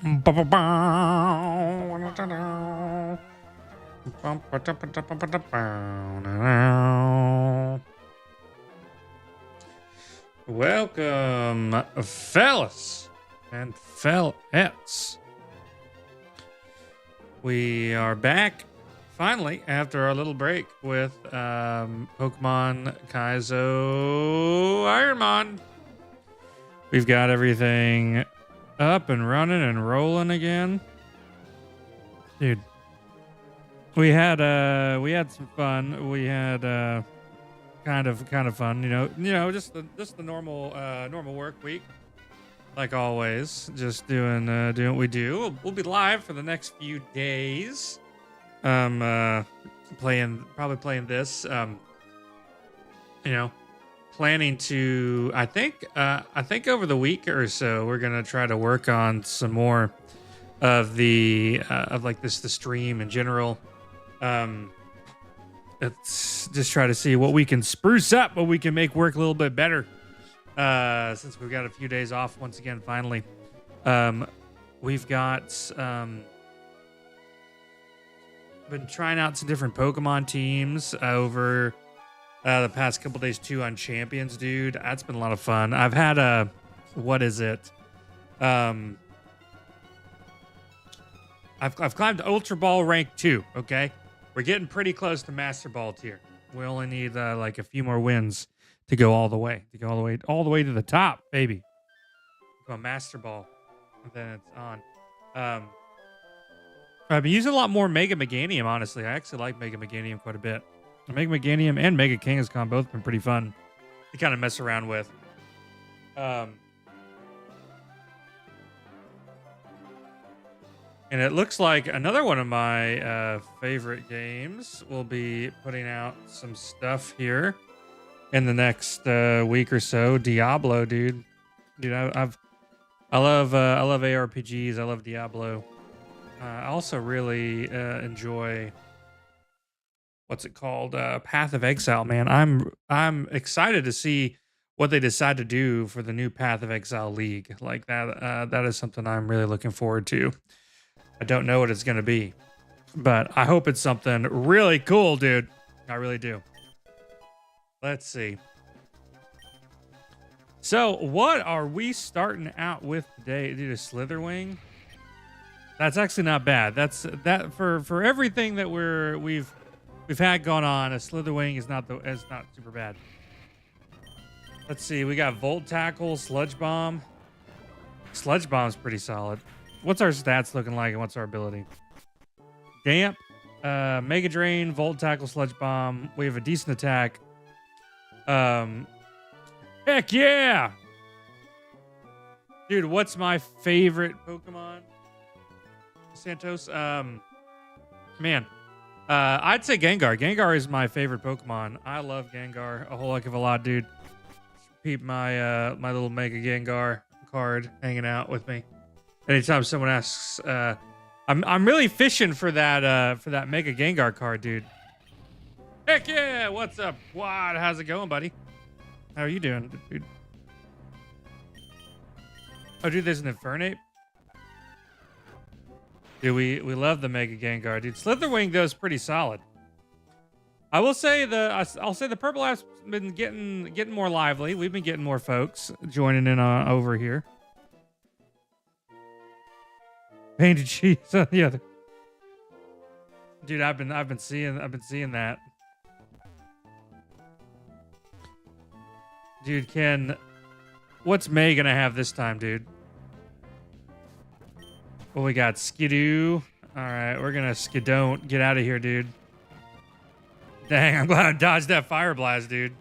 Welcome, fellas and fellettes. We are back finally after our little break with Pokemon Kaizo Ironmon. We've got everything up and running and rolling again. Dude, we had some fun. We had kind of fun, just the normal work week, like always. Just doing what we do. We'll be live for the next few days. Probably playing this. Planning to. I think over the week or so, we're gonna try to work on some more of the the stream in general. Let's just try to see what we can spruce up, what we can make work a little bit better. Since we've got a few days off once again, finally. We've got been trying out some different Pokemon teams over the past couple days too on Champions, dude. That's been a lot of fun. I've had what is it? I've climbed Ultra Ball rank 2, okay? We're getting pretty close to Master Ball tier. We only need like a few more wins to go all the way. All the way to the top, baby. Go Master Ball. And then it's on. I've been using a lot more Mega Meganium, honestly. I actually like Mega Meganium quite a bit. Mega Meganium and Mega Kangaskhan both been pretty fun to kind of mess around with. And it looks like another one of my favorite games will be putting out some stuff here in the next week or so. Diablo, dude. I love ARPGs. I love Diablo. I also really enjoy what's it called? Path of Exile, man. I'm excited to see what they decide to do for the new Path of Exile League. Like that. That is something I'm really looking forward to. I don't know what it's going to be, but I hope it's something really cool, dude. I really do. Let's see. So, what are we starting out with today? Dude, a Slitherwing? That's actually not bad. That's for everything that we've had going on. A Slitherwing is not super bad. Let's see. We got Volt Tackle, Sludge Bomb. Sludge Bomb's pretty solid. What's our stats looking like and what's our ability? Damp, Mega Drain, Volt Tackle, Sludge Bomb. We have a decent attack. Heck yeah! Dude, what's my favorite Pokemon? Santos? Man. I'd say Gengar. Gengar is my favorite Pokemon. I love Gengar a whole heck of a lot, dude. Keep my my little Mega Gengar card hanging out with me. Anytime someone asks, I'm really fishing for that Mega Gengar card, dude. Heck yeah! What's up, Quad? How's it going, buddy? How are you doing, dude? Oh, dude, there's an Infernape. Dude, we love the Mega Gengar, dude. Slitherwing though is pretty solid. I will say I'll say the purple app's been getting more lively. We've been getting more folks joining in over here. Painted cheese on the other. Dude, I've been seeing that. Dude, what's May gonna have this time, dude? Well, we got Skidoo. All right, we're gonna Skidon't. Get out of here, dude. Dang, I'm glad I dodged that Fire Blast, dude.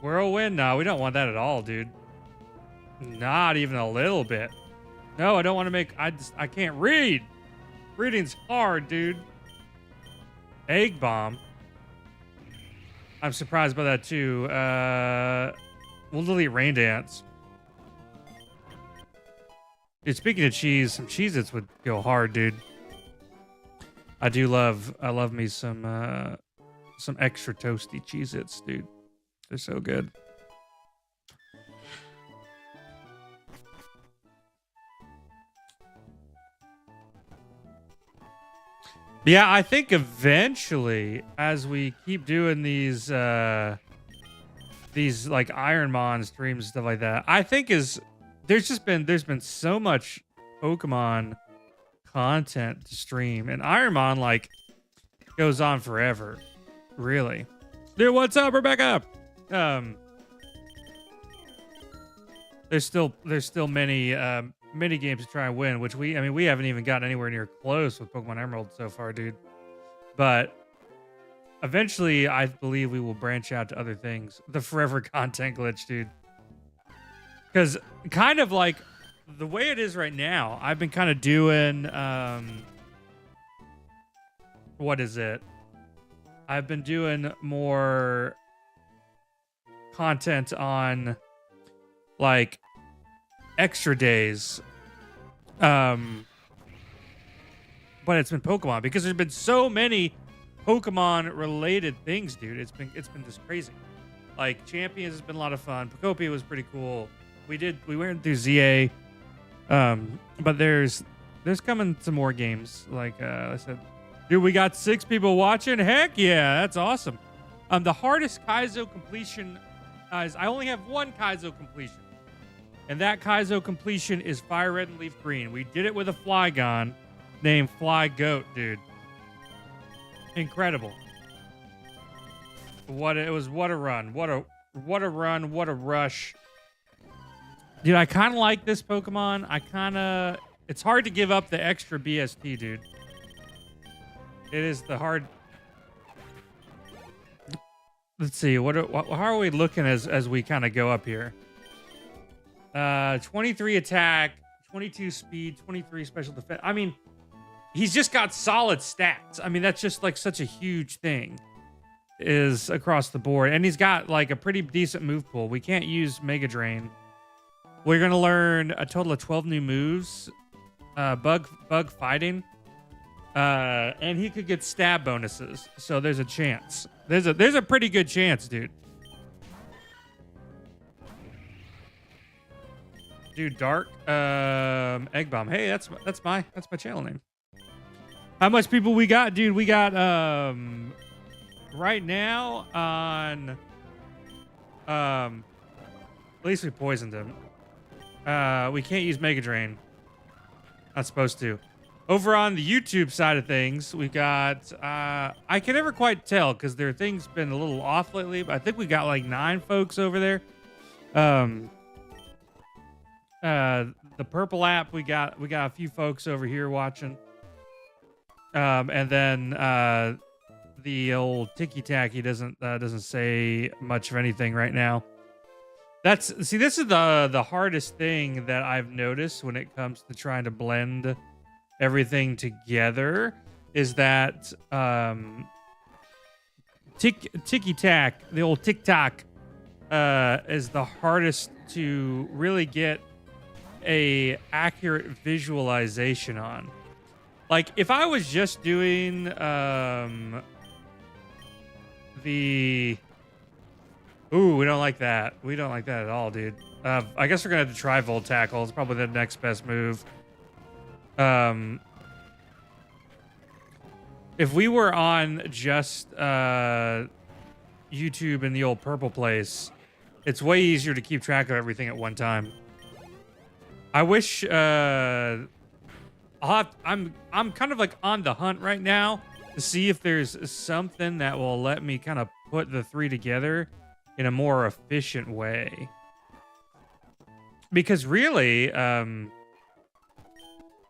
Whirlwind? No, we don't want that at all, dude. Not even a little bit. No, I don't want to make... I can't read. Reading's hard, dude. Egg Bomb. I'm surprised by that, too. We'll delete Rain Dance. Dude, speaking of cheese, some Cheez-Its would go hard, dude. I love me some extra toasty Cheez-Its, dude. They're so good. Yeah, I think eventually, as we keep doing these like Ironmon streams and stuff like that, I think there's been so much Pokemon content to stream, and Ironmon like goes on forever, really. Dude, what's up, Rebecca? Um, there's still many mini games to try and win, which I mean we haven't even gotten anywhere near close with Pokemon Emerald so far, dude. But eventually, I believe we will branch out to other things. The forever content glitch, dude. Because kind of like the way it is right now, I've been kind of doing what is it? I've been doing more content on like extra days. But it's been Pokemon because there's been so many Pokemon related things, dude. It's been just crazy. Like Champions has been a lot of fun. Pokopia was pretty cool. We went through ZA. But there's coming some more games. Like I said, dude, we got 6 people watching. Heck yeah, that's awesome. The hardest Kaizo completion is I only have 1 Kaizo completion. And that Kaizo completion is Fire Red and Leaf Green. We did it with a Flygon named Fly Goat, dude. Incredible. What a run. What a run. What a rush. Dude, I kind of like this Pokemon. It's hard to give up the extra BST, dude. It is the hard. Let's see. How are we looking as we kind of go up here? 23 attack, 22 speed, 23 special defense. I mean, he's just got solid stats. I mean, that's just like such a huge thing is across the board. And he's got like a pretty decent move pool. We can't use Mega Drain. We're going to learn a total of 12 new moves. Bug fighting. And he could get stab bonuses. So there's a chance. There's a pretty good chance, dude. Dude, Dark Egg Bomb. Hey, that's my channel name. How much people we got, dude? We got right now on at least we poisoned him. We can't use Mega Drain. Not supposed to. Over on the YouTube side of things, we got I can never quite tell because their thing's been a little off lately, but I think we got like 9 folks over there. The purple app, we got a few folks over here watching. And then the old ticky tacky doesn't say much of anything right now. This is the hardest thing that I've noticed when it comes to trying to blend everything together is that ticky tack, the old TikTok, is the hardest to really get a accurate visualization on. Like if I was just doing we don't like that. We don't like that at all, dude. I guess we're gonna have to try Volt Tackle. It's probably the next best move. If we were on just YouTube in the old purple place, it's way easier to keep track of everything at one time. I wish I'm kind of like on the hunt right now to see if there's something that will let me kind of put the 3 together in a more efficient way. Because really,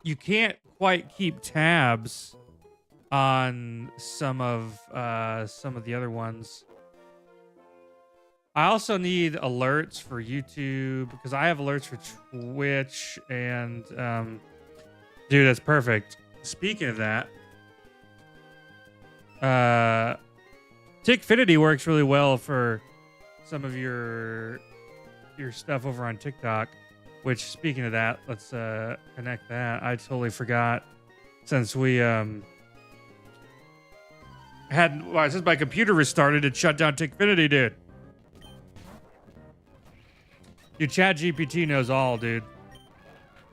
you can't quite keep tabs on some of the other ones. I also need alerts for YouTube because I have alerts for Twitch and dude, that's perfect. Speaking of that, Tickfinity works really well for some of your stuff over on TikTok. Which, speaking of that, let's connect that. I totally forgot since we since my computer restarted, it shut down Tickfinity, dude. Your ChatGPT knows all, dude.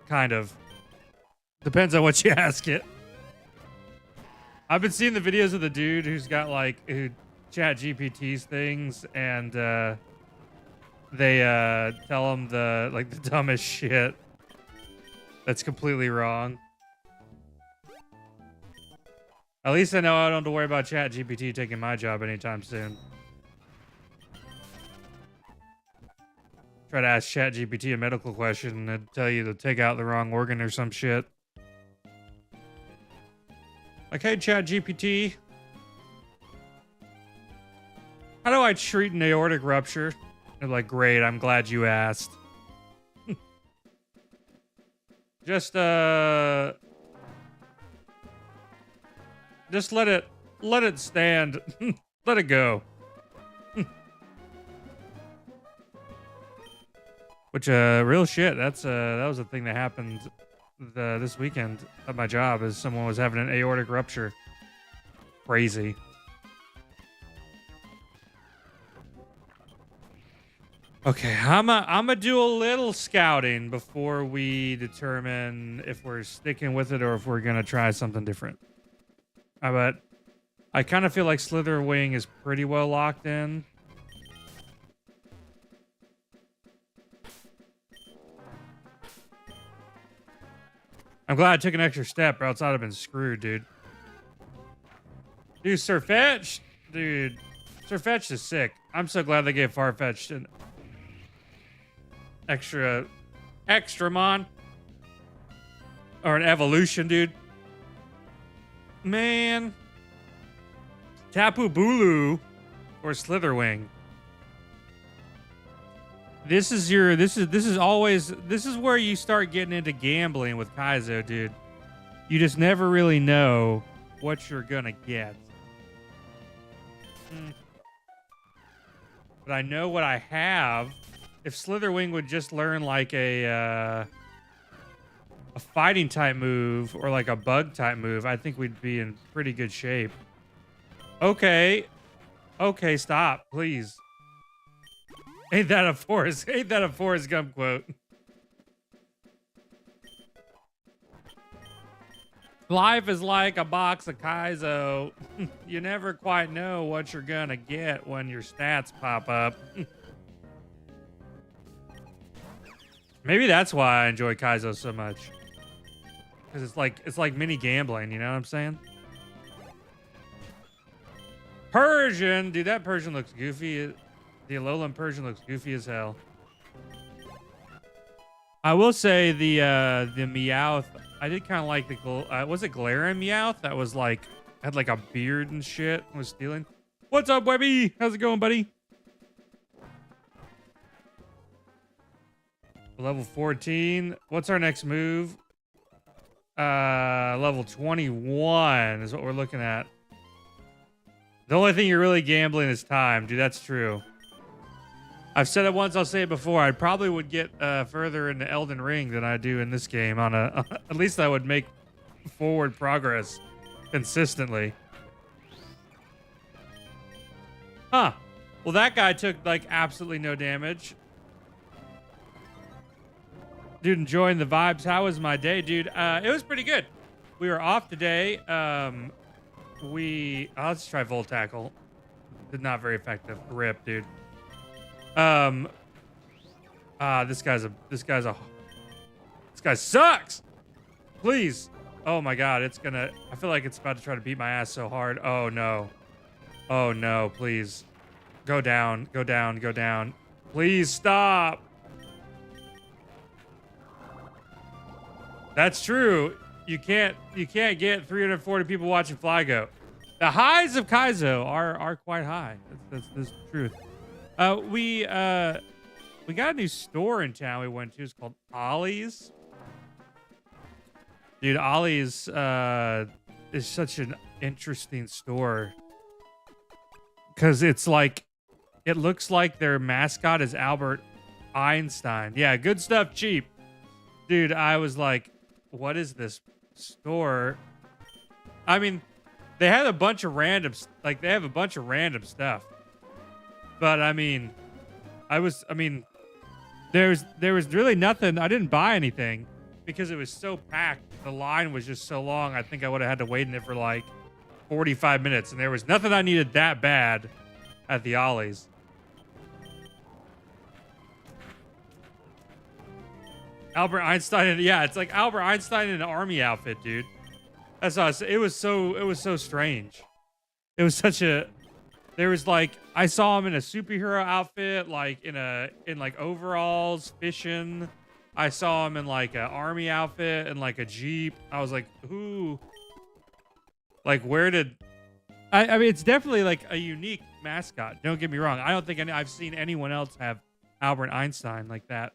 Kind of. Depends on what you ask it. I've been seeing the videos of the dude who's got like who chat GPTs things, and they tell him the dumbest shit that's completely wrong. At least I know I don't have to worry about chat GPT taking my job anytime soon. Try to ask chat GPT a medical question and it'd tell you to take out the wrong organ or some shit. Like, hey, chat GPT, how do I treat an aortic rupture? They're like, great, I'm glad you asked. Just let it stand. Let it go. Which real shit. That was a thing that happened this weekend at my job. Is someone was having an aortic rupture. Crazy. Okay, I'm a do a little scouting before we determine if we're sticking with it or if we're gonna try something different. But I kind of feel like Slitherwing is pretty well locked in. I'm glad I took an extra step or else I'd have been screwed, dude. Dude, Sirfetch'd? Dude, Sirfetch'd is sick. I'm so glad they gave Farfetch'd an extra mon. Or an evolution, dude. Man. Tapu Bulu or Slitherwing. This is where you start getting into gambling with Kaizo, dude. You just never really know what you're gonna get. But I know what I have. If Slitherwing would just learn like a fighting type move or like a bug type move, I think we'd be in pretty good shape. Okay. Okay, stop, please. Ain't that a Forrest Gump quote? Life is like a box of Kaizo. You never quite know what you're gonna get when your stats pop up. Maybe that's why I enjoy Kaizo so much. Because it's like mini gambling, you know what I'm saying? Persian, dude, that Persian looks goofy. The Alolan Persian looks goofy as hell. I will say the Meowth, I did kind of like the was it Galarian Meowth that was like had like a beard and shit and was stealing. What's up, Webby? How's it going, buddy? Level 14. What's our next move? Level 21 is what we're looking at. The only thing you're really gambling is time, dude. That's true. I've said it once, I'll say it before. I probably would get further into Elden Ring than I do in this game. At least I would make forward progress consistently. Huh. Well, that guy took like absolutely no damage. Dude, enjoying the vibes. How was my day, dude? It was pretty good. We were off today. Let's try Volt Tackle. Not very effective. Rip, dude. This guy sucks. Please. Oh my god, I feel like it's about to try to beat my ass so hard. Oh no. Oh no, please. Go down, go down, go down. Please stop. That's true. You can't get 340 people watching Flygo. The highs of Kaizo are quite high. That's the truth. We got a new store in town we went to. It's called Ollie's. Dude, Ollie's is such an interesting store. Cause it's like it looks like their mascot is Albert Einstein. Yeah, good stuff cheap. Dude, I was like, what is this store? I mean, they have a bunch of random stuff. But I mean, there was really nothing. I didn't buy anything because it was so packed. The line was just so long. I think I would have had to wait in it for like 45 minutes, and there was nothing I needed that bad at the Ollies. Albert Einstein, yeah, it's like Albert Einstein in an army outfit, dude. That's us. It was so strange. It was such a. There was like I saw him in a superhero outfit, like in like overalls fishing. I saw him in like an army outfit and like a Jeep. I was like, who? Like, where did? I mean, it's definitely like a unique mascot. Don't get me wrong. I don't think I've seen anyone else have Albert Einstein like that.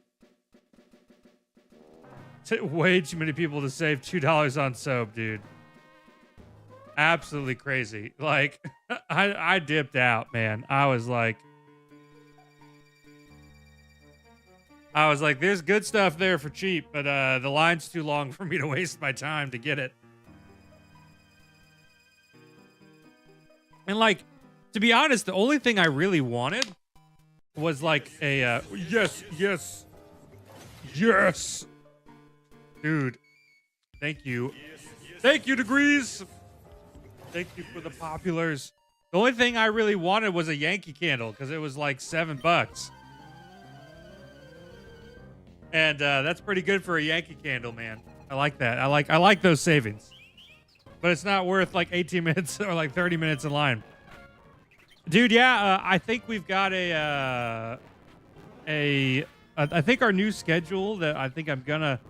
Way too many people to save $2 on soap, dude. Absolutely crazy. Like, I dipped out, man. I was like, there's good stuff there for cheap, but the line's too long for me to waste my time to get it. And like, to be honest, the only thing I really wanted was like a yes. Dude, thank you. Thank you, Degrees. Thank you for the populars. The only thing I really wanted was a Yankee candle because it was like $7. And that's pretty good for a Yankee candle, man. I like that. I like those savings. But it's not worth like 18 minutes or like 30 minutes in line. Dude, yeah, I think we've got I think our new schedule that I think I'm gonna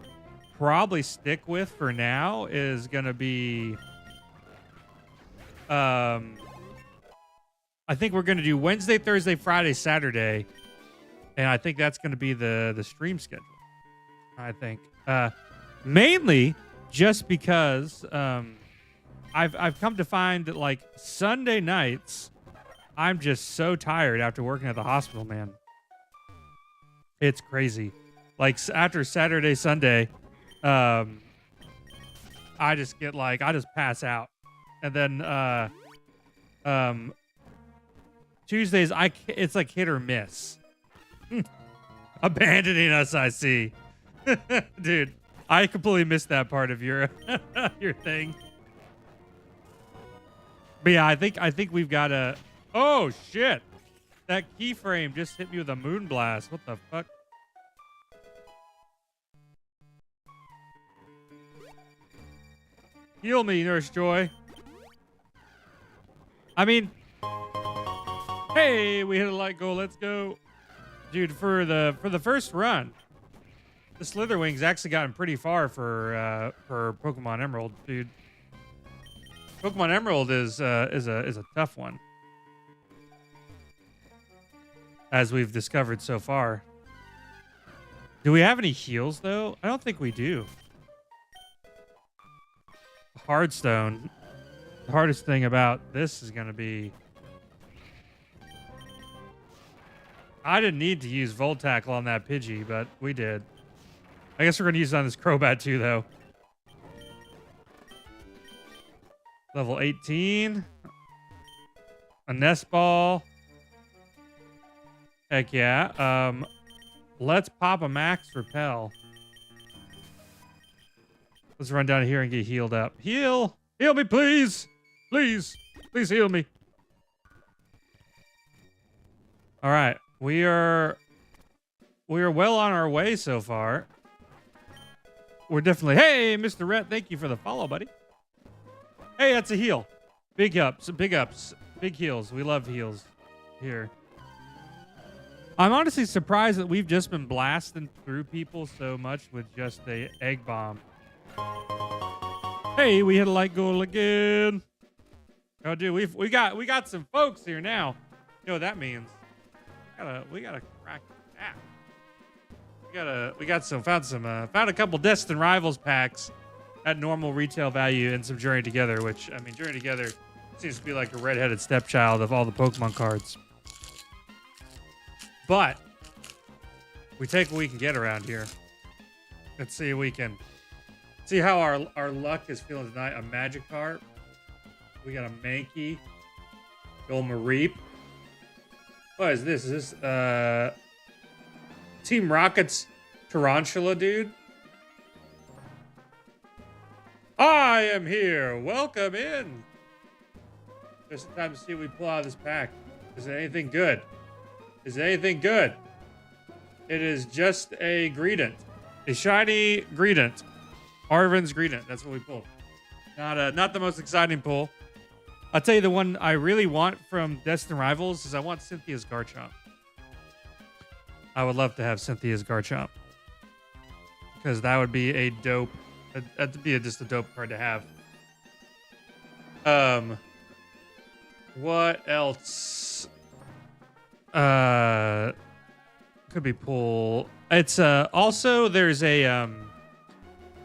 probably stick with for now is gonna be I think we're gonna do Wednesday, Thursday, Friday, Saturday, and I think that's gonna be the stream schedule. I think mainly just because I've come to find that like Sunday nights I'm just so tired after working at the hospital, man. It's crazy. Like after Saturday, Sunday, I just get like I just pass out, and then Tuesdays it's like hit or miss. Abandoning us, I see. Dude, I completely missed that part of your your thing. But yeah, I think we've got a. Oh shit! That keyframe just hit me with a moon blast. What the fuck? Heal me, Nurse Joy. I mean, hey, we hit a light goal. Let's go, dude. For the first run, the Slitherwing's actually gotten pretty far for Pokemon Emerald, dude. Pokemon Emerald is a tough one, as we've discovered so far. Do we have any heals though? I don't think we do. Hardstone. The hardest thing about this is going to be... I didn't need to use Volt Tackle on that Pidgey, but we did. I guess we're going to use it on this Crobat too, though. Level 18. A Nest Ball. Heck yeah. Let's pop a Max Repel. Let's run down here and get healed up. Heal! Heal me, please! Please! Please heal me. All right. We are well on our way so far. We're definitely... Hey, Mr. Rhett, thank you for the follow, buddy. Hey, that's a heal. Big ups. Big ups. Big heals. We love heals here. I'm honestly surprised that we've just been blasting through people so much with just the egg bomb. Hey, we hit a light goal again. Oh, dude, we got some folks here now. You know what that means? We gotta crack that. Found a couple Destined Rivals packs at normal retail value and some Journey Together, which I mean, Journey Together seems to be like a redheaded stepchild of all the Pokemon cards. But we take what we can get around here. Let's see if we can see how our luck is feeling tonight. A Magikarp. We got a Mankey. Old Mareep. What is this? Is this Team Rocket's Tarantula, dude? I am here. Welcome in. Just in time to see what we pull out of this pack. Is it anything good? Is it anything good? It is just a Greedent. A shiny Greedent. Arvin's Greedent. That's what we pulled. Not the most exciting pull. I'll tell you the one I really want from Destined Rivals is I want Cynthia's Garchomp. I would love to have Cynthia's Garchomp. Because that would be a dope... That'd be just a dope card to have. What else? Could be pull. It's also there's a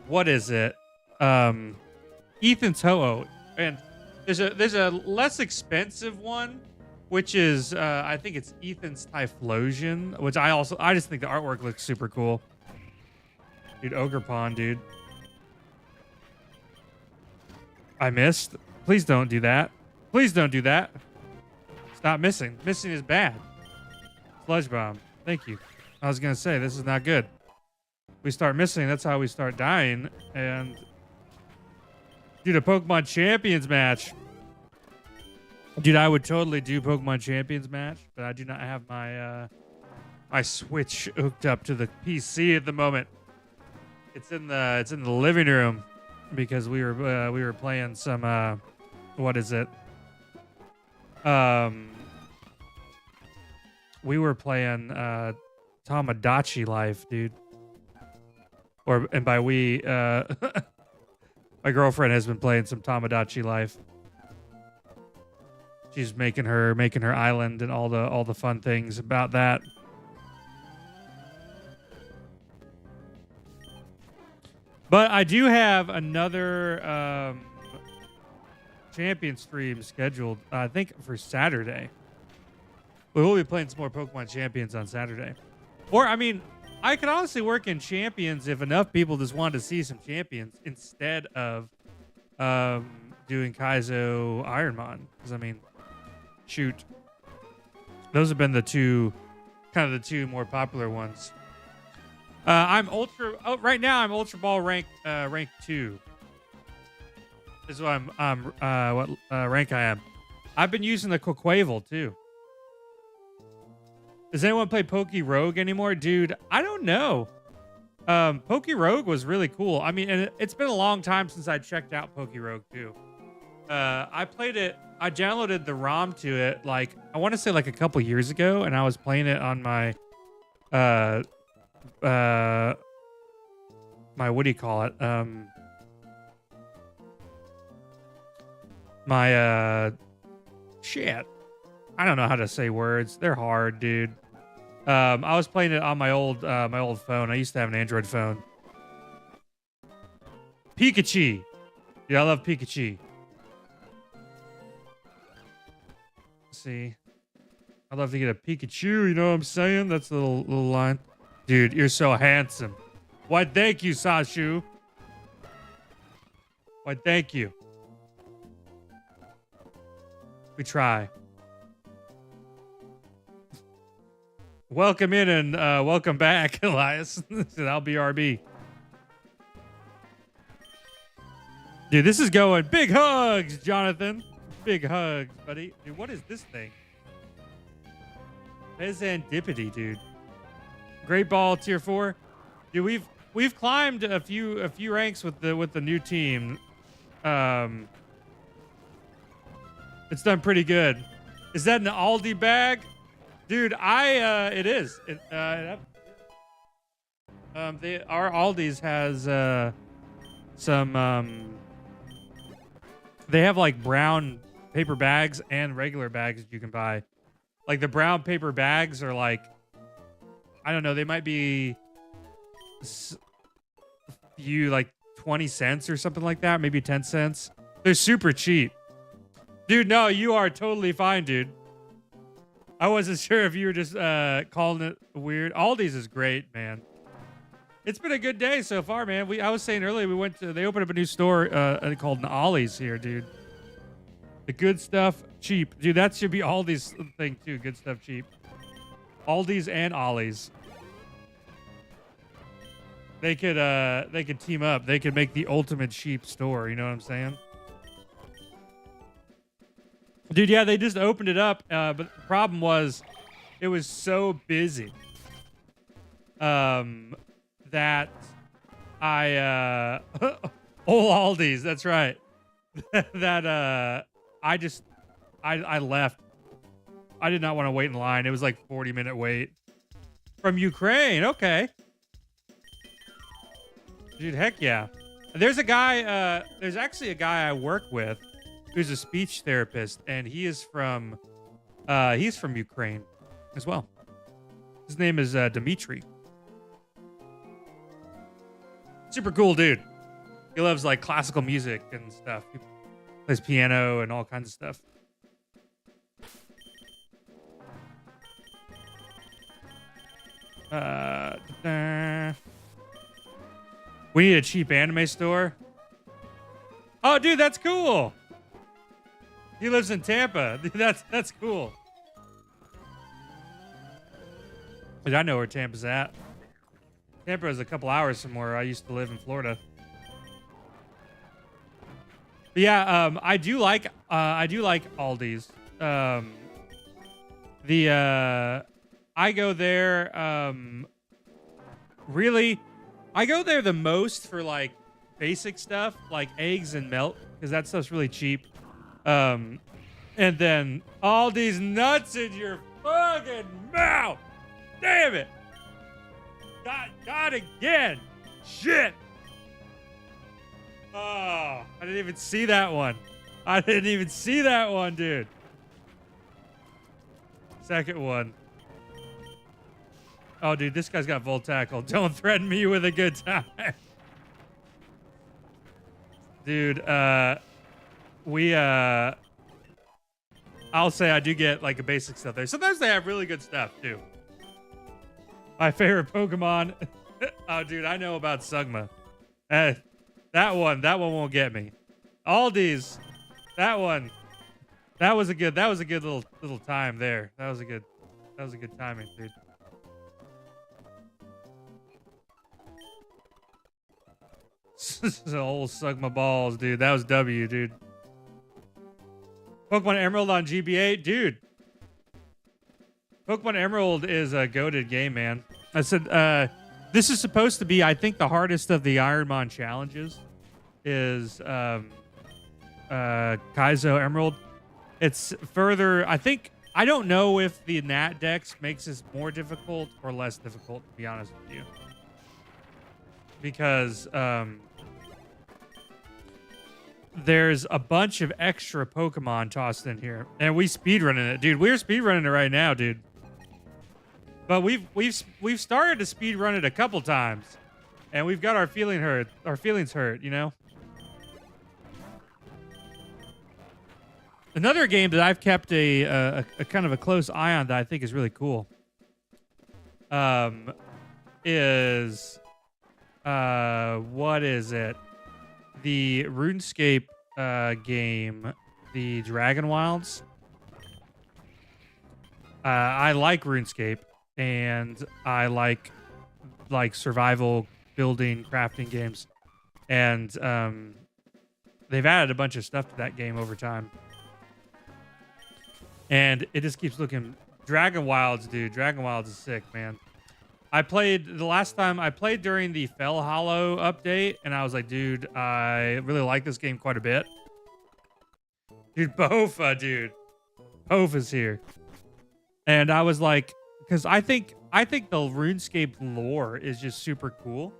what is it? Ethan's Ho-Oh. And there's a less expensive one, which is I think it's Ethan's Typhlosion, which I just think the artwork looks super cool. Dude, Ogerpon, dude. I missed. Please don't do that. Please don't do that. Stop missing. Missing is bad. Sludge Bomb. Thank you. I was going to say, this is not good. We start missing, that's how we start dying. And... dude, a Pokemon Champions match. Dude, I would totally do Pokemon Champions match, but I do not have my my Switch hooked up to the PC at the moment. It's in the living room because we were playing some what is it? We were playing Tamagotchi Life, dude. And by we my girlfriend has been playing some Tamagotchi Life. She's making her island and all the fun things about that. But I do have another champion stream scheduled, I think, for Saturday. We will be playing some more Pokemon Champions on Saturday. Or, I mean, I could honestly work in Champions if enough people just wanted to see some Champions instead of doing Kaizo Ironmon. Because, I mean, shoot. Those have been the two more popular ones. I'm right now I'm Ultra Ball rank 2. This is what what rank I am. I've been using the Quaquaval too. Does anyone play Poke Rogue anymore? Dude, I don't know. Poke Rogue was really cool. I mean, and it's been a long time since I checked out Poke Rogue too. I played it. I downloaded the ROM to it like I want to say like a couple years ago, and I was playing it on my my what do you call it? My shit. I don't know how to say words. They're hard, dude. I was playing it on my old phone. I used to have an Android phone. Pikachu. Yeah, I love Pikachu. See, I'd love to get a Pikachu. You know what I'm saying? That's the little line. Dude, you're so handsome. Why, thank you, Sashu. Why, thank you. We try. Welcome in and welcome back, Elias. I'll be RB. Dude, this is going. Big hugs, Jonathan. Big hugs, buddy. Dude, what is this thing? Bezandipity, dude. Great Ball tier 4. Dude, we've climbed a few ranks with the new team. It's done pretty good. Is that an Aldi bag? Dude, it is. Our Aldi's has some they have like brown paper bags and regular bags that you can buy. Like the brown paper bags are like, I don't know, they might be like 20 cents or something like that, maybe 10 cents. They're super cheap. Dude, no, you are totally fine, dude. I wasn't sure if you were just calling it weird. Aldi's is great, man. It's been a good day so far, man. I was saying earlier they opened up a new store called an Ollie's here, dude. The good stuff cheap. Dude, that should be Aldi's thing too. Good stuff cheap. Aldi's and Ollie's. They could team up. They could make the ultimate cheap store, you know what I'm saying? Dude, yeah, they just opened it up, but the problem was it was so busy that I old Aldi's, that's right. That I left. I did not want to wait in line. It was like 40-minute wait. From Ukraine, okay. Dude, heck yeah. There's a guy, there's actually a guy I work with who's a speech therapist, and he's from Ukraine as well. His name is Dimitri. Super cool dude. He loves like classical music and stuff. He plays piano and all kinds of stuff. We need a cheap anime store. Oh, dude, that's cool. He lives in Tampa. Dude, that's cool. Dude, I know where Tampa's at. Tampa is a couple hours from where I used to live in Florida. But yeah, I do like Aldi's. I go there really I go there the most for like basic stuff like eggs and milk because that stuff's really cheap. And then Aldi's nuts in your fucking mouth. Damn it. Got again. Shit. Oh, I didn't even see that one. I didn't even see that one, dude. Second one. Oh, dude, this guy's got Volt Tackle. Don't threaten me with a good time. Dude, I'll say I do get like a basic stuff there. Sometimes they have really good stuff too. My favorite Pokemon. Oh, dude, I know about Sugma. That one won't get me. Aldi's, that was a good little time there. That was a good timing, dude. The whole Sugma balls, dude. That was W, dude. Pokemon Emerald on GBA, dude. Pokemon Emerald is a goated game, man. I said, this is supposed to be, I think, the hardest of the Ironmon challenges. Is Kaizo Emerald. It's further. I don't know if the Nat Dex makes this more difficult or less difficult. To be honest with you, because there's a bunch of extra Pokemon tossed in here, and we speedrunning it, dude. We're speedrunning it right now, dude. But we've started to speedrun it a couple times, and we've got our feelings hurt, you know. Another game that I've kept a kind of a close eye on that I think is really cool, is what is it? The RuneScape game, the Dragon Wilds. I like RuneScape, and I like survival building, crafting games, and they've added a bunch of stuff to that game over time. And it just keeps looking. Dragon Wilds, dude. Dragon Wilds is sick, man. The last time I played during the Fell Hollow update, and I was like, dude, I really like this game quite a bit. Dude, Bofa, dude. Bofa's here. And I was like, because I think the RuneScape lore is just super cool.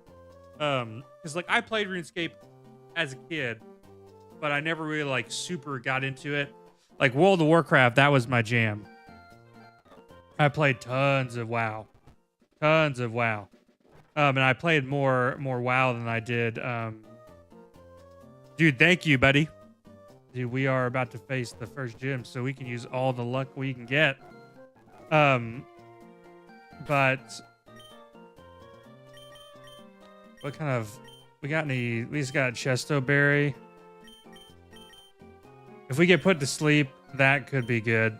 Because like I played RuneScape as a kid, but I never really like super got into it. Like World of Warcraft, that was my jam. I played tons of WoW. And I played more WoW than I did. Dude, thank you, buddy. Dude, we are about to face the first gym, so we can use all the luck we can get. But what kind of we just got Chesto Berry. If we get put to sleep, that could be good.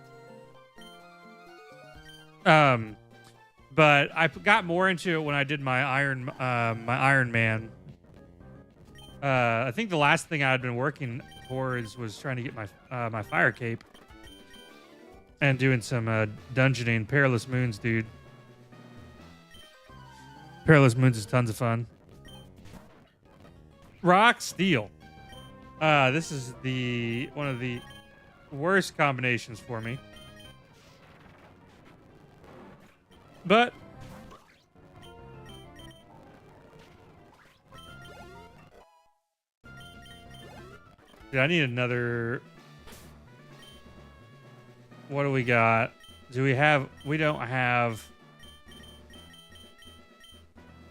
But I got more into it when I did my Iron Man. I think the last thing I had been working towards was trying to get my my fire cape. and doing some dungeoning. Perilous Moons, dude. Perilous Moons is tons of fun. Rock Steel. This is one of the worst combinations for me. But dude, I need another. What do we got? We don't have.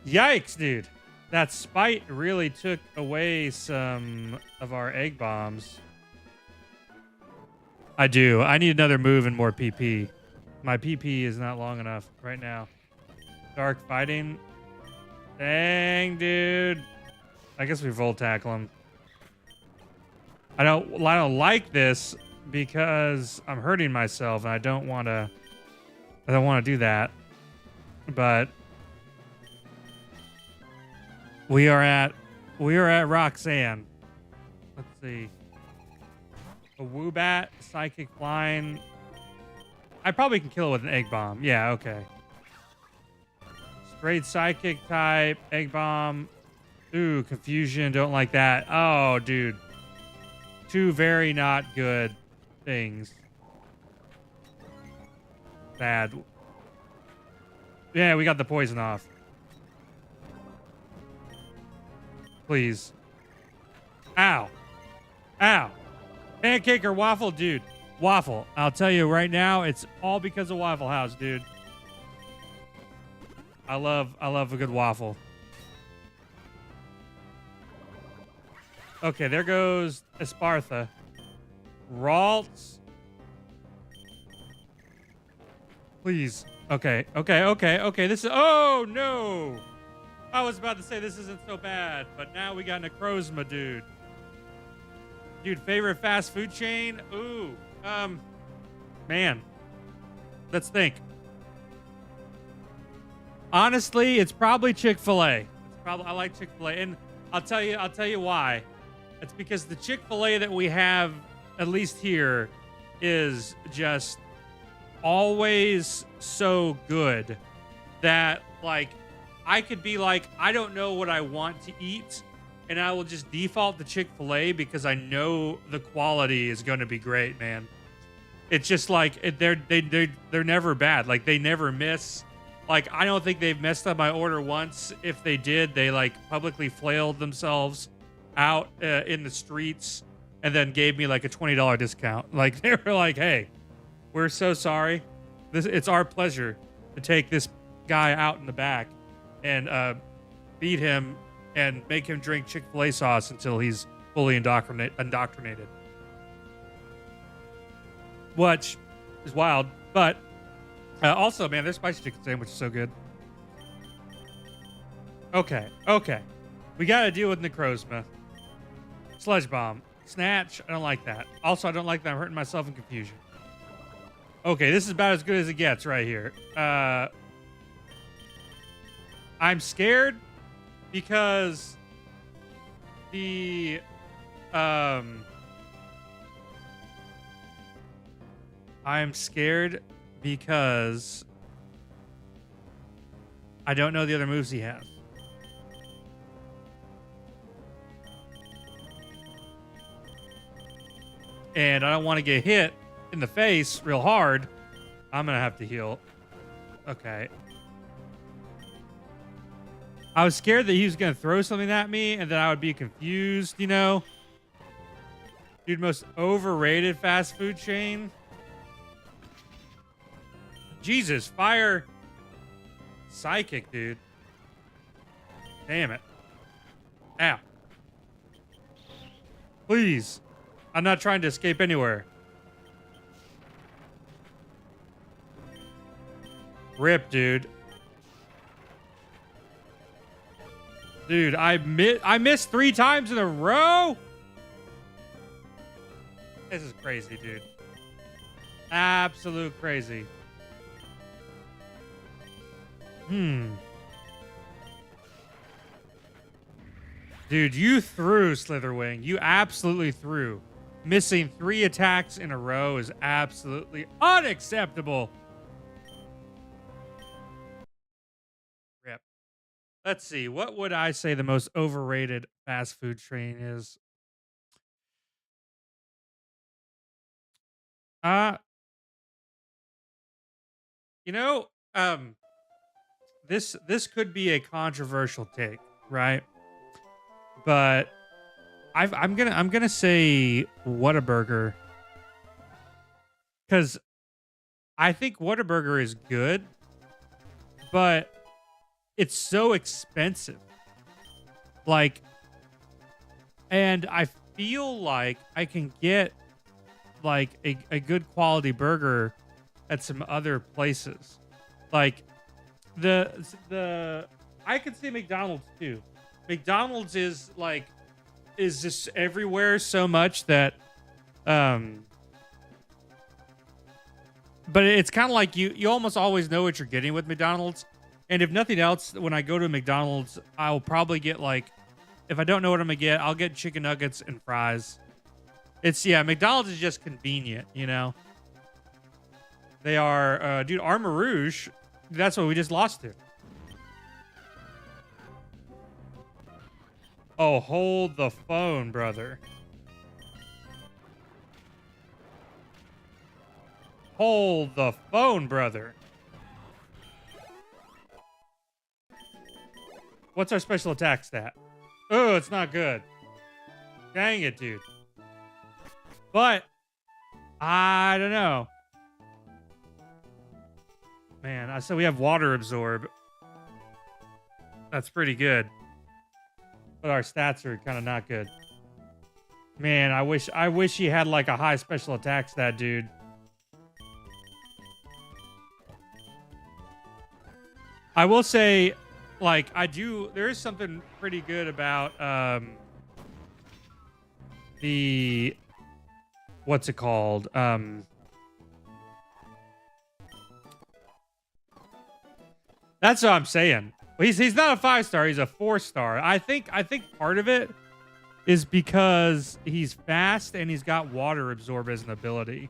Yikes, dude. That spite really took away some of our egg bombs. I do. I need another move and more PP. My PP is not long enough right now. Dark fighting. Dang, dude. I guess we Volt Tackle him. I don't like this because I'm hurting myself and I don't want to do that. But we are at Roxanne. Let's see. A Woobat, Psychic Line. I probably can kill it with an Egg Bomb. Yeah, okay. Straight Psychic type, Egg Bomb. Ooh, Confusion, don't like that. Oh, dude. Two very not good things. Bad. Yeah, we got the poison off. Please. Ow. Ow. Pancake or waffle, dude. Waffle. I'll tell you right now, it's all because of Waffle House, dude. I love a good waffle. Okay, there goes Espartha. Ralts. Please. Okay. This is... Oh, no. I was about to say this isn't so bad, but now we got Necrozma, dude. Dude, favorite fast food chain? Ooh. Man. Let's think. Honestly, it's probably Chick-fil-A. I like Chick-fil-A, and I'll tell you why. It's because the Chick-fil-A that we have, at least here, is just always so good that, like, I could be like, I don't know what I want to eat, and I will just default to Chick-fil-A because I know the quality is going to be great, man. It's just like they're never bad. Like, they never miss. Like, I don't think they've messed up my order once. If they did, they like publicly flailed themselves out in the streets and then gave me like a $20 discount. Like, they were like, "Hey, we're so sorry. It's our pleasure to take this guy out in the back and feed him and make him drink Chick-fil-A sauce until he's fully indoctrinated." Which is wild, but also, man, their spicy chicken sandwich is so good. Okay. We got to deal with Necrozma. Sludge Bomb. Snatch, I don't like that. Also, I don't like that I'm hurting myself in Confusion. Okay, this is about as good as it gets right here. I'm scared because I'm scared because I don't know the other moves he has. And I don't want to get hit in the face real hard. I'm going to have to heal. Okay. I was scared that he was going to throw something at me and then I would be confused, you know? Dude, most overrated fast food chain. Jesus, fire psychic, dude. Damn it. Ow. Please. I'm not trying to escape anywhere. Rip, dude. Dude, I missed 3 times in a row? This is crazy, dude. Absolute crazy. Dude, you threw, Slitherwing. You absolutely threw. Missing 3 attacks in a row is absolutely unacceptable. Rip. Let's see. What would I say the most overrated fast food chain is? Uh, you know, um, this could be a controversial take, right? But I'm gonna say Whataburger because I think Whataburger is good, but it's so expensive. Like, and I feel like I can get like a good quality burger at some other places. Like the I could say McDonald's too. McDonald's is just everywhere so much that um but it's kind of like you almost always know what you're getting with McDonald's. And if nothing else, when I go to McDonald's, I'll probably get like, if I don't know what I'm gonna get, I'll get chicken nuggets and fries. It's yeah, McDonald's is just convenient, you know. They are, dude. Armor Rouge, that's what we just lost to. Oh, hold the phone, brother. Hold the phone, brother. What's our special attack stat? Oh, it's not good. Dang it, dude. But I don't know. Man, so we have water absorb. That's pretty good. But our stats are kind of not good. Man, I wish he had like a high special attack stat, dude. I will say, like, there is something pretty good about the what's it called? That's what I'm saying. He's not a 5-star, he's a 4-star. I think part of it is because he's fast and he's got water absorb as an ability.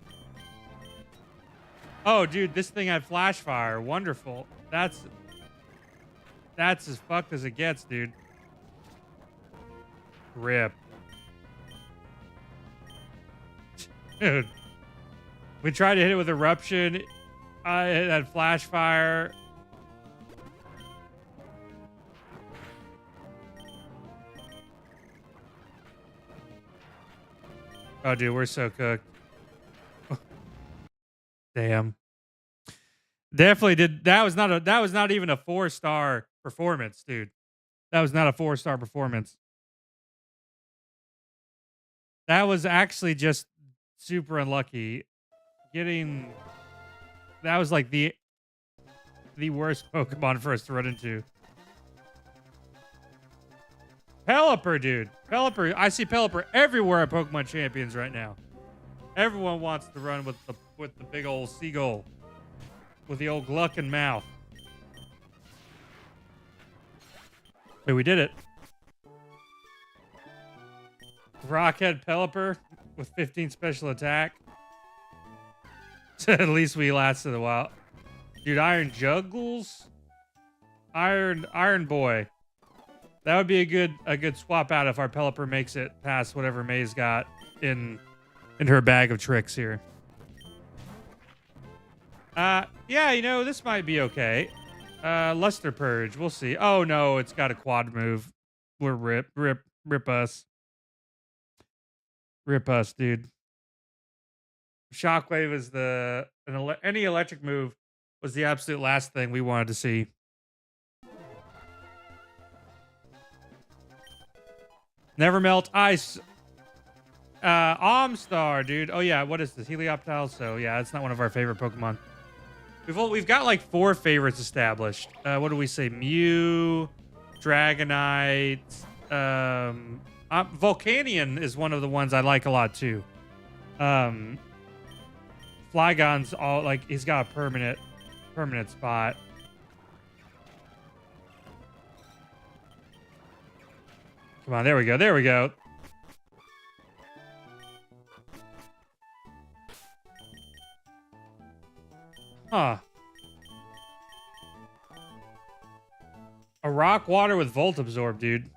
Oh, dude, this thing had flash fire. Wonderful. That's as fucked as it gets, dude. Rip. Dude. We tried to hit it with eruption. It had flash fire. Oh, dude, we're so cooked. Damn. Definitely did. That was not even a 4-star performance, dude. That was not a 4-star performance. That was actually just super unlucky. That was like the worst Pokemon for us to run into. Pelipper, dude. Pelipper. I see Pelipper everywhere at Pokemon Champions right now. Everyone wants to run with the big old seagull. With the old Gluckin mouth. Wait, we did it. Rockhead Pelipper with 15 special attack. At least we lasted a while. Dude, Iron Juggles? Iron Boy. That would be a good swap out if our Pelipper makes it past whatever May's got in her bag of tricks here. Yeah, you know, this might be okay. Luster Purge, we'll see. Oh no, it's got a quad move. We're rip us. Rip us, dude. Shockwave is any electric move was the absolute last thing we wanted to see. Never melt ice. Omstar, dude. Oh yeah, what is this? Helioptile. So yeah, it's not one of our favorite Pokemon. We've got like 4 favorites established. What do we say? Mew, Dragonite, Volcanion is one of the ones I like a lot too. Flygon's all like he's got a permanent spot. Come on, there we go. There we go. Huh. A rock water with Volt Absorb, dude.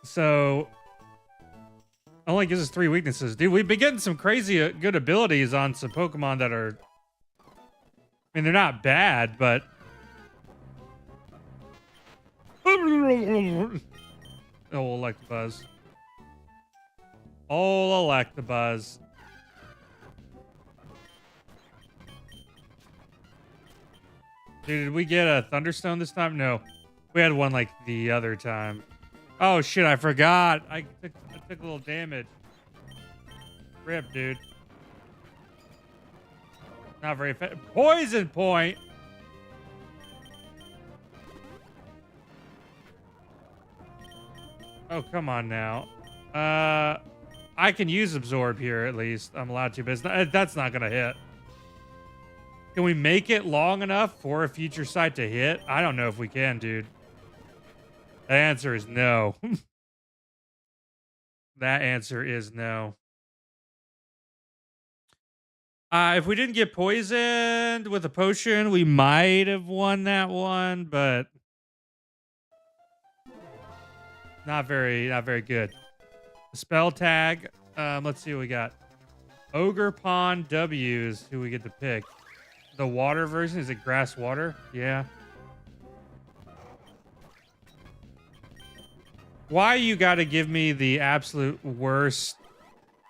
So, only gives us 3 weaknesses. Dude, we've been getting some crazy good abilities on some Pokemon that are... I mean, they're not bad, but... Oh, Electabuzz. Oh, Electabuzz. Dude, did we get a Thunderstone this time? No. We had one like the other time. Oh, shit, I forgot. I took a little damage. Rip, dude. Not very fast. Poison point! Oh, come on now. I can use Absorb here at least. I'm allowed to, but that's not going to hit. Can we make it long enough for a future sight to hit? I don't know if we can, dude. The answer is no. That answer is no. If we didn't get poisoned with a potion, we might have won that one, but not very good. The spell tag. Let's see what we got. Ogre Pond W's who we get to pick. The water version, is it grass water? Yeah. Why you gotta give me the absolute worst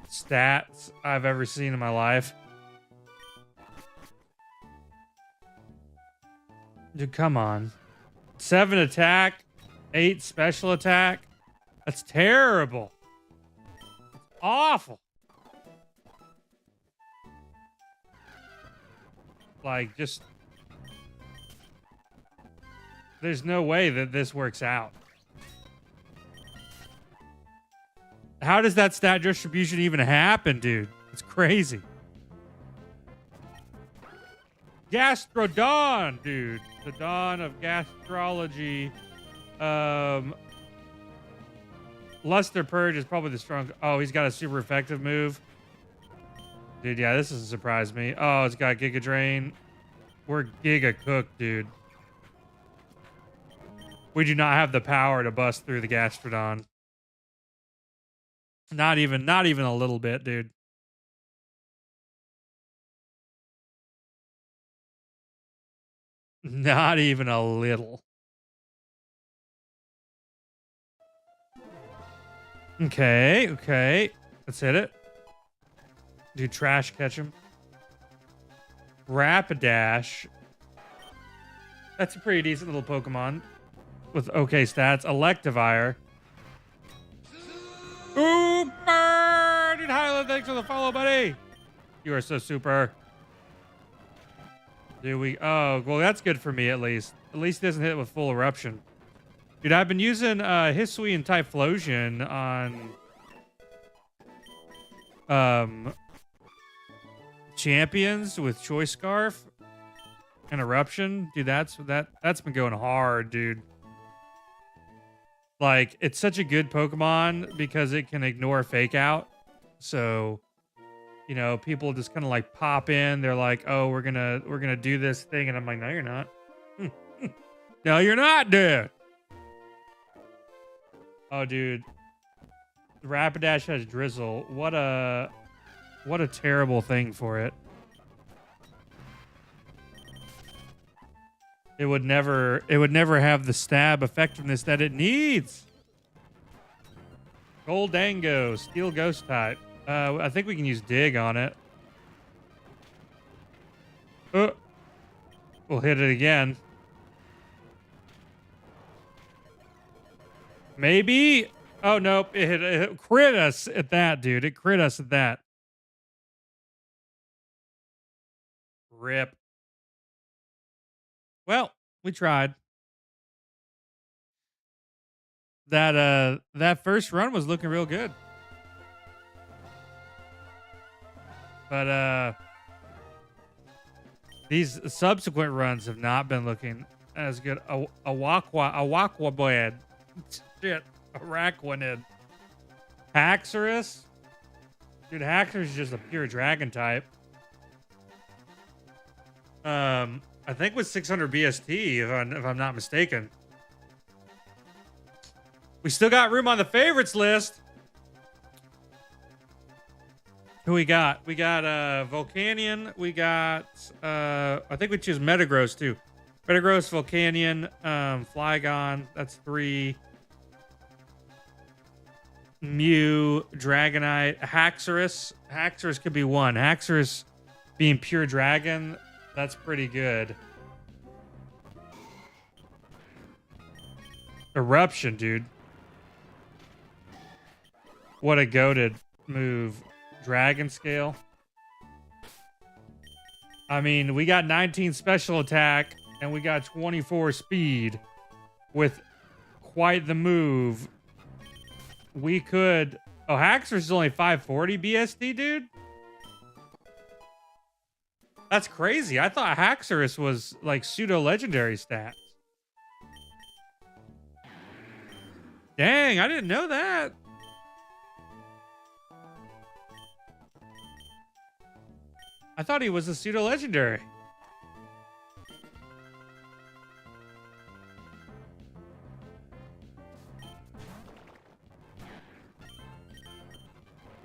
stats I've ever seen in my life? Dude, come on. 7 attack, 8 special attack. That's terrible. It's awful. Like, just... There's no way that this works out. How does that stat distribution even happen, dude? It's crazy. Gastrodon, dude. The dawn of gastrology. Luster Purge is probably the strong... Oh, he's got a super effective move. Dude, yeah, this doesn't surprise me. Oh, it's got Giga Drain. We're Giga Cooked, dude. We do not have the power to bust through the Gastrodon. Not even a little bit, dude. Not even a little. Okay. Let's hit it. Do trash catch him. Rapidash. That's a pretty decent little Pokemon with okay stats. Electivire. Super! Dude, Highland, thanks for the follow, buddy. You are so super. Do we? Oh, well, that's good for me at least. At least it doesn't hit with full eruption. Dude, I've been using Hisui and Typhlosion on champions with Choice Scarf and Eruption. Dude, that's been going hard, dude. Like, it's such a good Pokemon because it can ignore Fake Out. So, you know, people just kind of like pop in. They're like, "Oh, we're gonna do this thing," and I'm like, "No, you're not. No, you're not, dude." Oh, dude, Rapidash has Drizzle. What a terrible thing for it. It would never have the stab effectiveness that it needs. Goldango, Steel Ghost type. I think we can use Dig on it. We'll hit it again. Maybe. Oh, nope. It crit us at that, dude. It crit us at that. Rip. Well, we tried. That first run was looking real good. But these subsequent runs have not been looking as good. Awakwaboed. Shit. Araquanid. Haxorus. Dude, Haxorus just a pure dragon type. I think with 600 BST, if I'm not mistaken. We still got room on the favorites list. Who we got? We got Volcanion. We got I think we choose Metagross too. Metagross, Volcanion, Flygon. That's 3. Mew, Dragonite, Haxorus. Haxorus could be 1. Haxorus being pure dragon, that's pretty good. Eruption, dude. What a goated move. Dragon Scale. I mean, we got 19 special attack and we got 24 speed with quite the move. We could... Oh, Haxorus is only 540 BSD, dude? That's crazy. I thought Haxorus was like pseudo-legendary stats. Dang, I didn't know that. I thought he was a pseudo-legendary.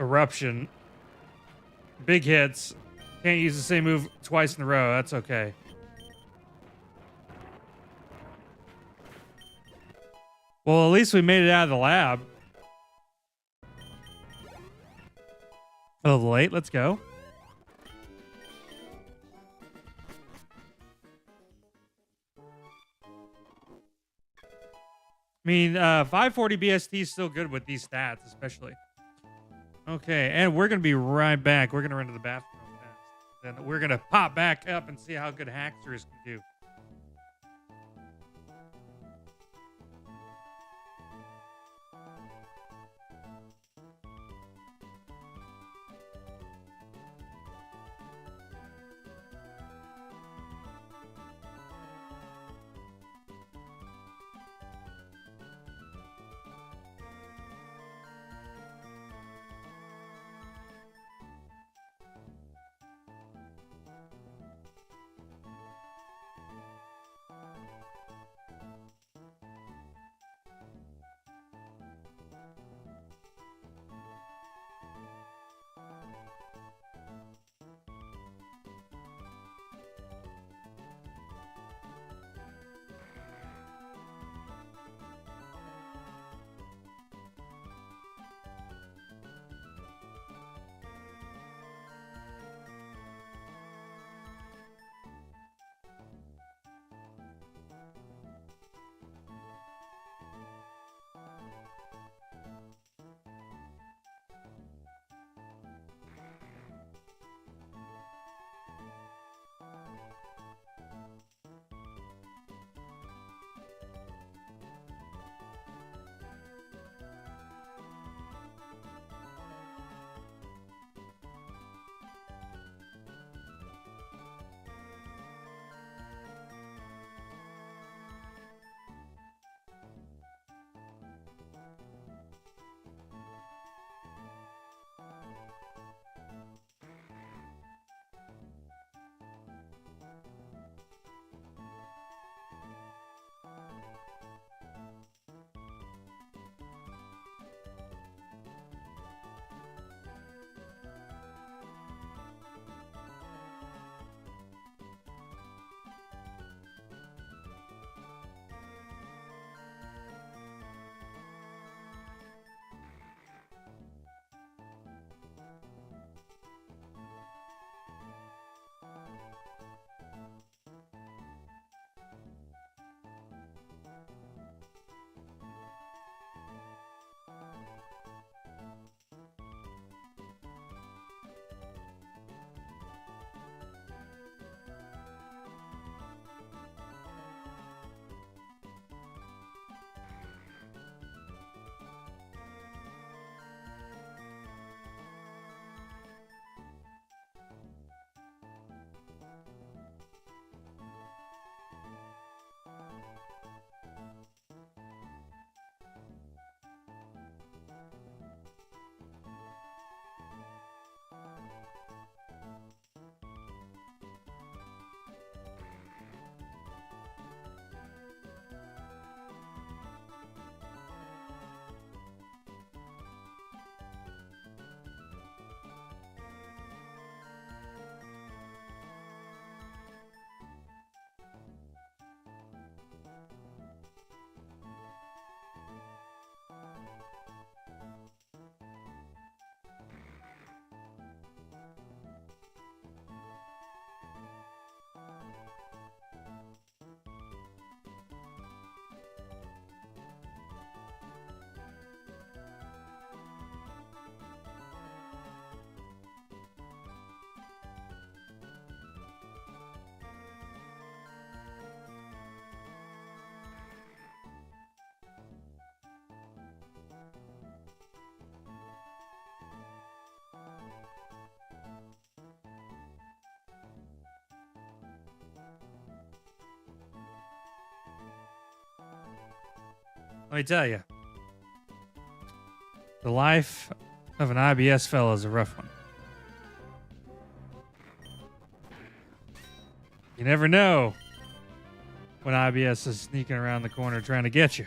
Eruption. Big hits. Can't use the same move twice in a row. That's okay. Well, at least we made it out of the lab. A little late. Let's go. I mean, 540 BST is still good with these stats, especially. Okay, and we're going to be right back. We're going to run to the bathroom fast. Then we're going to pop back up and see how good Haxorus can do. Let me tell you, the life of an IBS fella is a rough one. You never know when IBS is sneaking around the corner trying to get you.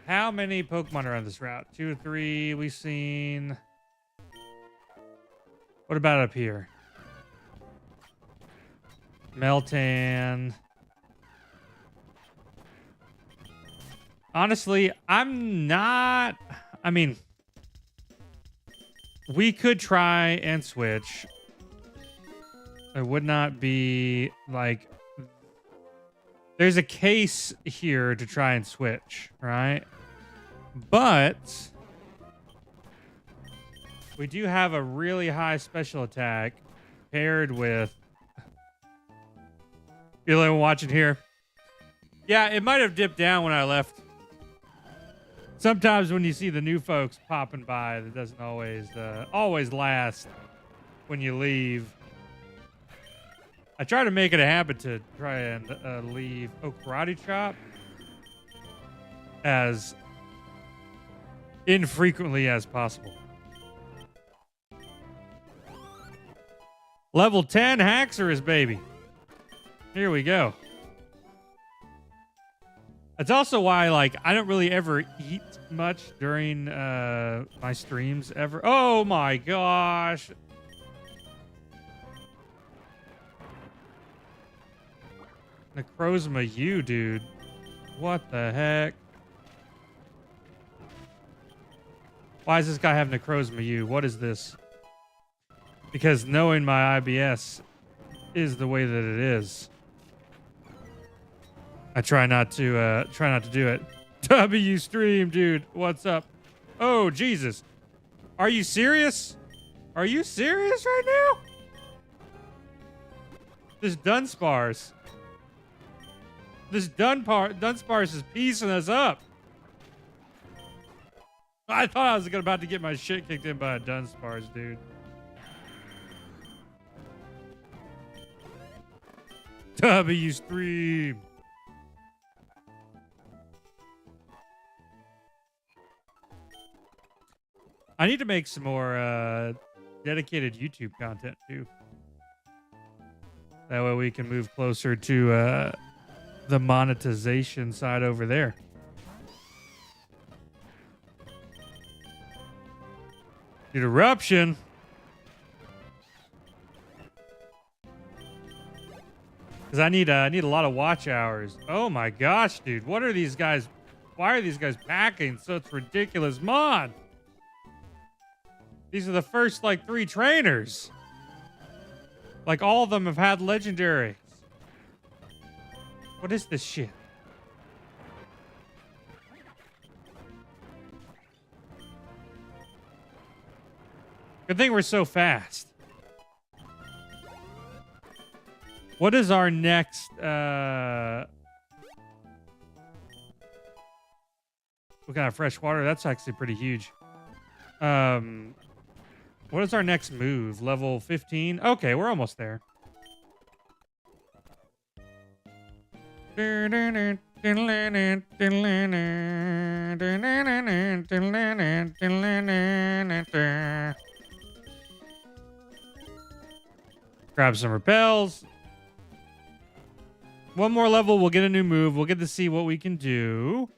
How many Pokemon are on this route? 2 or 3. We've seen. What about up here? Meltan. Honestly, I'm not. I mean, we could try and switch. There would not be like. There's a case here to try and switch, right? But we do have a really high special attack paired with. Feel like watching here? Yeah, it might have dipped down when I left. Sometimes when you see the new folks popping by, that doesn't always last when you leave. I try to make it a habit to try and leave Karate Chop as infrequently as possible. Level 10 Haxorus, baby. Here we go. That's also why, like, I don't really ever eat much during my streams ever. Oh my gosh. Necrozma U, dude. What the heck? Why does this guy have Necrozma U? What is this? Because knowing my IBS is the way that it is. I try not to do it. W stream, dude. What's up? Oh, Jesus. Are you serious? Are you serious right now? This Dunsparce. This Dunsparce is piecing us up. I thought I was about to get my shit kicked in by a Dunsparce, dude. W stream. I need to make some more dedicated YouTube content too. That way we can move closer to the monetization side over there. Dude, Eruption. Because I need a lot of watch hours. Oh my gosh, dude. What are these guys? Why are these guys packing such ridiculous mod? These are the first, like, 3 trainers. Like, all of them have had legendaries. What is this shit? Good thing we're so fast. What is our next, what kind of fresh water? That's actually pretty huge. What is our next move? Level 15? Okay, we're almost there. Grab some repels. One more level, we'll get a new move. We'll get to see what we can do.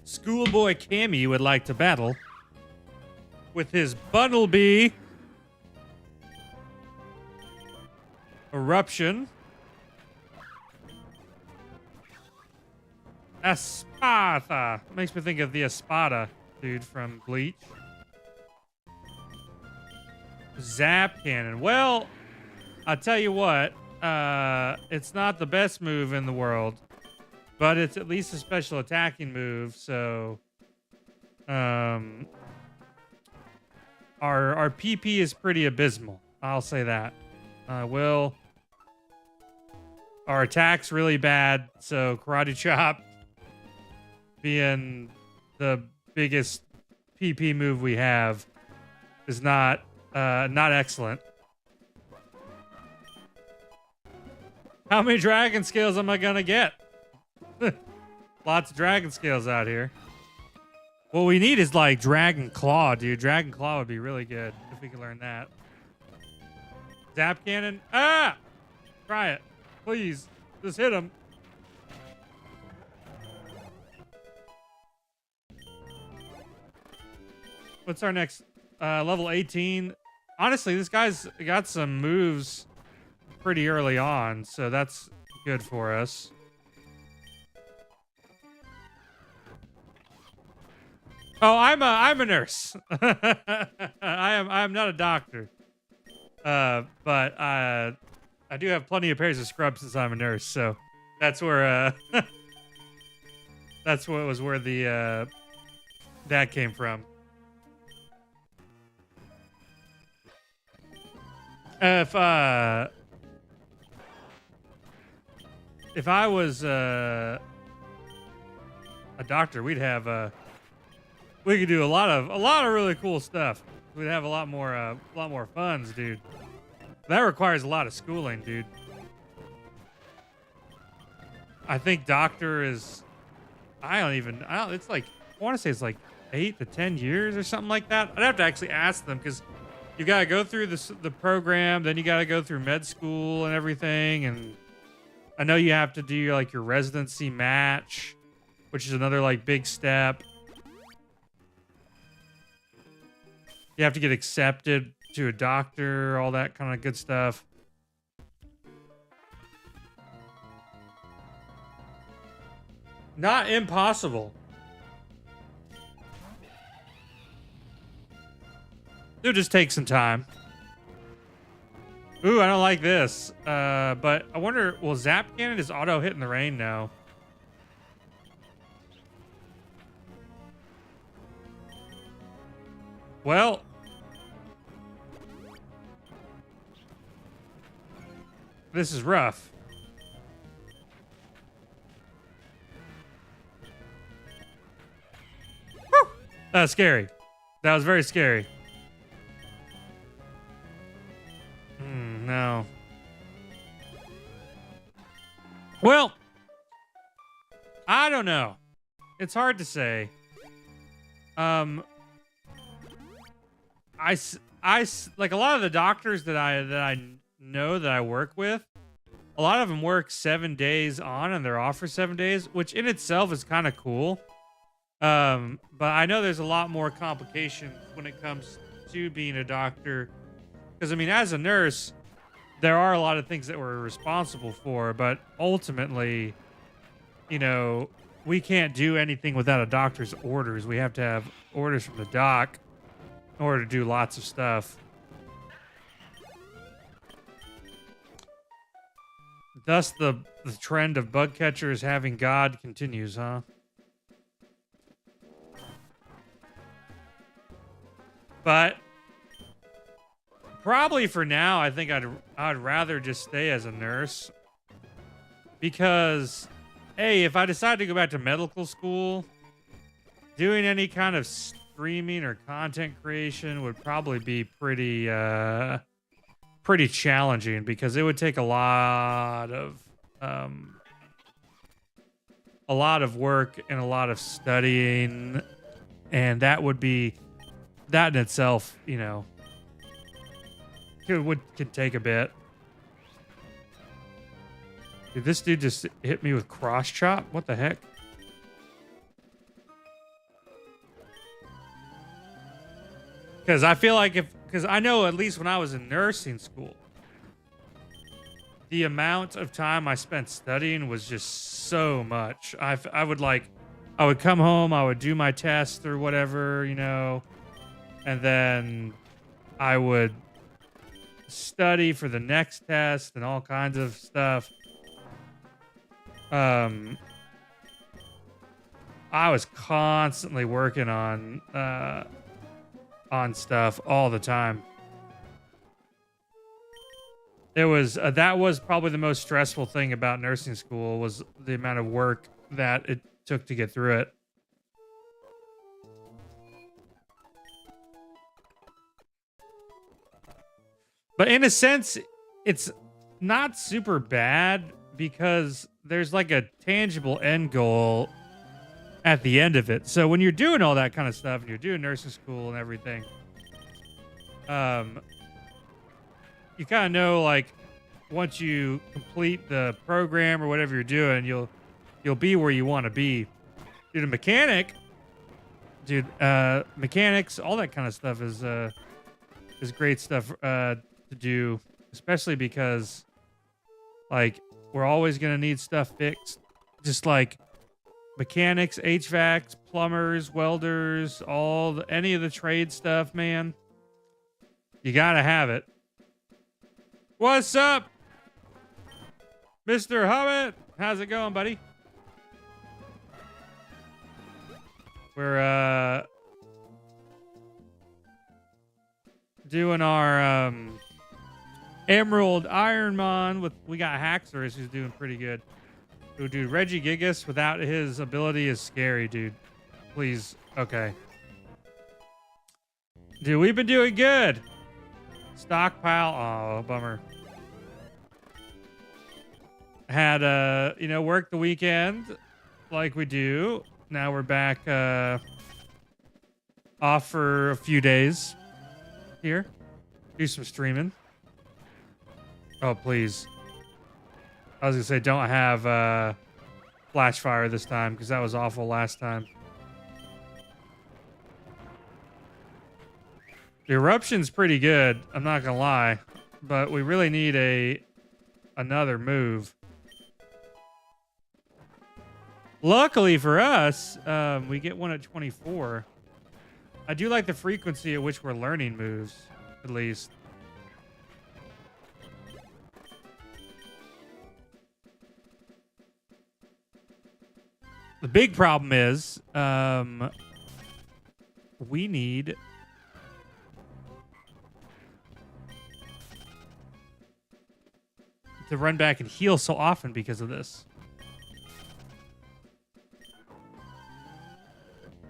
Schoolboy Cammy would like to battle with his Bunnelby. Eruption. Espada. Makes me think of the Espada dude from Bleach. Zap Cannon. Well, I'll tell you what. It's not the best move in the world, but it's at least a special attacking move. So, our PP is pretty abysmal. I'll say that. Our attack's really bad. So Karate Chop being the biggest PP move we have is not Not excellent. How many dragon scales am I gonna get? Lots of dragon scales out here. What we need is like Dragon Claw, dude. Dragon Claw would be really good if we could learn that. Zap cannon. Ah! Try it. Please. Just hit him. What's our next? Level 18. Honestly, this guy's got some moves pretty early on, so that's good for us. Oh, I'm a nurse. I'm not a doctor. But I do have plenty of pairs of scrubs since I'm a nurse, so that's where that's what was where the that came from. If I was a doctor, we'd have we could do a lot of really cool stuff. We'd have a lot more funds, dude. That requires a lot of schooling, dude. I think doctor is it's like I want to say it's like 8 to 10 years or something like that. I'd have to actually ask them because you got to go through the program, then you got to go through med school and everything. And I know you have to do like your residency match, which is another like big step. You have to get accepted to a doctor, all that kind of good stuff. Not impossible. It'll just take some time. Ooh, I don't like this. But I wonder, will Zap Cannon is auto hit in the rain now? Well, this is rough. Woo! That was scary. That was very scary. No. Well, I don't know. It's hard to say. Like a lot of the doctors that I know that I work with, a lot of them work 7 days on and they're off for 7 days, which in itself is kind of cool. But I know there's a lot more complications when it comes to being a doctor. Because I mean, as a nurse, there are a lot of things that we're responsible for, but ultimately, you know, we can't do anything without a doctor's orders. We have to have orders from the doc in order to do lots of stuff. Thus, the trend of bug catchers having God continues, huh? But probably for now, I think I'd rather just stay as a nurse. Because, hey, if I decide to go back to medical school, doing any kind of streaming or content creation would probably be pretty challenging because it would take a lot of work and a lot of studying, and that in itself, you know, could take a bit. Did this dude just hit me with cross chop? What the heck? Because I feel like because I know at least when I was in nursing school, the amount of time I spent studying was just so much. I would come home, I would do my test or whatever, you know, and then I would study for the next test and all kinds of stuff. I was constantly working on stuff all the time. It was that was probably the most stressful thing about nursing school was the amount of work that it took to get through it. But in a sense, it's not super bad because there's like a tangible end goal at the end of it. So when you're doing all that kind of stuff and you're doing nursing school and everything, you kind of know, like, once you complete the program or whatever you're doing, you'll be where you want to be. Dude, a mechanic, mechanics, all that kind of stuff is great stuff to do, especially because, like, we're always gonna need stuff fixed, just like mechanics, HVACs, plumbers, welders, any of the trade stuff, man. You gotta have it. What's up, Mr. Hobbit? How's it going, buddy? We're doing our Emerald Ironmon we got Haxorus who's doing pretty good. Ooh, dude, Reggie Gigas without his ability is scary, dude. Please, okay. Dude, we've been doing good. Stockpile, oh, bummer. Had work the weekend like we do. Now we're back off for a few days here. Do some streaming. Oh, please. I was gonna say don't have flash fire this time because that was awful last time. The eruption's pretty good, I'm not gonna lie, but we really need another move. Luckily for us, we get one at 24. I do like the frequency at which we're learning moves, at least. The big problem is, we need to run back and heal so often because of this.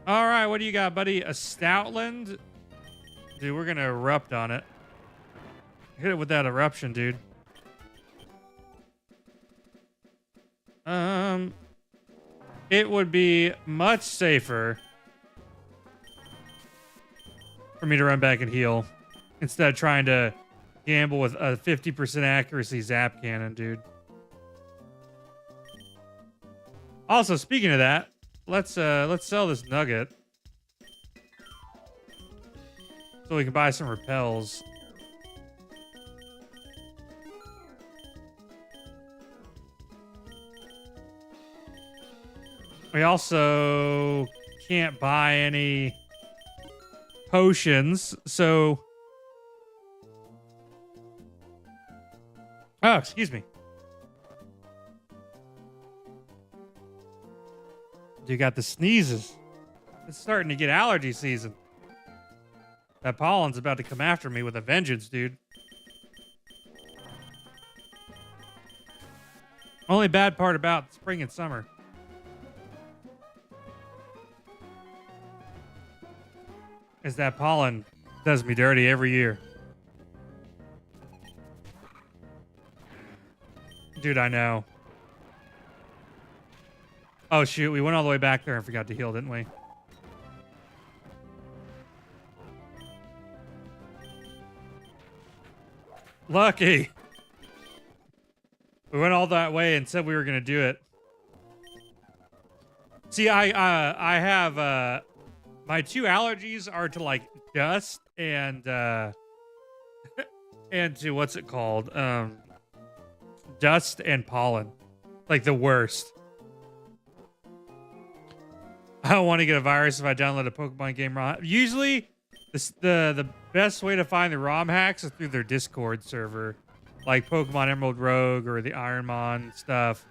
All right, what do you got, buddy? A Stoutland? Dude, we're going to erupt on it. Hit it with that eruption, dude. It would be much safer for me to run back and heal instead of trying to gamble with a 50% accuracy zap cannon, dude. Also, speaking of that, let's sell this nugget so we can buy some repels. We also can't buy any potions, so... Oh, excuse me. You got the sneezes. It's starting to get allergy season. That pollen's about to come after me with a vengeance, dude. Only bad part about spring and summer is that pollen does me dirty every year. Dude, I know. Oh, shoot. We went all the way back there and forgot to heal, didn't we? Lucky. We went all that way and said we were going to do it. See, I have... my two allergies are to, like, dust and and to, what's it called? Dust and pollen. Like, the worst. I don't want to get a virus if I download a Pokemon game ROM. Usually, the best way to find the ROM hacks is through their Discord server. Like Pokemon Emerald Rogue or the Ironmon stuff.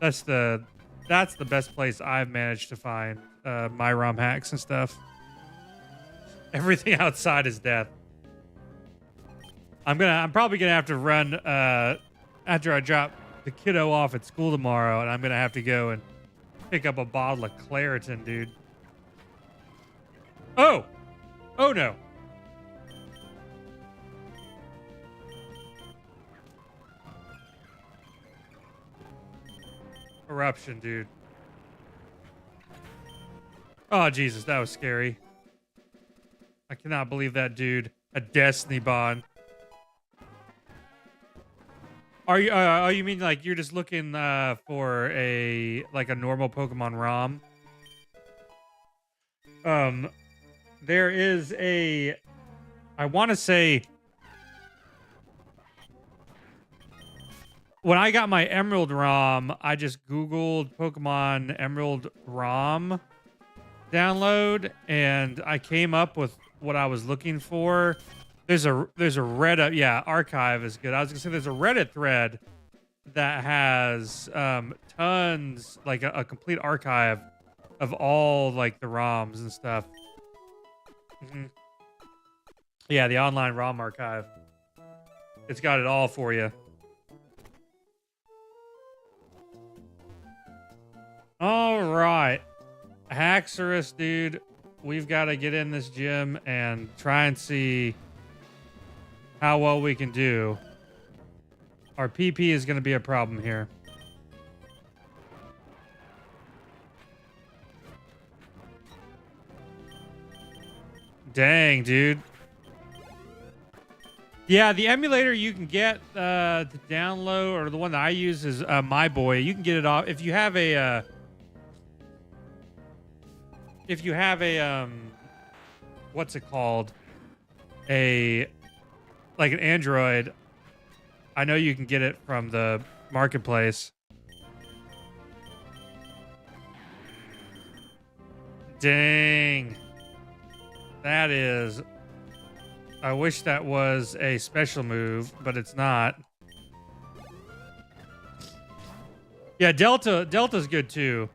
That's the best place I've managed to find my ROM hacks and stuff. Everything outside is death. I'm probably gonna have to run after I drop the kiddo off at school tomorrow, and I'm gonna have to go and pick up a bottle of Claritin, dude. Oh no. eruption, dude. Oh, Jesus, that was scary. I cannot believe that dude. A Destiny bond. Are you? Oh, you mean like you're just looking for a normal Pokemon ROM? There is a. I want to say. When I got my Emerald ROM, I just Googled Pokemon Emerald ROM download, and I came up with what I was looking for. There's a Reddit, yeah, archive is good. I was gonna say there's a Reddit thread that has tons, like a complete archive of all like the ROMs and stuff. Yeah, the online ROM archive. It's got it all for you. All right, Haxorus, dude. We've got to get in this gym and try and see how well we can do. Our PP is going to be a problem here. Dang, dude. Yeah, the emulator you can get to download, or the one that I use is My Boy. You can get it off if you have a what's it called? Like an Android. I know you can get it from the marketplace. Dang. That is... I wish that was a special move, but it's not. Yeah, Delta's good too.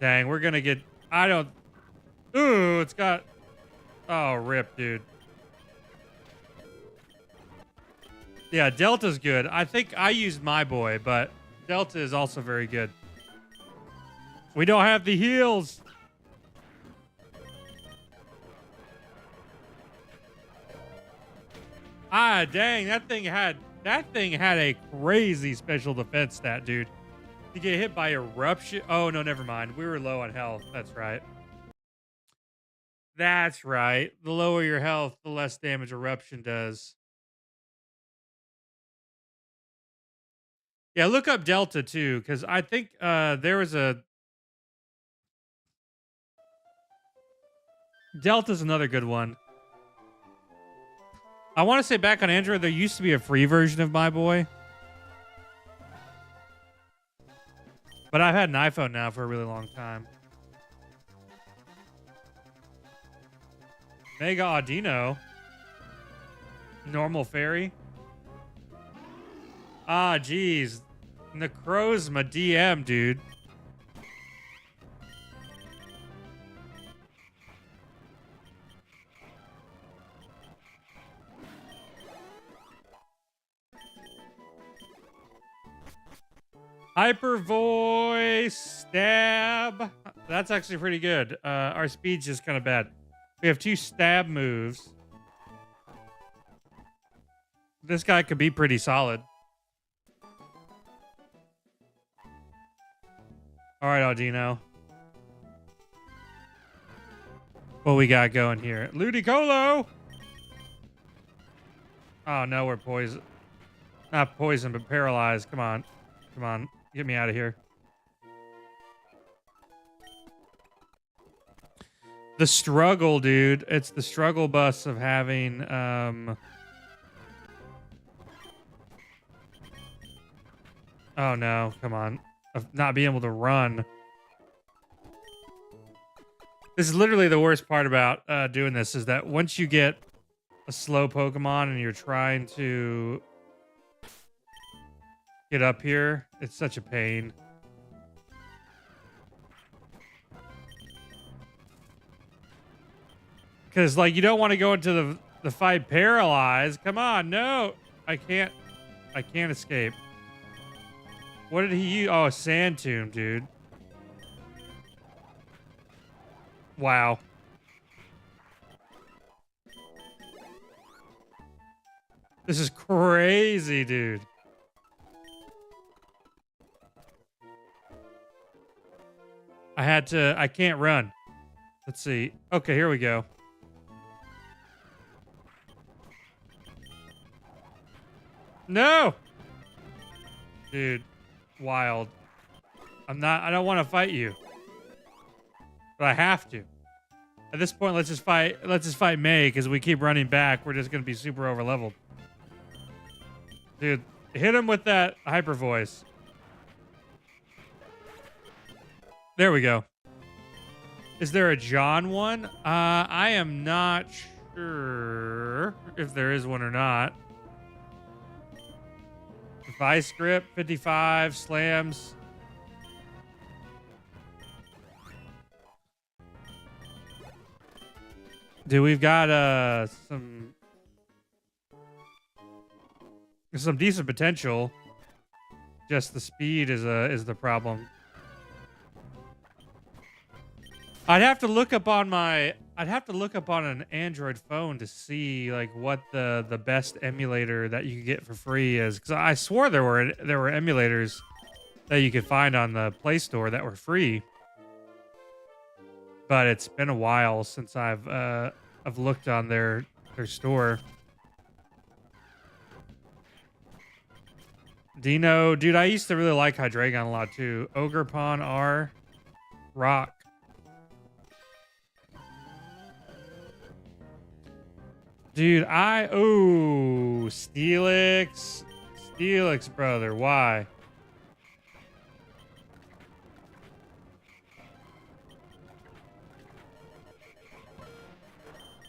Dang, we're gonna get... I don't... Ooh, it's got... Oh, rip, dude. Yeah, Delta's good. I think I used My Boy, but Delta is also very good. We don't have the heals. Ah, dang, that thing had a crazy special defense stat, dude. To get hit by eruption. Oh, no, never mind. We were low on health. That's right. That's right. The lower your health, the less damage eruption does. Yeah, look up Delta too, because I think there was a... Delta's another good one. I want to say back on Android, there used to be a free version of My Boy. But I've had an iPhone now for a really long time. Mega Audino. Normal Fairy. Ah, geez. Necrozma DM, dude. Hyper Voice Stab. That's actually pretty good. Our speed's just kind of bad. We have 2 stab moves. This guy could be pretty solid. All right, Audino. What we got going here? Ludicolo! Oh, no, we're poisoned. Not poisoned, but paralyzed. Come on. Come on. Get me out of here. The struggle, dude. It's the struggle bus of having... Oh, no. Come on. Of not being able to run. This is literally the worst part about doing this, is that once you get a slow Pokemon and you're trying to get up here, it's such a pain. Because, like, you don't want to go into the fight paralyzed. Come on, no. I can't escape. What did he use? Oh, a Sand Tomb, dude. Wow. This is crazy, dude. I can't run. Let's see. Okay, here we go. No! Dude, wild. I don't want to fight you. But I have to. At this point, let's just fight May, because we keep running back. We're just going to be super over leveled. Dude, hit him with that hyper voice. There we go. Is there a John one? I am not sure if there is one or not. Vice grip, 55, slams. Dude, we've got some decent potential. Just the speed is the problem. I'd have to look up on an Android phone to see like what the best emulator that you could get for free is, because I swore there were emulators that you could find on the Play Store that were free. But it's been a while since I've looked on their store. Dino, dude, I used to really like Hydreigon a lot too. Ogre Pawn R, Rock. Dude, Steelix. Steelix, brother, why?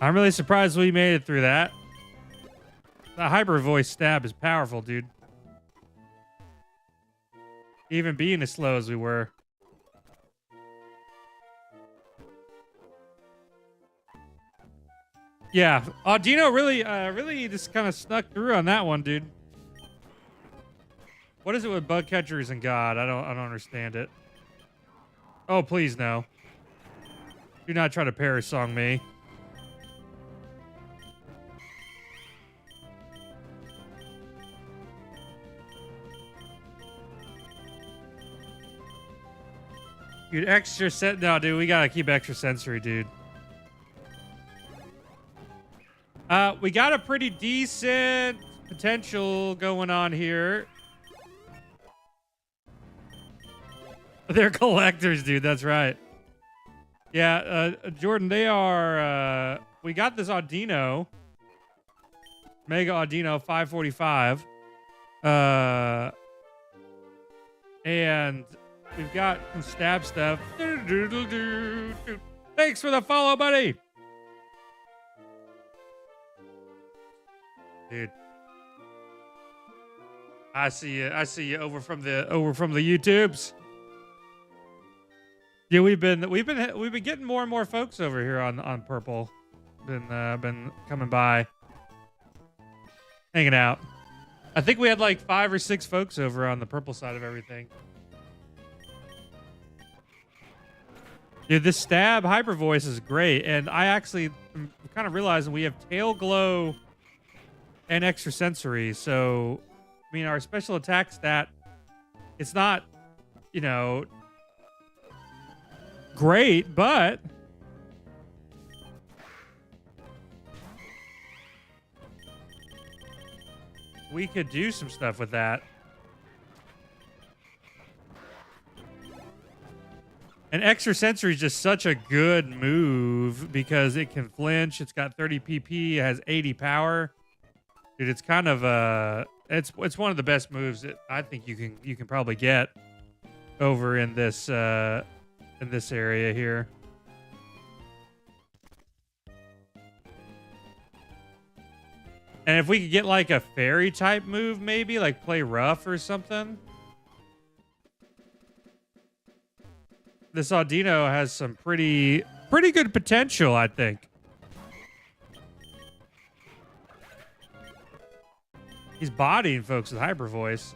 I'm really surprised we made it through that. The hyper voice stab is powerful, dude. Even being as slow as we were. Yeah, Dino really just kind of snuck through on that one, dude. What is it with bug catchers and God? I don't understand it. Oh, please no. Do not try to Paris song me. Dude, extra set. No, dude, we gotta keep extra sensory, dude. We got a pretty decent potential going on here. They're collectors, dude. That's right. Yeah, Jordan, they are... we got this Audino. Mega Audino 545. And we've got some stab stuff. Thanks for the follow, buddy. Dude, I see you over from the YouTubes. Yeah, we've been getting more and more folks over here on Purple. Been coming by, hanging out. I think we had like 5 or 6 folks over on the Purple side of everything. Dude, this stab hyper voice is great, and I actually am kind of realizing we have tail glow and extra sensory. So, I mean, our special attack stat, it's not, you know, great, but we could do some stuff with that. And extra sensory is just such a good move because it can flinch. It's got 30 PP, it has 80 power. Dude, it's kind of it's one of the best moves that I think you can probably get over in this area here. And if we could get like a fairy type move, maybe like play rough or something. This Audino has some pretty good potential, I think. He's bodying folks with hyper voice.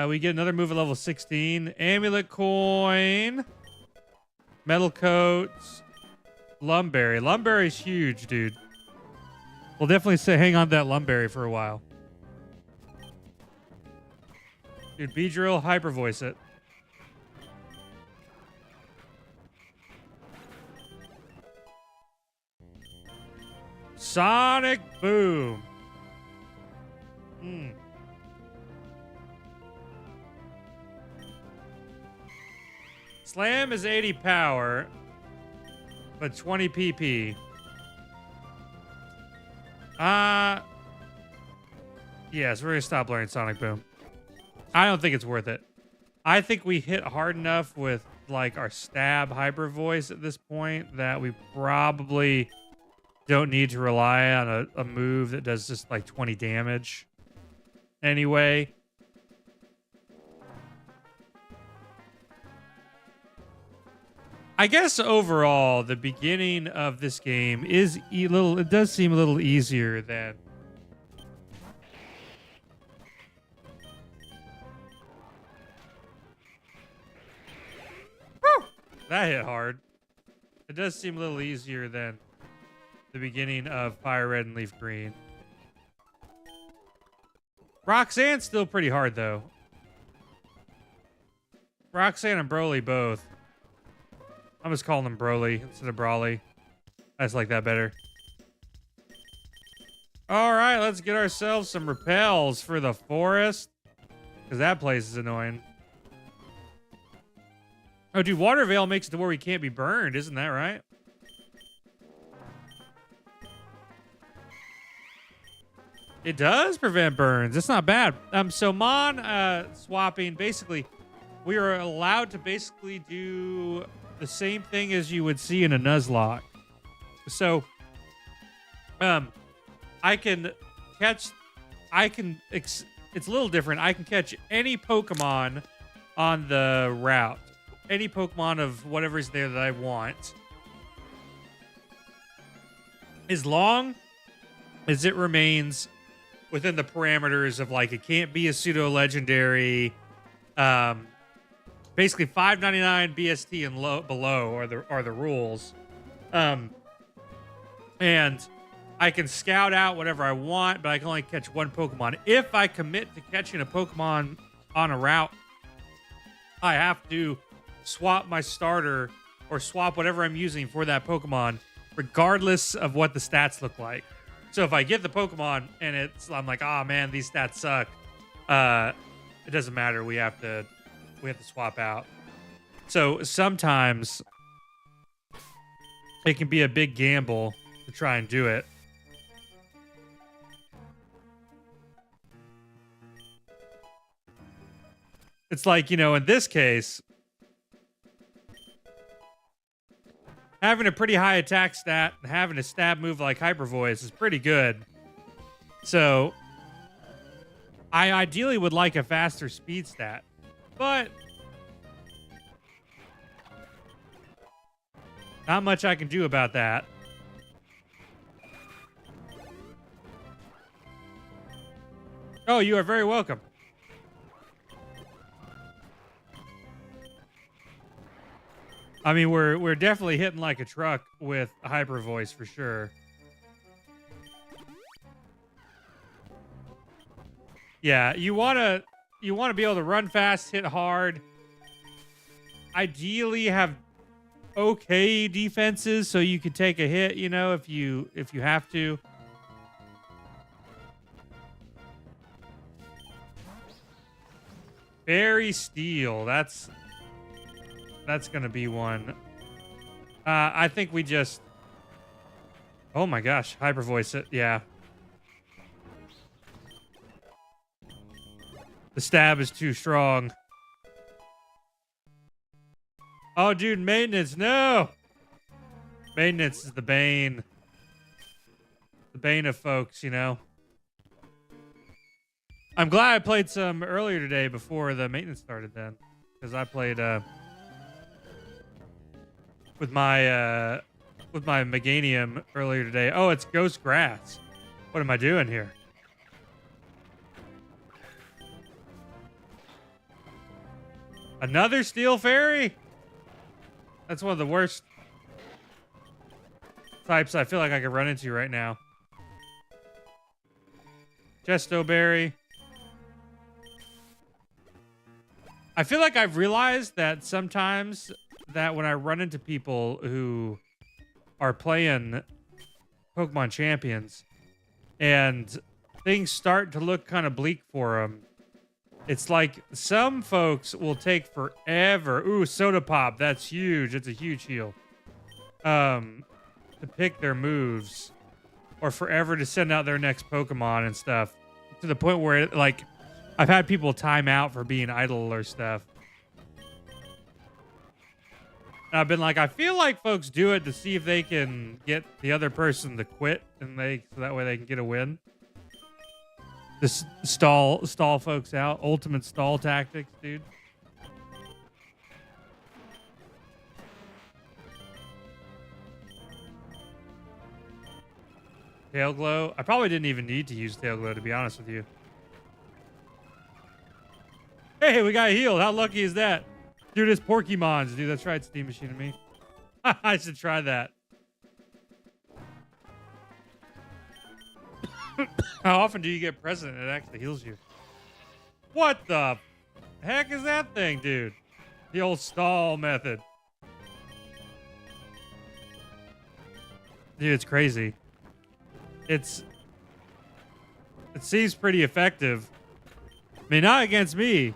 We get another move at level 16. Amulet coin. Metal coats. Lumberry. Lumberry's huge, dude. We'll definitely say hang on to that Lumberry for a while. Dude, Beedrill, hyper voice it. Sonic Boom. Slam is 80 power, but 20 PP. Yes, we're gonna stop learning Sonic Boom. I don't think it's worth it. I think we hit hard enough with like our stab hyper voice at this point that we probably don't need to rely on a move that does just like 20 damage. Anyway. I guess overall, the beginning of this game is it does seem a little easier than that hit hard. It does seem a little easier than the beginning of Fire Red and Leaf Green. Roxanne's still pretty hard though. Roxanne and Broly both. I'm just calling them Broly instead of Brawly. I just like that better. All right, let's get ourselves some repels for the forest. Because that place is annoying. Oh, dude, Water Veil makes it to where we can't be burned. Isn't that right? It does prevent burns. That's not bad. So Mon swapping, basically, we are allowed to basically do the same thing as you would see in a Nuzlocke. So, I can catch, it's a little different. I can catch any Pokemon on the route. Any Pokemon of whatever's there that I want. As long as it remains within the parameters of like, it can't be a pseudo legendary, basically $5.99 BST and below are the rules. And I can scout out whatever I want, but I can only catch one Pokemon. If I commit to catching a Pokemon on a route, I have to swap my starter or swap whatever I'm using for that Pokemon, regardless of what the stats look like. So if I get the Pokemon and I'm like, oh man, these stats suck. It doesn't matter. We have to swap out. So sometimes it can be a big gamble to try and do it. It's like, in this case, having a pretty high attack stat and having a stab move like Hyper Voice is pretty good. So I ideally would like a faster speed stat, but not much I can do about that. Oh, you are very welcome. I mean, we're definitely hitting like a truck with Hyper Voice for sure. Yeah, you wanna be able to run fast, hit hard. Ideally, have okay defenses so you can take a hit. If you have to. Fairy Steel. That's gonna be one. I think we just... Oh my gosh, Hyper Voice it. Yeah. The stab is too strong. Oh, dude, maintenance, no! Maintenance is the bane. The bane of folks, I'm glad I played some earlier today before the maintenance started then. Because I played, with my Meganium earlier today. Oh, it's Ghost Grass. What am I doing here? Another Steel Fairy? That's one of the worst types I feel like I could run into right now. Chesto Berry. I feel like I've realized that sometimes that when I run into people who are playing Pokemon Champions and things start to look kind of bleak for them, it's like some folks will take forever. Ooh, Soda Pop. That's huge. It's a huge heal. To pick their moves, or forever to send out their next Pokemon and stuff, to the point where like I've had people time out for being idle or stuff. And I've been like, I feel like folks do it to see if they can get the other person to quit, and so that way they can get a win. Just stall folks out. Ultimate stall tactics, dude. Tail Glow. I probably didn't even need to use Tail Glow, to be honest with you. Hey, we got healed. How lucky is that? Dude, it's Porkymons. Dude, that's right. Steam Machine and me. I should try that. How often do you get present and it actually heals you? What the heck is that thing, dude? The old stall method. Dude, it's crazy. It seems pretty effective. I mean, not against me.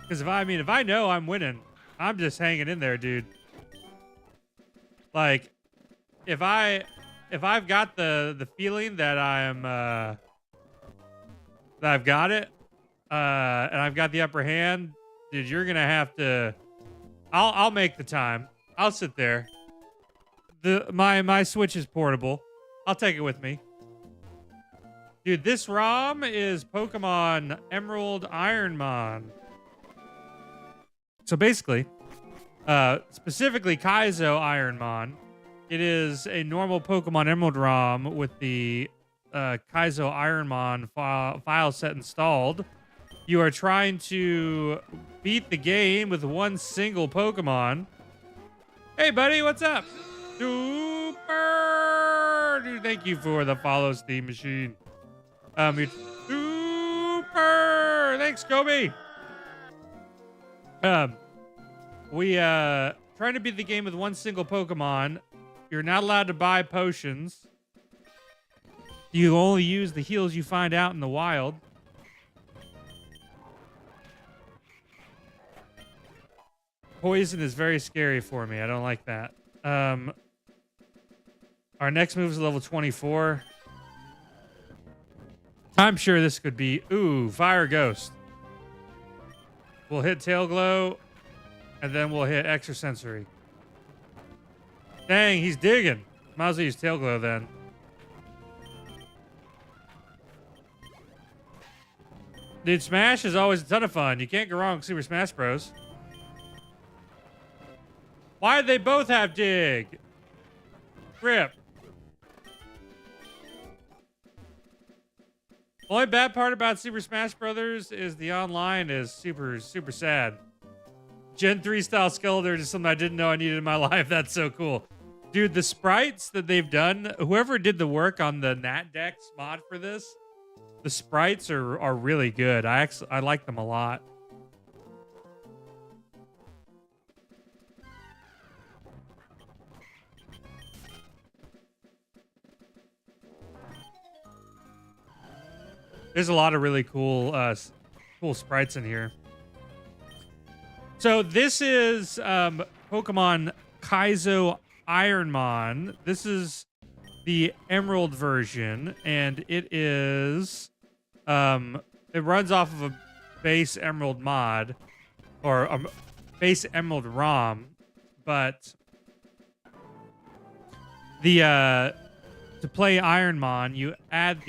Because if I know I'm winning, I'm just hanging in there, dude. Like, if I've got the feeling that that I've got it, and I've got the upper hand, dude, you're gonna have to. I'll make the time. I'll sit there. My Switch is portable. I'll take it with me. Dude, this ROM is Pokemon Emerald Ironmon. So basically, specifically Kaizo Ironmon, it is a normal Pokemon Emerald ROM with the Kaizo Ironmon file set installed. You are trying to beat the game with one single Pokemon. Hey, buddy, what's up? Super! Dude, thank you for the follow, Steam Machine. Super! Thanks, Kobe! We trying to beat the game with one single Pokemon. You're not allowed to buy potions. You only use the heals you find out in the wild. Poison is very scary for me. I don't like that. Our next move is level 24. I'm sure this could be... Ooh, Fire Ghost. We'll hit Tail Glow, and then we'll hit Extrasensory. Dang, he's digging. Might as well use Tail Glow then. Dude, Smash is always a ton of fun. You can't go wrong with Super Smash Bros. Why did they both have dig? Rip. Only bad part about Super Smash Brothers is the online is super, super sad. Gen 3 style Skeletor is something I didn't know I needed in my life. That's so cool. Dude, the sprites that they've done, whoever did the work on the NatDex mod for this, the sprites are really good. I like them a lot. There's a lot of really cool cool sprites in here. So this is Pokemon Kaizo Ironmon. This is the Emerald version, and it is it runs off of a base Emerald mod or a base Emerald ROM, but the to play Ironmon, you add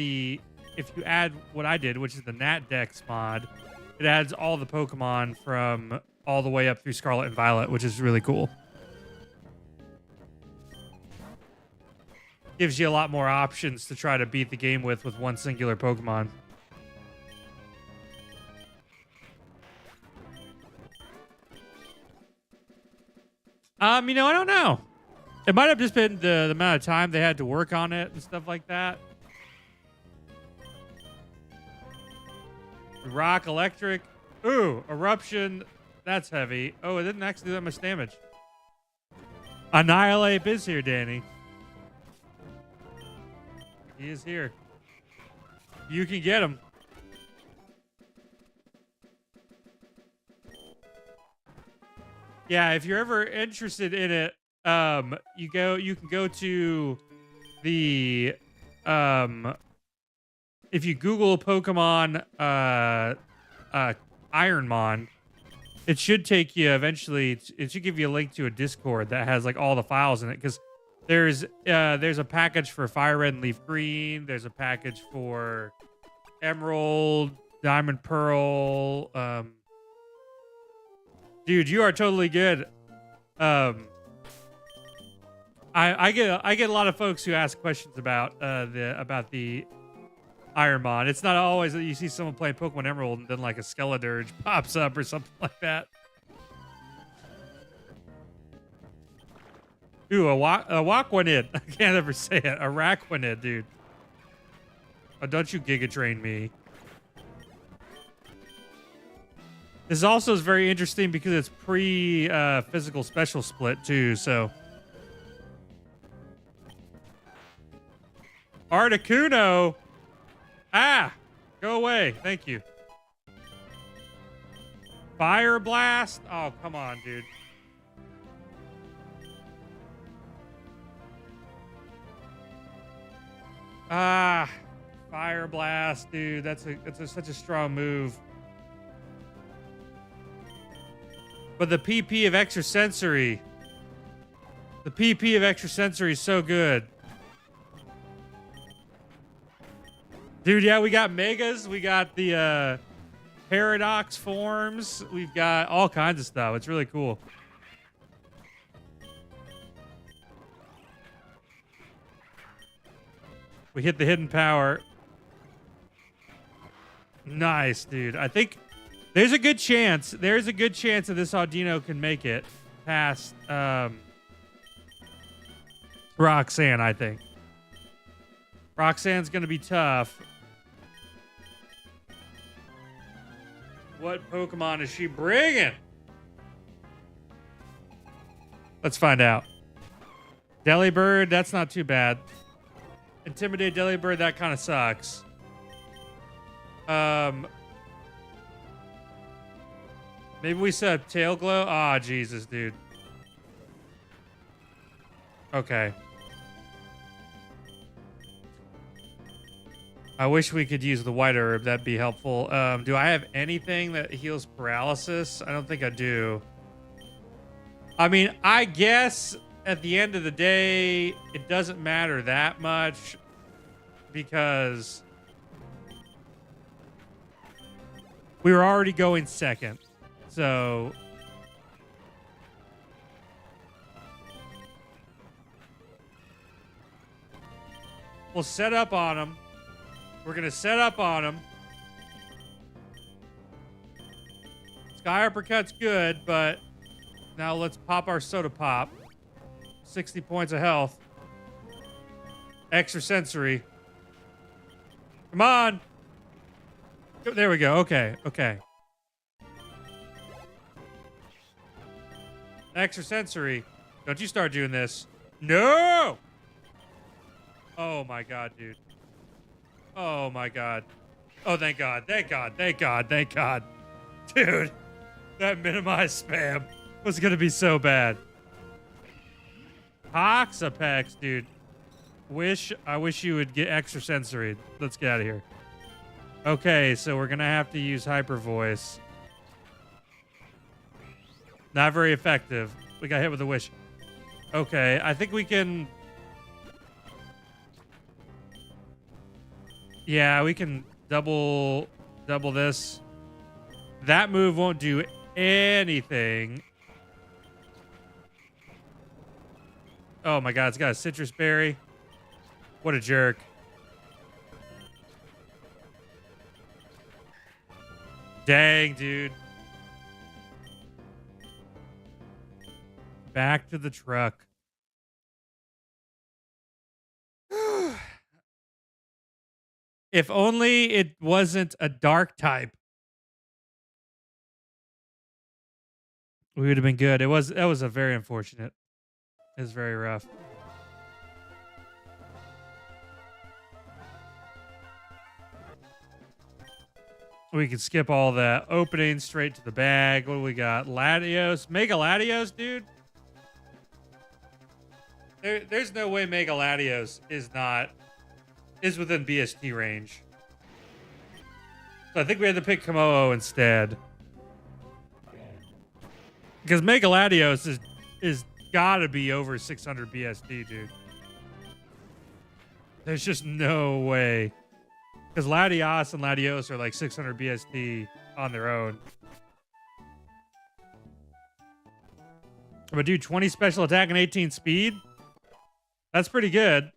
if you add what I did, which is the NatDex mod, it adds all the Pokemon from all the way up through Scarlet and Violet, which is really cool. Gives you a lot more options to try to beat the game with one singular Pokemon. You know, I don't know. It might have just been the amount of time they had to work on it and stuff like that. Rock, electric. Ooh, eruption. That's heavy. Oh, it didn't actually do that much damage. Annihilate is here, Danny. He is here. You can get him. Yeah, if you're ever interested in it, you can go to the if you Google Pokemon Ironmon, it should take you eventually. It should give you a link to a Discord that has like all the files in it, because there's a package for Fire Red and Leaf Green. There's a package for Emerald, Diamond, Pearl. Dude, you are totally good. I get a lot of folks who ask questions about the Ironmon. It's not always that you see someone playing Pokemon Emerald and then like a Skeledirge pops up or something like that. Ooh, a Waquanid. I can't ever say it. A Raquanid, dude. Oh, don't you Giga Train me. This also is very interesting because it's pre-physical special split too, so. Articuno! Ah! Go away. Thank you. Fire Blast? Oh, come on, dude. Ah, Fire Blast, dude. That's such a strong move. But the PP of Extrasensory. The PP of Extrasensory is so good. Dude, yeah, we got Megas. We got the Paradox forms. We've got all kinds of stuff. It's really cool. We hit the hidden power. Nice, dude. I think there's a good chance. There's a good chance that this Audino can make it past Roxanne, I think. Roxanne's going to be tough. What Pokemon is she bringing? Let's find out. Delibird, that's not too bad. Intimidate Delibird, that kind of sucks. Maybe we set up Tail Glow. Ah, Jesus, dude. Okay. I wish we could use the white herb. That'd be helpful. Do I have anything that heals paralysis? I don't think I do. I mean, I guess at the end of the day, it doesn't matter that much because we were already going second. So we'll set up on him. We're going to set up on him. Sky Uppercut's good, but now let's pop our Soda Pop. 60 points of health. Extrasensory. Come on. There we go. Okay. Okay. Extrasensory. Don't you start doing this. No! Oh my god, dude. Oh my god. Oh, thank god. Thank god. Thank god. Thank god. Dude, that minimized spam was going to be so bad. Toxapex, dude. I wish you would get Extrasensory. Let's get out of here. Okay, so we're going to have to use Hyper Voice. Not very effective. We got hit with a wish. Okay, I think we can... Yeah, we can double this. That move won't do anything. Oh my god, it's got a citrus berry. What a jerk. Dang, dude. Back to the truck. If only it wasn't a dark type, we would have been good. That was a very unfortunate. It was very rough. We could skip all that opening straight to the bag. What do we got? Latios. Mega Latios, dude. There's no way Mega Latios is within BST range. So I think we had to pick Komodo instead. Because Mega Latios is gotta be over 600 BST, dude. There's just no way. Because Latios and Latios are like 600 BST on their own. But dude, 20 special attack and 18 speed? That's pretty good.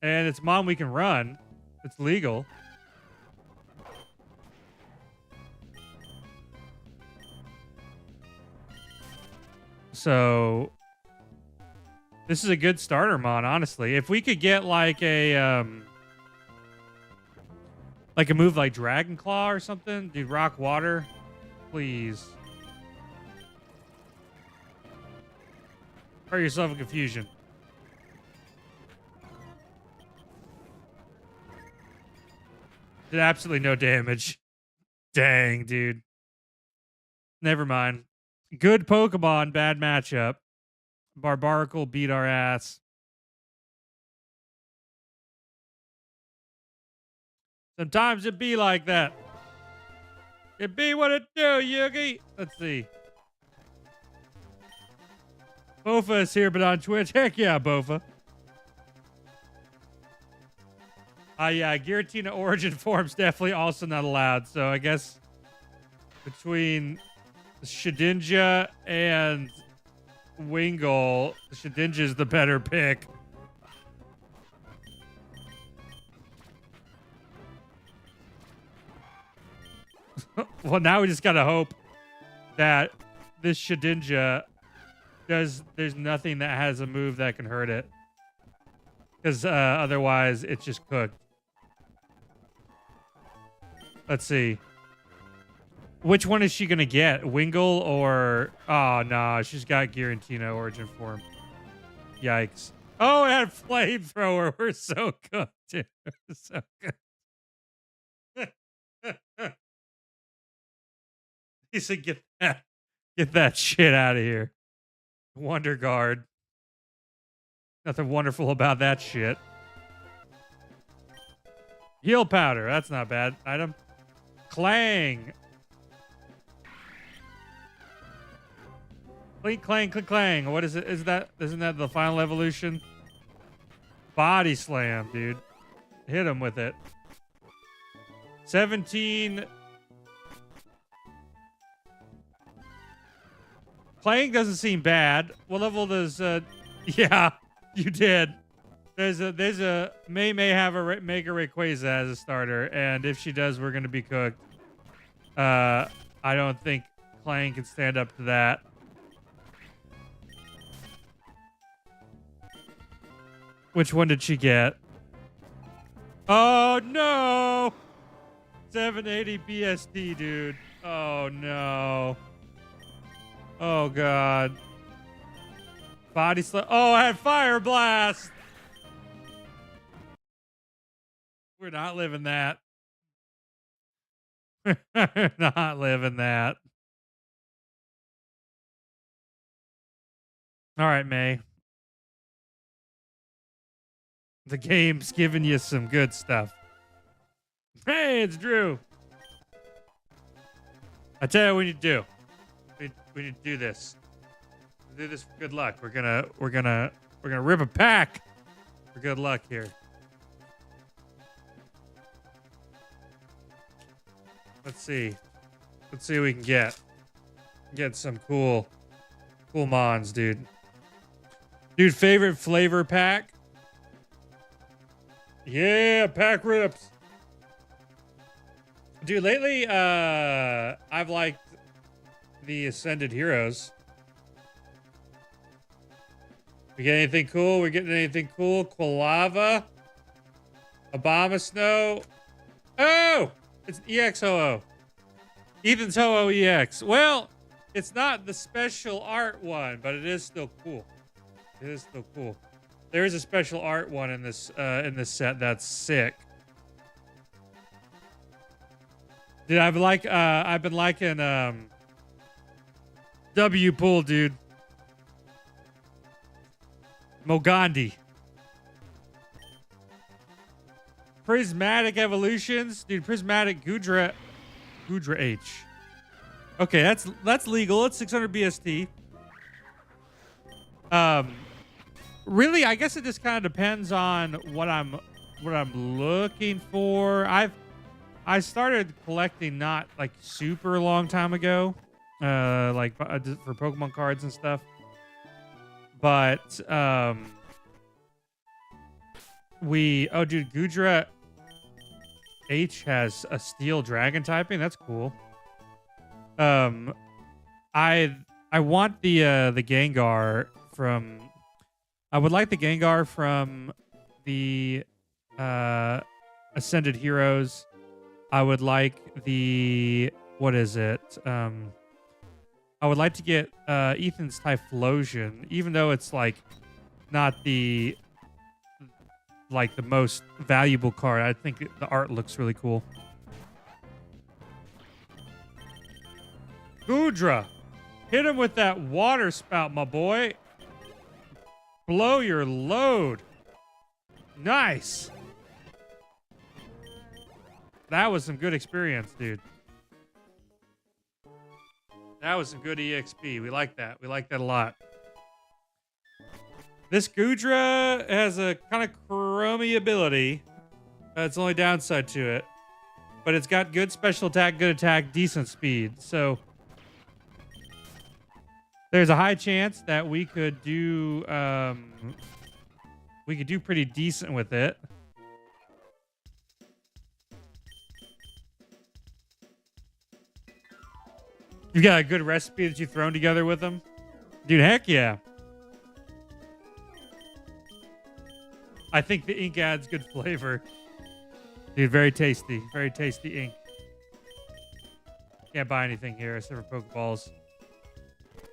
And it's Mom we can run. It's legal. So this is a good starter mon, honestly. If we could get like a move like Dragon Claw or something, dude, rock water, please. Hurt yourself in confusion. Did absolutely no damage. Dang, dude. Never mind. Good Pokemon, bad matchup. Barbaracle beat our ass. Sometimes it be like that. It be what it do, Yugi. Let's see. Bofa is here, but on Twitch. Heck yeah, Bofa. Yeah, Giratina origin form's definitely also not allowed. So I guess between Shedinja and Wingull, Shedinja's the better pick. Well, now we just gotta hope that this Shedinja there's nothing that has a move that can hurt it. Because otherwise it's just cooked. Let's see. Which one is she gonna get? Wingull or... Oh, no. She's got Giratina origin form. Yikes. Oh, it had flamethrower. We're so cooked, dude. We're so good. He said, get that shit out of here. Wonder Guard. Nothing wonderful about that shit. Heal powder. That's not bad. Item. Clang. Clink, clang, click, clang. What is it? Isn't that the final evolution? Body slam, dude. Hit him with it. 17. Clang doesn't seem bad. What level does yeah, you did. There's a may have a Mega Rayquaza as a starter, and if she does, we're gonna be cooked. I don't think Clang can stand up to that. Which one did she get? Oh no! 780 BSD, dude. Oh no. Oh god. Body slam. Oh, I had Fire Blast. We're not living that. We're not living that. All right, May. The game's giving you some good stuff. Hey, it's Drew. I tell you what we need to do. We need to do this. Do this for good luck. We're gonna rip a pack for good luck here. Let's see. Let's see what we can get. Get some cool mons, dude. Dude, favorite flavor pack? Yeah, pack rips. Dude, lately I've liked the Ascended Heroes. We get anything cool? We're getting anything cool? Quilava? Obama Snow? Oh! It's EXOO. Ethan's Ho-Oh EX. Well, it's not the special art one, but it is still cool. It is still cool. There is a special art one in this set that's sick. Dude, I've been liking W Pool, dude. Mogandi. Prismatic Evolutions. Dude, Prismatic Gudra H. Okay, that's legal. It's 600 BST. Really, I guess it just kind of depends on what I'm looking for. I started collecting not like super long time ago, like for Pokemon cards and stuff. But dude, Gudra H has a steel dragon typing. That's cool. I want the Gengar from. I would like the Gengar from the Ascended Heroes. I would like the what is it? I would like to get Ethan's Typhlosion, even though it's like not the most valuable card. I think the art looks really cool. Gudra, hit him with that water spout, my boy. Blow your load. Nice. That was some good experience, dude. That was some good EXP. We like that. We like that a lot. This Gudra has a kind of chromey ability. That's the only downside to it. But it's got good special attack, good attack, decent speed. So there's a high chance that we could do pretty decent with it. You got a good recipe that you've thrown together with them? Dude, heck yeah. I think the ink adds good flavor. Dude, very tasty. Very tasty ink. Can't buy anything here except for Pokeballs.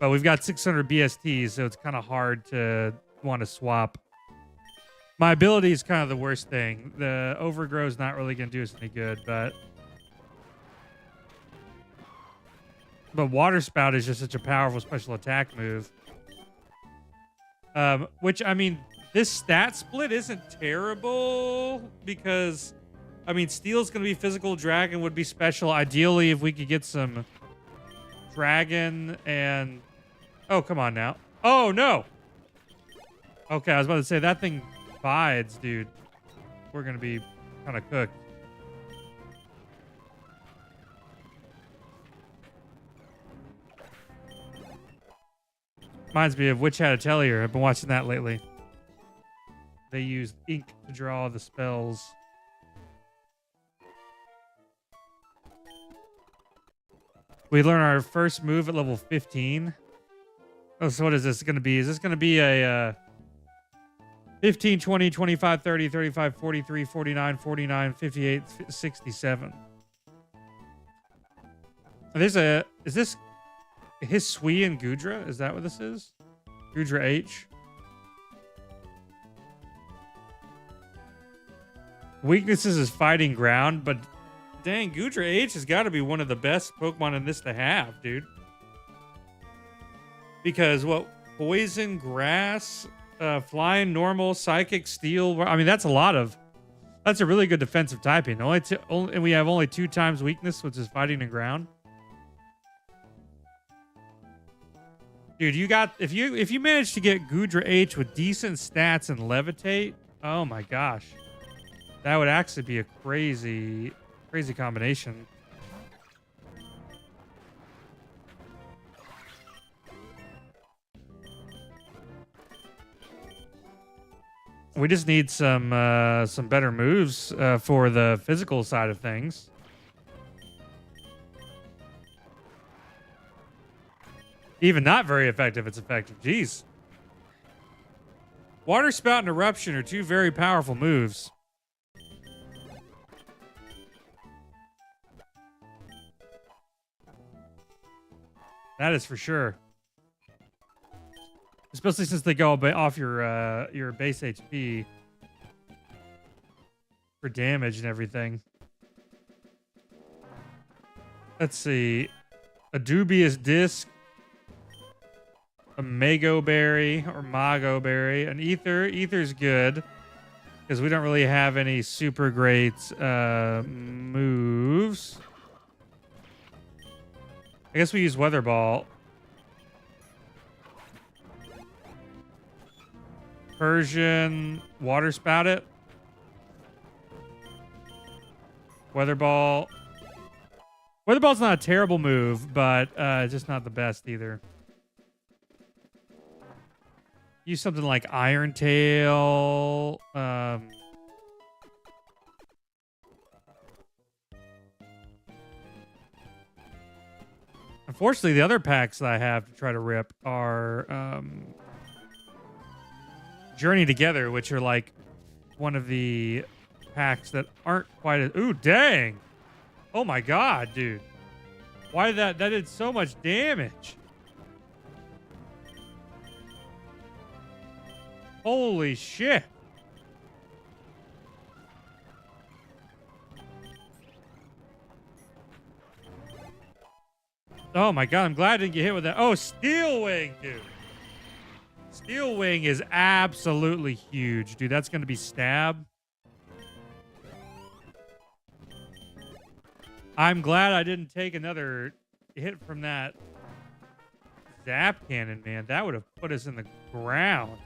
But we've got 600 BSTs, so it's kind of hard to want to swap. My ability is kind of the worst thing. The Overgrow is not really going to do us any good, but Water Spout is just such a powerful special attack move. Which, I mean, this stat split isn't terrible because, I mean, Steel's going to be physical, Dragon would be special. Ideally, if we could get some Dragon and... Oh, come on now. Oh, no! Okay, I was about to say, that thing bides, dude. We're going to be kind of cooked. Reminds me of Witch Hat Atelier. I've been watching that lately. They use ink to draw the spells. We learn our first move at level 15. Oh, so what is this going to be? Is this going to be a 15, 20, 25, 30, 35, 43, 49, 49, 58, 67? Is this Hisui and Gudra? Is that what this is? Gudra H. Weaknesses is fighting ground, but dang, Gudra H has got to be one of the best Pokemon in this to have, dude. Because what? Poison, grass, flying, normal, psychic, steel. I mean, that's a really good defensive typing. And we have only 2 times weakness, which is fighting and ground. Dude, if you manage to get Gudra H with decent stats and levitate, oh my gosh. That would actually be a crazy combination. We just need some better moves for the physical side of things. Even not very effective, it's effective. Jeez. Water Spout and Eruption are two very powerful moves. That is for sure. Especially since they go off your base HP for damage and everything. Let's see. A Dubious Disc. A Mago Berry or Mago Berry. An Ether. Ether's good. Because we don't really have any super great moves. I guess we use Weather Ball. Persian. Water Spout it. Weather Ball. Weather Ball's not a terrible move, but just not the best either. Use something like Iron Tail. Unfortunately, the other packs that I have to try to rip are Journey Together, which are like one of the packs that aren't quite as... Ooh, dang! Oh my god, dude. Why did that did so much damage? Holy shit. Oh my god, I'm glad I didn't get hit with that. Oh, Steel Wing, dude. Steel Wing is absolutely huge, dude. That's going to be stab. I'm glad I didn't take another hit from that Zap Cannon, man. That would have put us in the ground.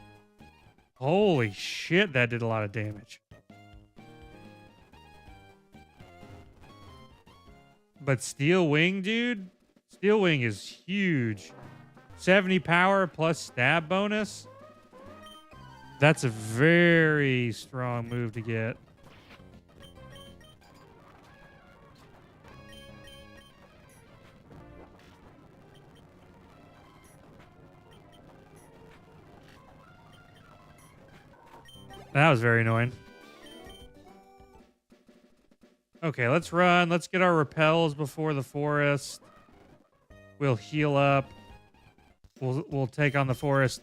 Holy shit, that did a lot of damage. But Steel Wing, dude? Steel Wing is huge. 70 power plus stab bonus. That's a very strong move to get. That was very annoying. Okay, let's run. Let's get our repels before the forest. We'll heal up. We'll take on the forest.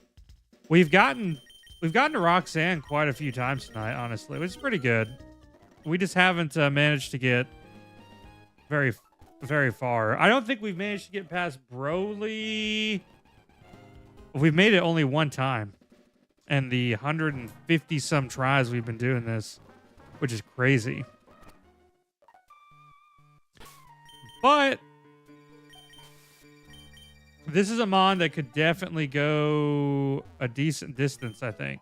We've gotten to Roxanne quite a few times tonight, honestly, which is pretty good. We just haven't managed to get very, very far. I don't think we've managed to get past Broly. We've made it only one time. And the 150 some tries we've been doing this, which is crazy. But this is a mon that could definitely go a decent distance, I think.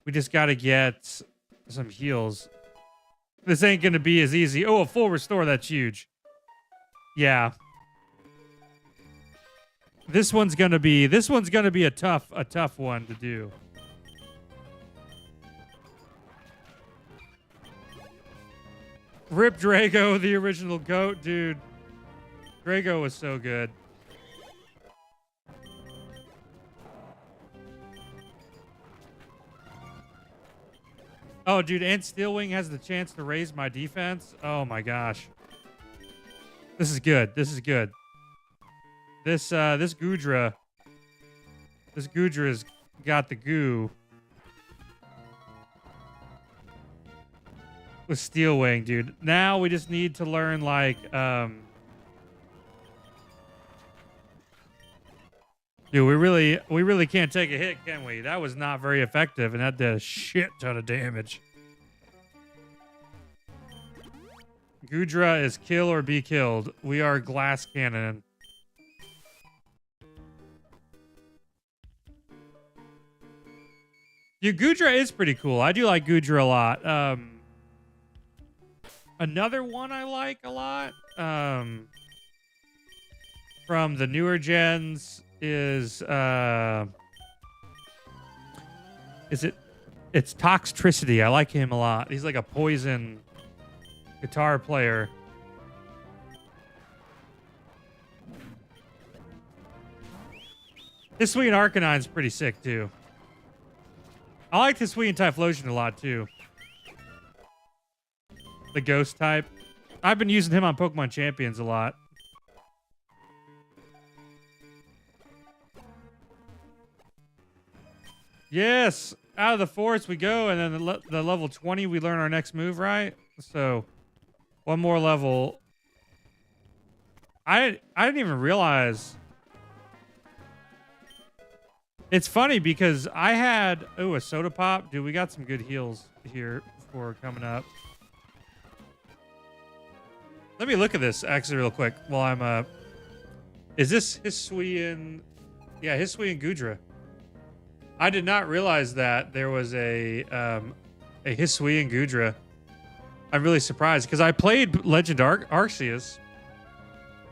We just got to get some heals. This ain't going to be as easy. Oh, a full restore, that's huge. Yeah. This one's gonna be a tough one to do. Rip Drago, the original GOAT, dude. Drago was so good. Oh, dude, and Steel Wing has the chance to raise my defense. Oh my gosh. This is good. This is good. This Goodra. This Goodra's got the goo. With Steel Wing, dude. Now we just need to learn, like, dude, we really can't take a hit, can we? That was not very effective, and that did a shit ton of damage. Goodra is kill or be killed. We are Glass Cannon. Dude, Goodra is pretty cool. I do like Goodra a lot. Another one I like a lot from the newer gens is it's Toxtricity. I like him a lot. He's like a poison guitar player. His Sweet Arcanine's pretty sick too. I like this Hisuian Typhlosion a lot too. The ghost type. I've been using him on Pokemon Champions a lot. Yes, out of the forest we go, and then the level 20 we learn our next move, right? So, one more level. I didn't even realize. It's funny because I had a soda pop. Dude, we got some good heals here before coming up. Let me look at this actually real quick while I'm is this Hisuian? Yeah, Hisuian Gudra. I did not realize that there was a Hisuian Gudra. I'm really surprised because I played Legend Arceus.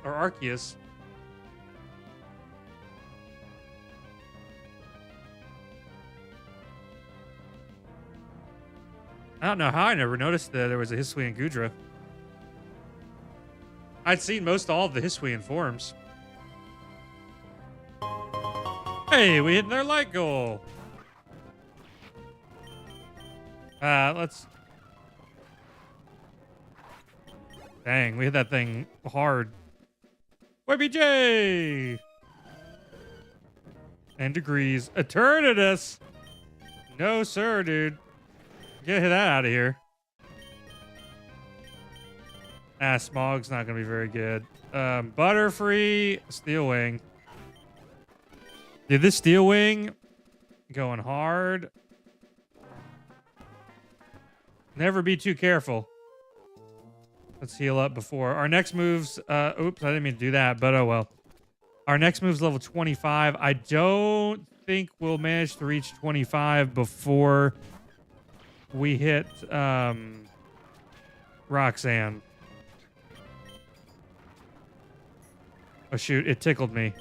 Or Arceus. I don't know how I never noticed that there was a Hisuian Gudra. I'd seen most all of the Hisuian forms. Hey, we hit their light goal. Let's... Dang, we hit that thing hard. YBJ! And degrees. Eternatus! No, sir, dude. Get that out of here. Smog's not going to be very good. Butterfree, Steel Wing. Dude, this Steel Wing going hard. Never be too careful. Let's heal up before. Our next move's... oops, I didn't mean to do that, but oh well. Our next move's level 25. I don't think we'll manage to reach 25 before we hit Roxanne. Oh shoot, it tickled me.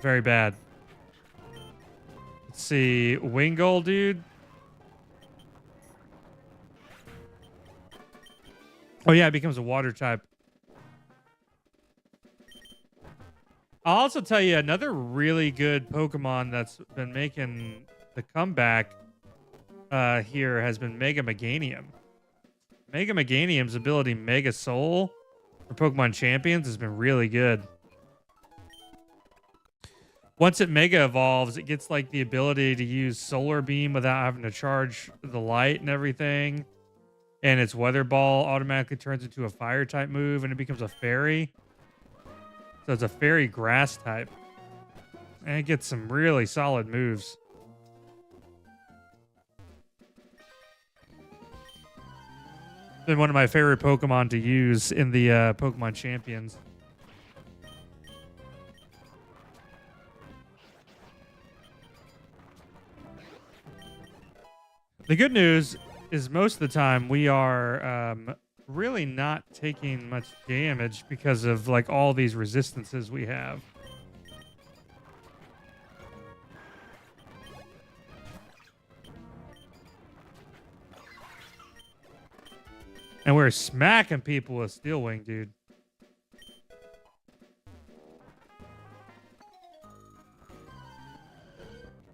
Very bad. Let's see. Wingull, dude. Oh yeah, it becomes a water type. I'll also tell you another really good Pokemon that's been making the comeback here has been Mega Meganium. Mega Meganium's ability Mega Soul for Pokemon Champions has been really good. Once it Mega Evolves, it gets like the ability to use Solar Beam without having to charge the light and everything. And its Weather Ball automatically turns into a Fire type move and it becomes a Fairy. So it's a Fairy Grass type. And it gets some really solid moves. Been one of my favorite Pokemon to use in the Pokemon Champions. The good news is most of the time we are really not taking much damage because of like all these resistances we have. And we're smacking people with Steel Wing, dude.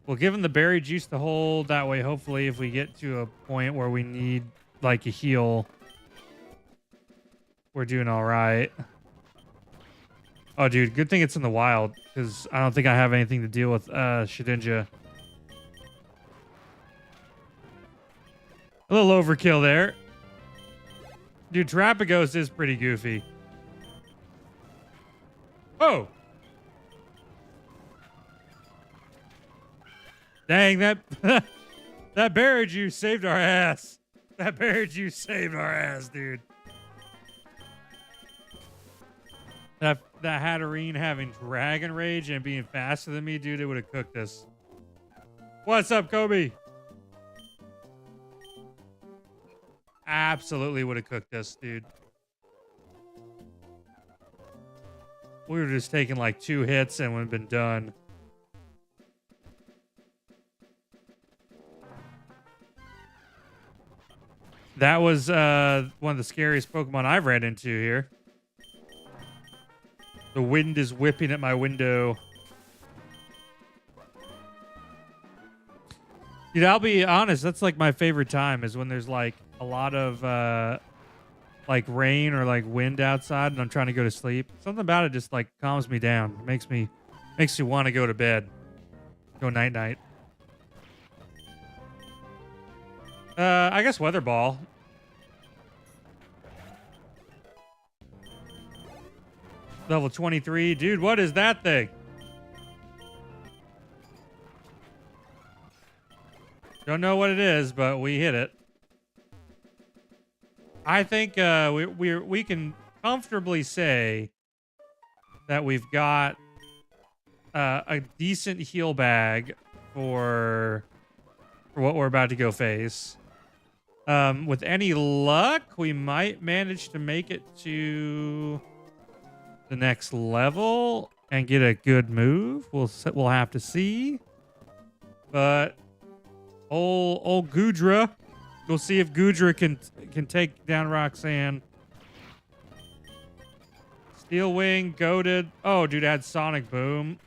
We'll give him the berry juice to hold. That way, hopefully, if we get to a point where we need, like, a heal, we're doing all right. Oh, dude, good thing it's in the wild, because I don't think I have anything to deal with Shedinja. A little overkill there. Dude, Terapagos is pretty goofy. Oh! Dang, that that berry juice saved our ass. That berry juice saved our ass, dude. That Hatterene having Dragon Rage and being faster than me, dude, it would have cooked us. What's up, Kobe? Absolutely would have cooked us, dude. We were just taking like 2 hits and we'd been done. That was one of the scariest Pokemon I've ran into here. The wind is whipping at my window. Dude, I'll be honest. That's like my favorite time is when there's like a lot of like rain or like wind outside, and I'm trying to go to sleep. Something about it just like calms me down. Makes you want to go to bed. Go night night. I guess weather ball. Level 23, dude. What is that thing? Don't know what it is, but we hit it. I think we can comfortably say that we've got a decent heal bag for what we're about to go face. With any luck, we might manage to make it to the next level and get a good move. We'll have to see. But old Gudra, we'll see if Gudra can take down Roxanne. Steel Wing, goaded. Oh, dude, had Sonic Boom.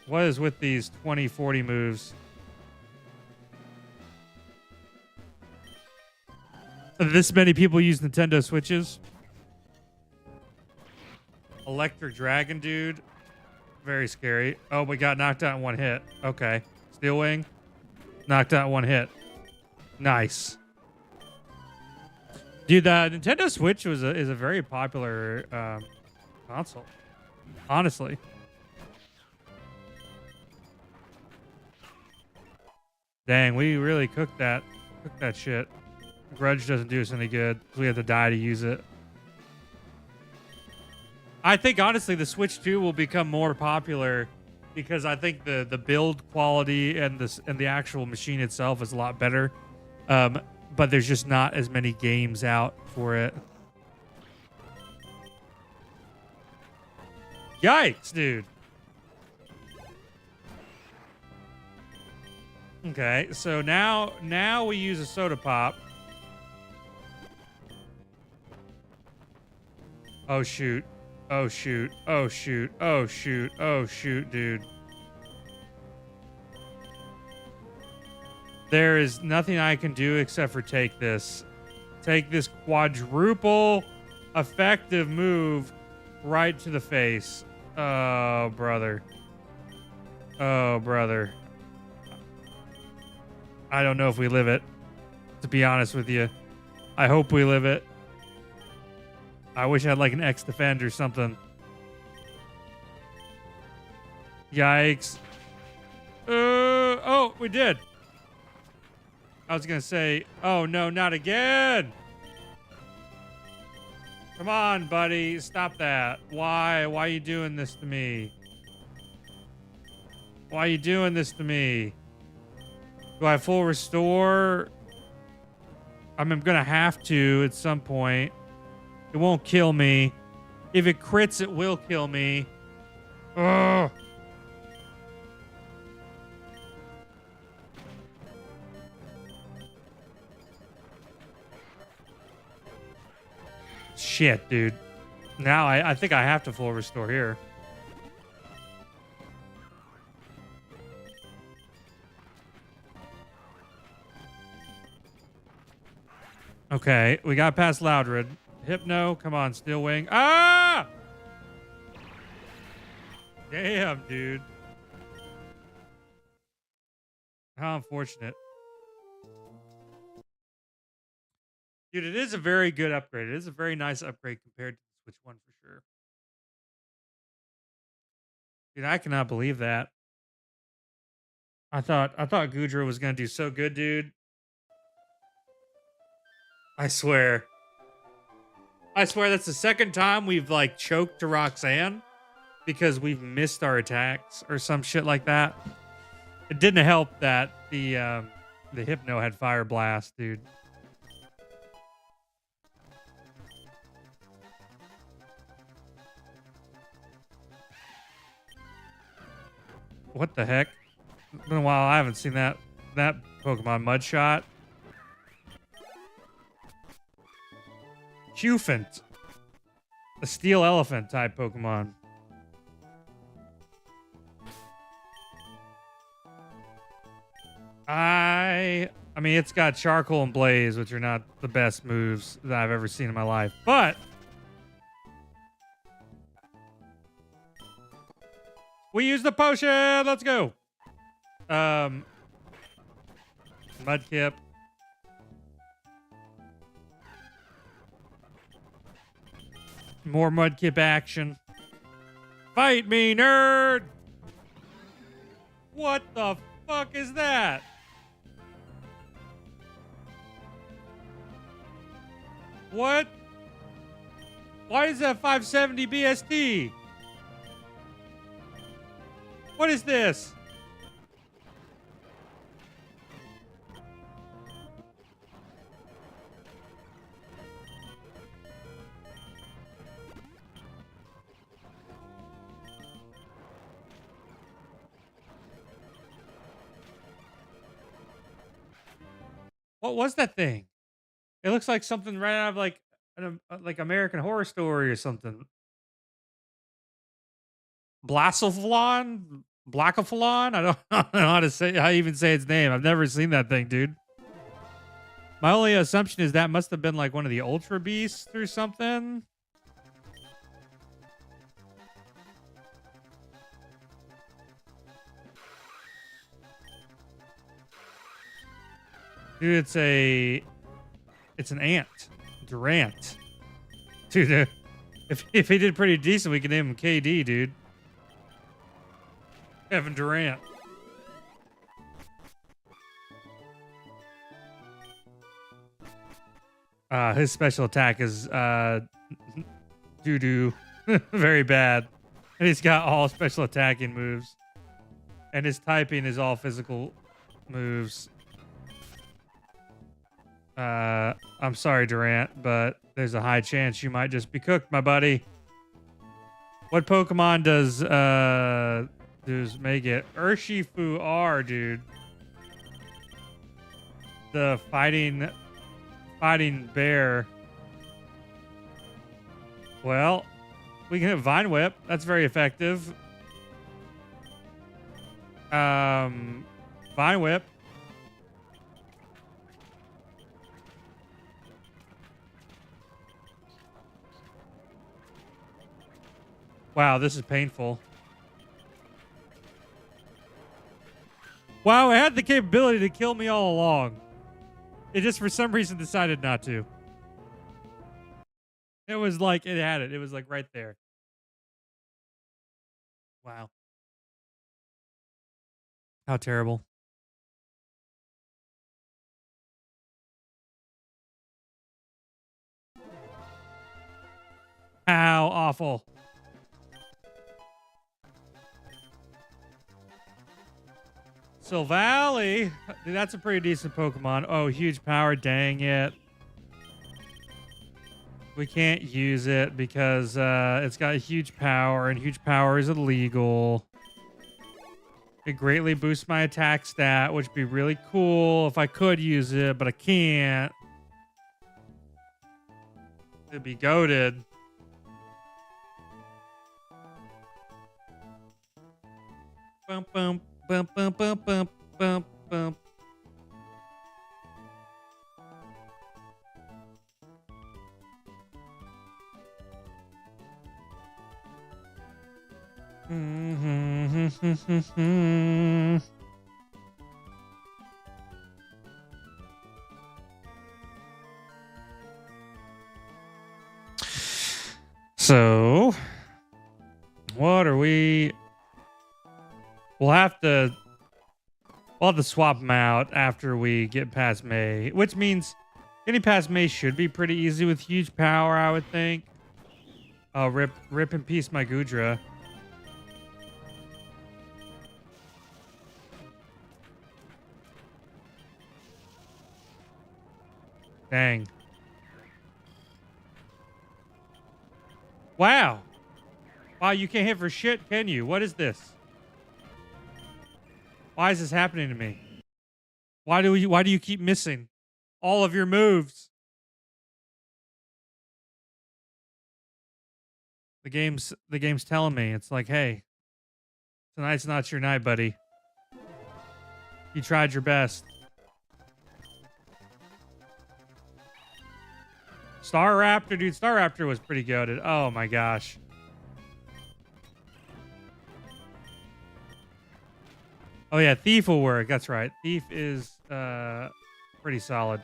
What is with these 2040 moves? This many people use Nintendo Switches. Electric Dragon, dude. Very scary. Oh, we got knocked out in one hit. Okay. Steel Wing. Knocked out in one hit. Nice. Dude, the Nintendo Switch is a very popular console. Honestly. Dang, we really cooked that shit. Grudge doesn't do us any good. We have to die to use it. I think honestly the Switch 2 will become more popular because I think the build quality and the actual machine itself is a lot better. But there's just not as many games out for it. Yikes, dude. Okay, so now we use a soda pop. Oh shoot. Oh shoot. Oh shoot. Oh shoot. Oh shoot, dude. There is nothing I can do except for take this. Take this quadruple effective move right to the face. Oh, brother. Oh, brother. I don't know if we live it, to be honest with you. I hope we live it. I wish I had like an X defend or something. Yikes. Oh, we did. I was going to say, oh no, not again. Come on, buddy. Stop that. Why are you doing this to me? Why are you doing this to me? Do I full restore? I'm going to have to at some point. It won't kill me. If it crits, it will kill me. Ugh. Shit, dude. Now I think I have to full restore here. Okay, we got past Loudred. Hypno, come on, Steel Wing. Ah! Damn, dude. How unfortunate. Dude, it is a very good upgrade. It is a very nice upgrade compared to the Switch 1 for sure. Dude, I cannot believe that. I thought Gudra was gonna do so good, dude. I swear that's the second time we've like choked to Roxanne because we've missed our attacks or some shit like that. It didn't help that the Hypno had Fire Blast, dude. What the heck? It's been a while. I haven't seen that Pokemon Mudshot. Cufant. A steel elephant type Pokemon. I mean, it's got charcoal and blaze, which are not the best moves that I've ever seen in my life. But we use the potion. Let's go. Mudkip. More Mudkip action. Fight me, nerd. What the fuck is that? What? Why is that 570 BST? What is this? What was that thing? It looks like something right out of like American Horror Story or something. Blacephalon? Blackophalon? I don't know how to even say its name. I've never seen that thing, dude. My only assumption is that must have been like one of the Ultra Beasts or something. Dude, it's an ant. Durant. Dude, if he did pretty decent, we could name him KD, dude. Kevin Durant. His special attack is doo-doo. Very bad. And he's got all special attacking moves. And his typing is all physical moves. I'm sorry, Durant, but there's a high chance you might just be cooked, my buddy. What Pokemon does make it? Urshifu R, dude. The fighting bear. Well, we can hit Vine Whip. That's very effective. Vine Whip. Wow, this is painful. Wow, it had the capability to kill me all along. It just, for some reason, decided not to. It was like, it had it. It was like right there. Wow. How terrible. How awful. Silvally, dude, that's a pretty decent Pokemon. Oh, huge power, dang it. We can't use it because it's got huge power, and huge power is illegal. It greatly boosts my attack stat, which would be really cool if I could use it, but I can't. It'd be goated. Bum, bum. Bum, bum, bum, bum, bum, bum. So, what are we? We'll have to swap them out after we get past May, which means getting past May should be pretty easy with huge power, I would think. Oh, rip in peace, my Gudra. Dang. Wow. Wow, you can't hit for shit, can you? What is this? Why is this happening to me? Why do you keep missing all of your moves? The game's telling me. It's like, hey, tonight's not your night, buddy. You tried your best. Star Raptor, dude. Star Raptor was pretty goated. Oh my gosh. Oh yeah, Thief will work. That's right. Thief is pretty solid.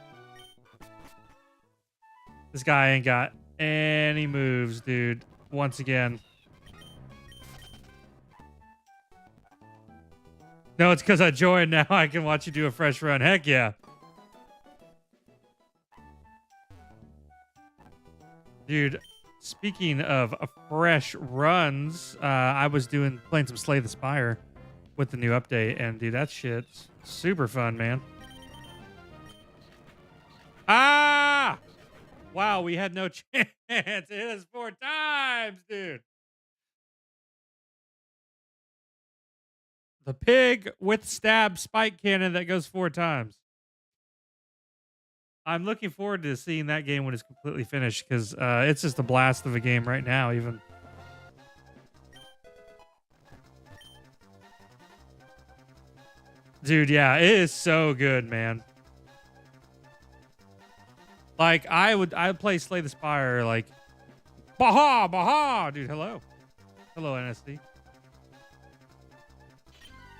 This guy ain't got any moves, dude. Once again. No, it's because I joined. Now I can watch you do a fresh run. Heck yeah. Dude, speaking of fresh runs, I was playing some Slay the Spire with the new update, and dude, that shit's super fun, man. Ah! Wow, we had no chance. It hit us 4 times, dude. The pig with stab spike cannon that goes 4 times. I'm looking forward to seeing that game when it's completely finished, because it's just a blast of a game right now, even. Dude, yeah, it is so good, man. Like, I'd play Slay the Spire, like, baha, baha, dude, hello. Hello, NSD.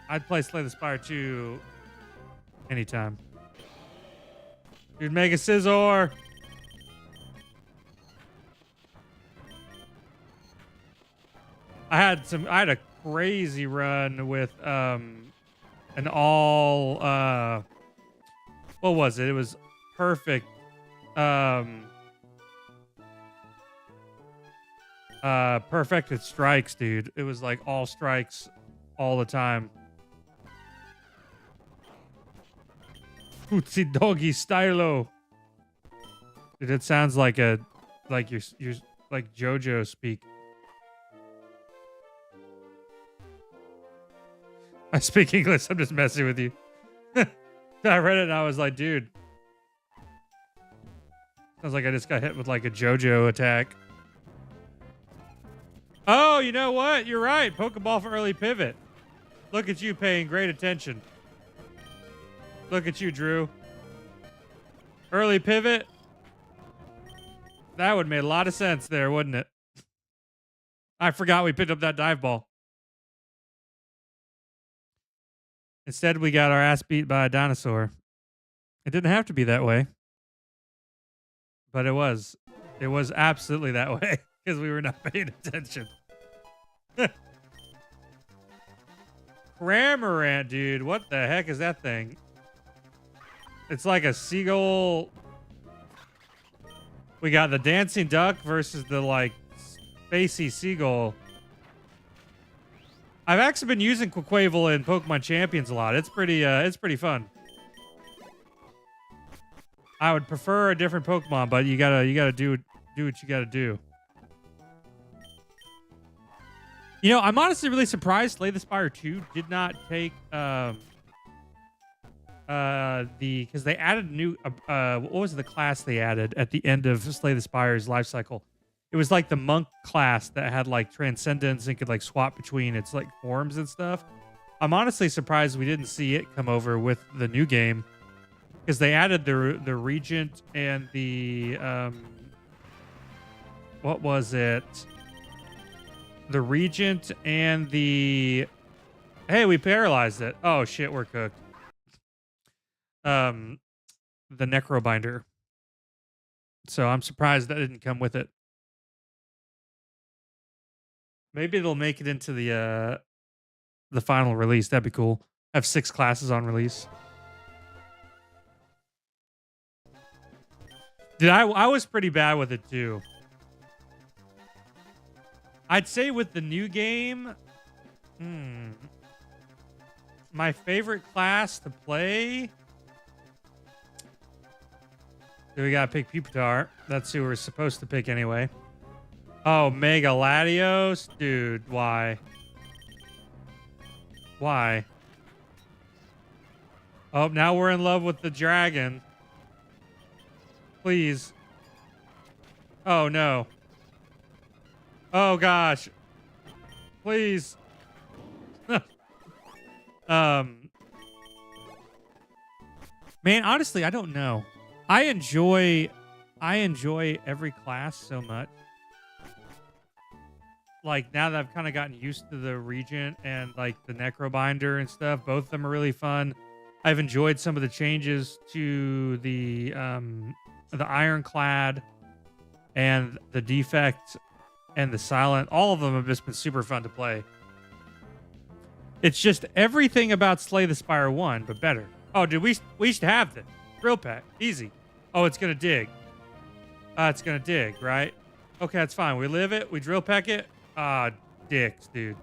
I'd play Slay the Spire 2 anytime. Dude, Mega Scizor. I had a crazy run with an all what was it? It was perfect. Perfected strikes, dude. It was like all strikes all the time. Footsie doggy stylo. Dude, it sounds like you're like JoJo speak. I speak English. I'm just messing with you. I read it and I was like, dude. Sounds like I just got hit with like a JoJo attack. Oh, you know what? You're right. Pokeball for early pivot. Look at you paying great attention. Look at you, Drew. Early pivot. That would make a lot of sense there, wouldn't it? I forgot we picked up that dive ball. Instead, we got our ass beat by a dinosaur. It didn't have to be that way. But it was. It was absolutely that way. Because we were not paying attention. Cramorant, dude. What the heck is that thing? It's like a seagull. We got the dancing duck versus the like spacey seagull. I've actually been using Quaquaval in Pokemon Champions a lot. It's pretty fun. I would prefer a different Pokemon, but you gotta do what you gotta do. You know, I'm honestly really surprised Slay the Spire 2 did not take because they added a new what was the class they added at the end of Slay the Spire's life cycle? It was like the monk class that had like transcendence and could like swap between its like forms and stuff. I'm honestly surprised we didn't see it come over with the new game, because they added the Regent and the what was it? The Regent and the hey, we paralyzed it. Oh shit, we're cooked. The Necrobinder. So I'm surprised that didn't come with it. Maybe it'll make it into the final release. That'd be cool. Have 6 classes on release. Dude, I was pretty bad with it too. I'd say with the new game, my favorite class to play. So we gotta pick Pupitar. That's who we're supposed to pick anyway. Oh, Mega Latios? Dude, why? Why? Oh, now we're in love with the dragon. Please. Oh, no. Oh, gosh. Please. Man, honestly, I don't know. I enjoy I enjoy every class so much. Like, now that I've kind of gotten used to the Regent and like the Necrobinder and stuff, both of them are really fun. I've enjoyed some of the changes to the Ironclad and the Defect and the Silent. All of them have just been super fun to play. It's just everything about Slay the Spire 1, but better. Oh, dude, we should have this. Drill pack. Easy. Oh, it's going to dig. It's going to dig, right? Okay, that's fine. We live it. We drill pack it. Ah, dicks, dude.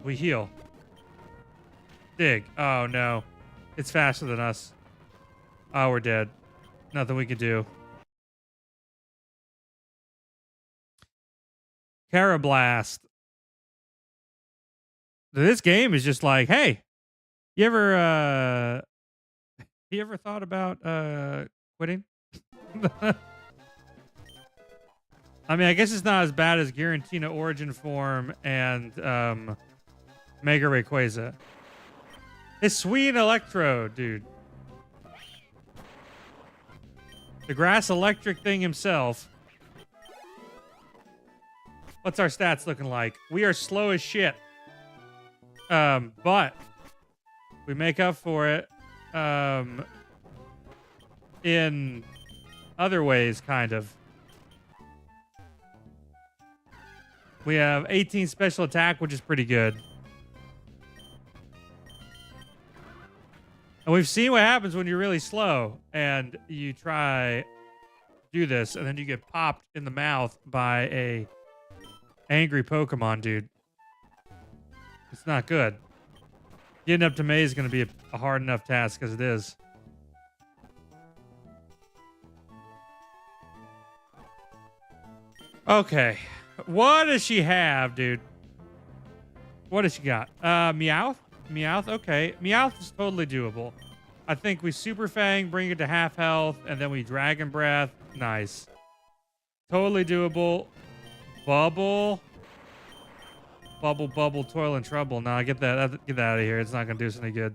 We heal. Dig. Oh, no. It's faster than us. Oh, we're dead. Nothing we can do. Carablast. This game is just like, hey, you ever thought about quitting? I mean, I guess it's not as bad as Giratina Origin Form and Mega Rayquaza. It's sweet Electro, dude. The grass electric thing himself. What's our stats looking like? We are slow as shit. But we make up for it in other ways, kind of. We have 18 special attack, which is pretty good. And we've seen what happens when you're really slow and you try do this and then you get popped in the mouth by a angry Pokemon, dude. It's not good. Getting up to May is going to be a hard enough task as it is. Okay. What does she have, dude? What does she got? Meowth? Meowth? Okay. Meowth is totally doable. I think we Super Fang, bring it to half health, and then we Dragon Breath. Nice. Totally doable. Bubble. Bubble, toil and trouble. Nah, get that out of here. It's not going to do us any good.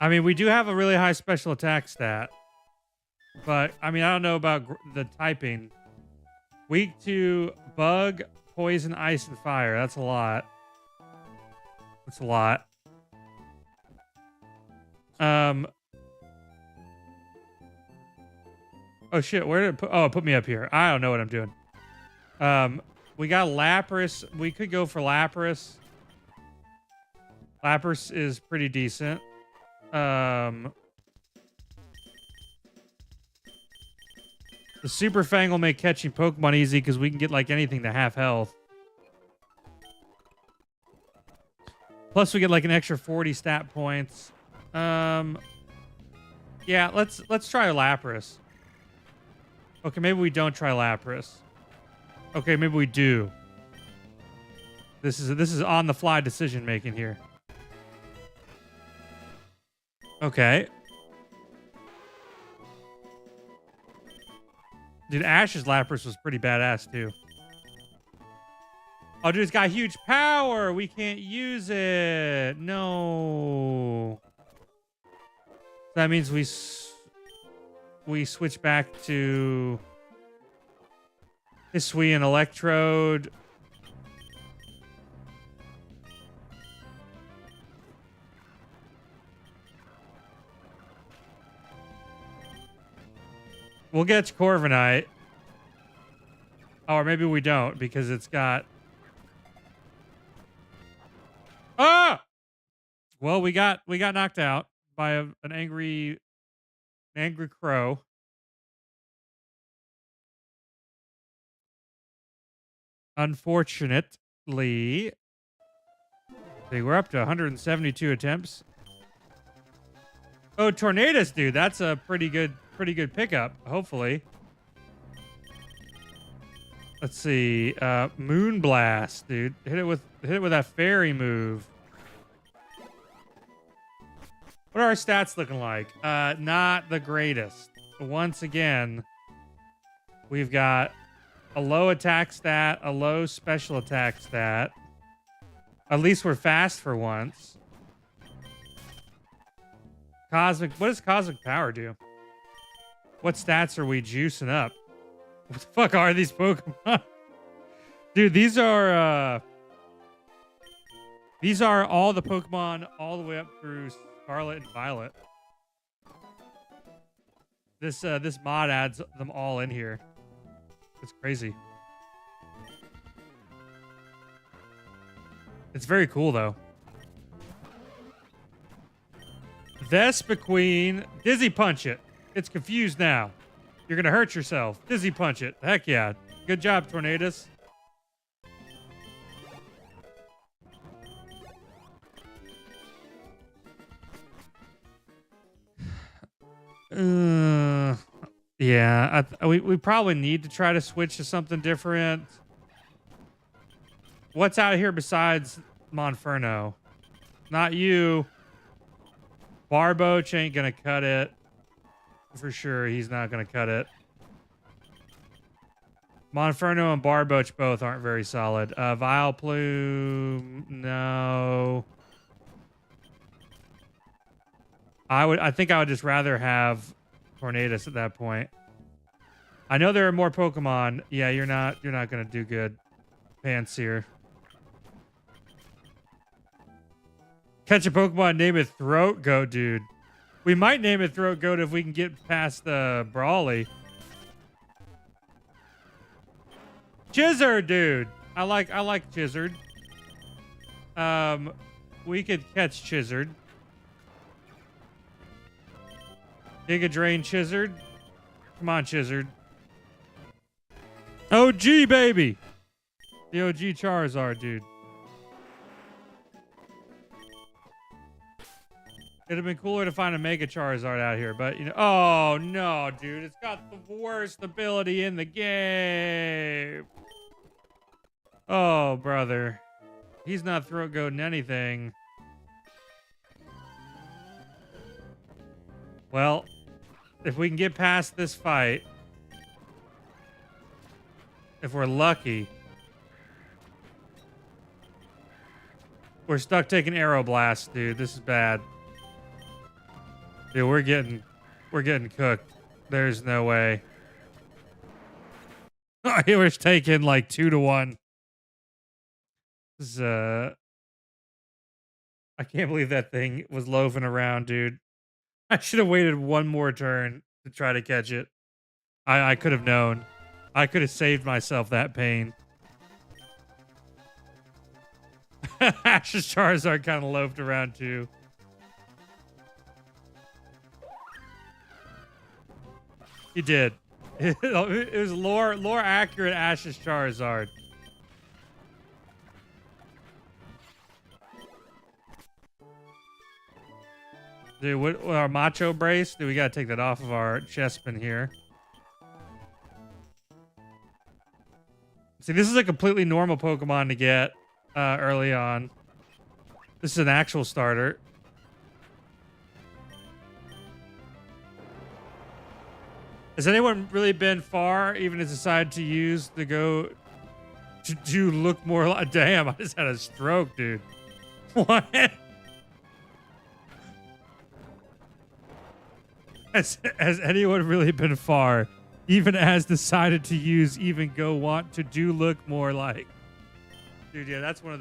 I mean, we do have a really high special attack stat. But, I mean, I don't know about the typing. Weak to bug, poison, ice, and fire. That's a lot. That's a lot. Oh, shit. Where did it put? Oh, it put me up here. I don't know what I'm doing. We got Lapras. We could go for Lapras. Lapras is pretty decent. The Super Fang will make catching Pokemon easy because we can get like anything to half health. Plus we get like an extra 40 stat points. Yeah, let's try Lapras. Okay, maybe we don't try Lapras. Okay, maybe we do. This is on the fly decision making here. Okay. Dude, Ash's Lapras was pretty badass, too. Oh, dude, it's got huge power. We can't use it. No. That means we switch back to Hisuian Electrode. We'll get to Corviknight. Oh, or maybe we don't because it's got... Ah! Well, we got knocked out by an angry crow. Unfortunately, they were up to 172 attempts. Oh, Tornadus, dude, that's a pretty good pickup, hopefully. Let's see. Moonblast, dude. Hit it with that fairy move. What are our stats looking like? Not the greatest. Once again, we've got a low attack stat, a low special attack stat. At least we're fast for once. Cosmic. What does cosmic power do? What stats are we juicing up? What the fuck are these Pokemon? Dude, these are all the Pokemon all the way up through Scarlet and Violet. This mod adds them all in here. It's crazy. It's very cool though. Vespiquen, Dizzy Punch it. It's confused now. You're gonna hurt yourself. Dizzy Punch it. Heck yeah. Good job, Tornadus. Yeah, we probably need to try to switch to something different. What's out here besides Monferno? Not you. Barboach ain't gonna cut it. For sure, he's not gonna cut it. Monferno and Barboach both aren't very solid. Vileplume, no. I think I would just rather have Tornadus at that point. I know there are more Pokemon. Yeah, you're not gonna do good. Pansear. Catch a Pokemon, name it Throat Goat, dude. We might name it Throat Goat if we can get past the Brawly. Chizzard, dude. I like Chizzard. We could catch Chizzard. Giga Drain Chizzard. Come on, Chizzard. OG, baby. The OG Charizard, dude. It'd have been cooler to find a Mega Charizard out here, but, you know... Oh, no, dude. It's got the worst ability in the game. Oh, brother. He's not throat goating anything. Well, if we can get past this fight, if we're lucky, we're stuck taking Aero Blast, dude. This is bad. Dude, we're getting cooked. There's no way. We're taking like 2-1. This is, I can't believe that thing was loafing around, dude. I should have waited one more turn to try to catch it. I could have known. I could have saved myself that pain. Ash's Charizard kind of loafed around too. He did. It was lore accurate Ash's Charizard. Dude, what our Macho Brace? Dude, we gotta take that off of our Chespin here. See, this is a completely normal Pokemon to get early on. This is an actual starter. Has anyone really been far, even has decided to use the go to look more like... Damn, I just had a stroke, dude. What? Has anyone really been far, even has decided to use even go want to do look more like? Dude, yeah, that's one of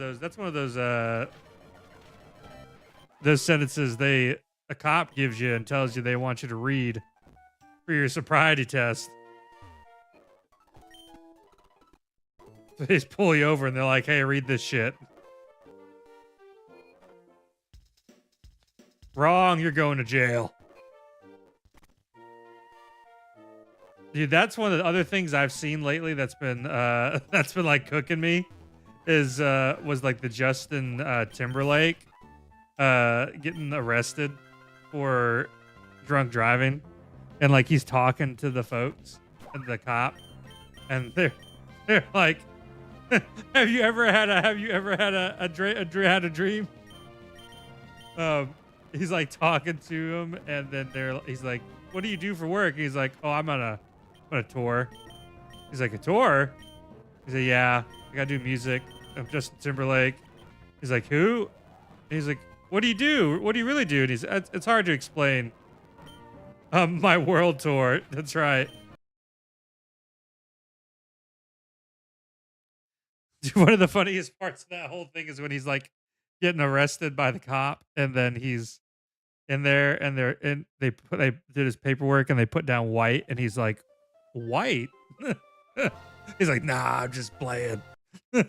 those sentences a cop gives you and tells you they want you to read for your sobriety test. So they just pull you over and they're like, hey, read this shit. Wrong, you're going to jail. Dude, that's one of the other things I've seen lately that's been like cooking me was like the Justin Timberlake getting arrested for drunk driving, and like he's talking to the folks and the cop, and they're like, have you ever had a dream? He's like talking to him, and then he's like, what do you do for work? And he's like, oh, I'm on a tour. He's like, a tour? He said, yeah, I gotta do music. I'm Justin Timberlake. He's like, who? He's like, what do you do? What do you really do? And it's hard to explain. My world tour. That's right. One of the funniest parts of that whole thing is when he's like getting arrested by the cop, and then he's in there, and they did his paperwork, and they put down white, and he's like, white. He's like, nah, I'm just playing. He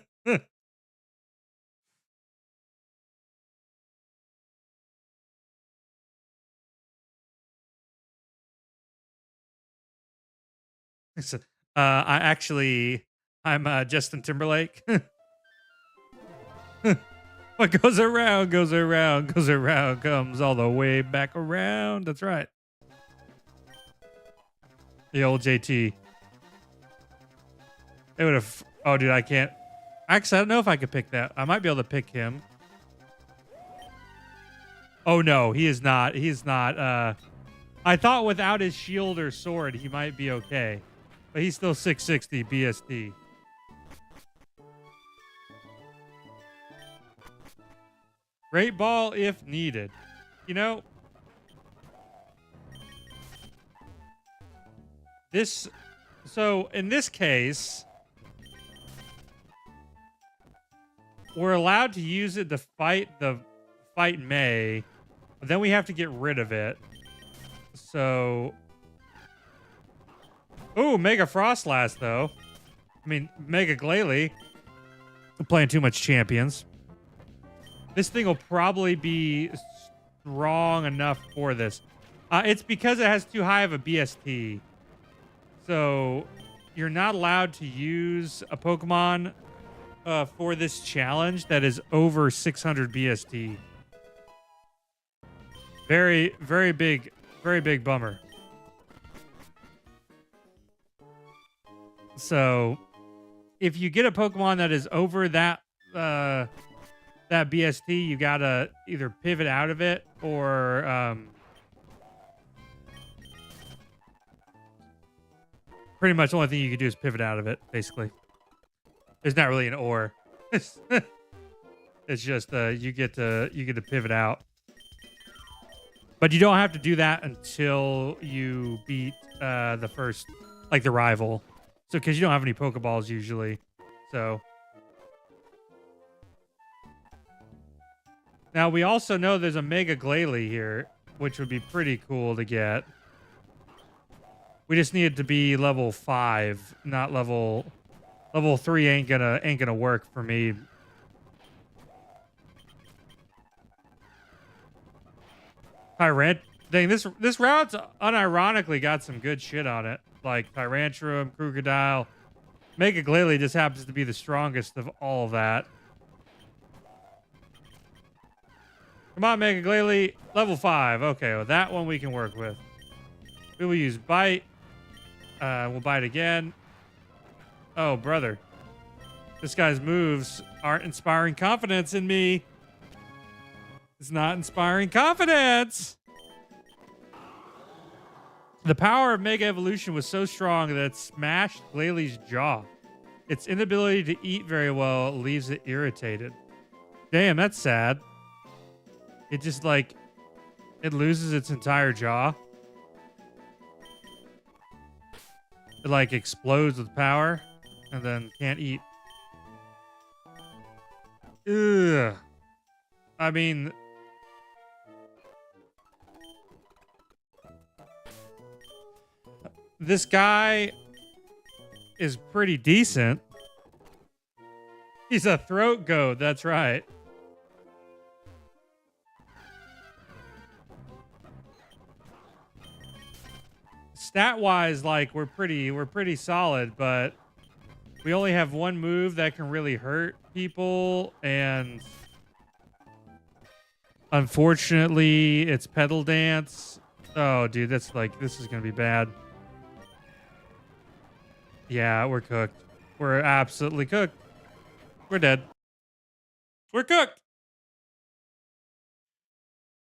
said, I'm Justin Timberlake. What goes around, goes around, goes around, comes all the way back around. That's right. The old JT. It would have. Oh, dude, I can't. Actually, I don't know if I could pick that. I might be able to pick him. Oh, no, he is not. He's not. I thought without his shield or sword, he might be okay. But he's still 660 BST. Great ball if needed. You know, so in this case, we're allowed to use it to fight May, but then we have to get rid of it. So, ooh, Mega Frostlass though. I mean, Mega Glalie. I'm playing too much champions. This thing will probably be strong enough for this. It's because it has too high of a BST. So you're not allowed to use a Pokemon for this challenge that is over 600 BST. Very, very big bummer. So if you get a Pokemon that is over that BST, you gotta either pivot out of it or pretty much the only thing you can do is pivot out of it, basically. There's not really an or. It's just you get to pivot out. But you don't have to do that until you beat the first, like the rival. So because you don't have any Pokeballs usually. So now we also know there's a Mega Glalie here, which would be pretty cool to get. We just need it to be level 5, not level 3 ain't gonna work for me. Dang, this route's unironically got some good shit on it. Like Tyrantrum, Crocodile. Mega Glalie just happens to be the strongest of all of that. Come on, Mega Glalie. Level 5. Okay, well, that one we can work with. We will use Bite. We'll Bite again. Oh, brother. This guy's moves aren't inspiring confidence in me. It's not inspiring confidence. The power of Mega Evolution was so strong that it smashed Glalie's jaw. Its inability to eat very well leaves it irritated. Damn, that's sad. It just like, it loses its entire jaw. It like explodes with power and then can't eat. Ugh. I mean, this guy is pretty decent. He's a throat goat. That's right. Stat-wise, like we're pretty solid, but we only have one move that can really hurt people, and unfortunately, it's Pedal Dance. Oh, dude, that's like, this is gonna be bad. Yeah, we're cooked. We're absolutely cooked. We're dead. We're cooked.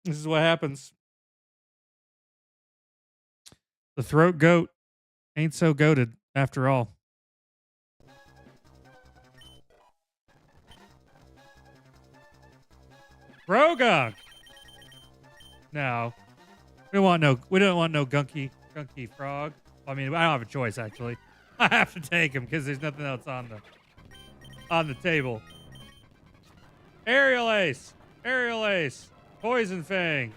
This is what happens. The throat goat ain't so goated after all. Krogunk. No. We don't want no gunky frog. I mean, I don't have a choice actually. I have to take him because there's nothing else on the table. Aerial Ace. Aerial Ace. Poison Fang.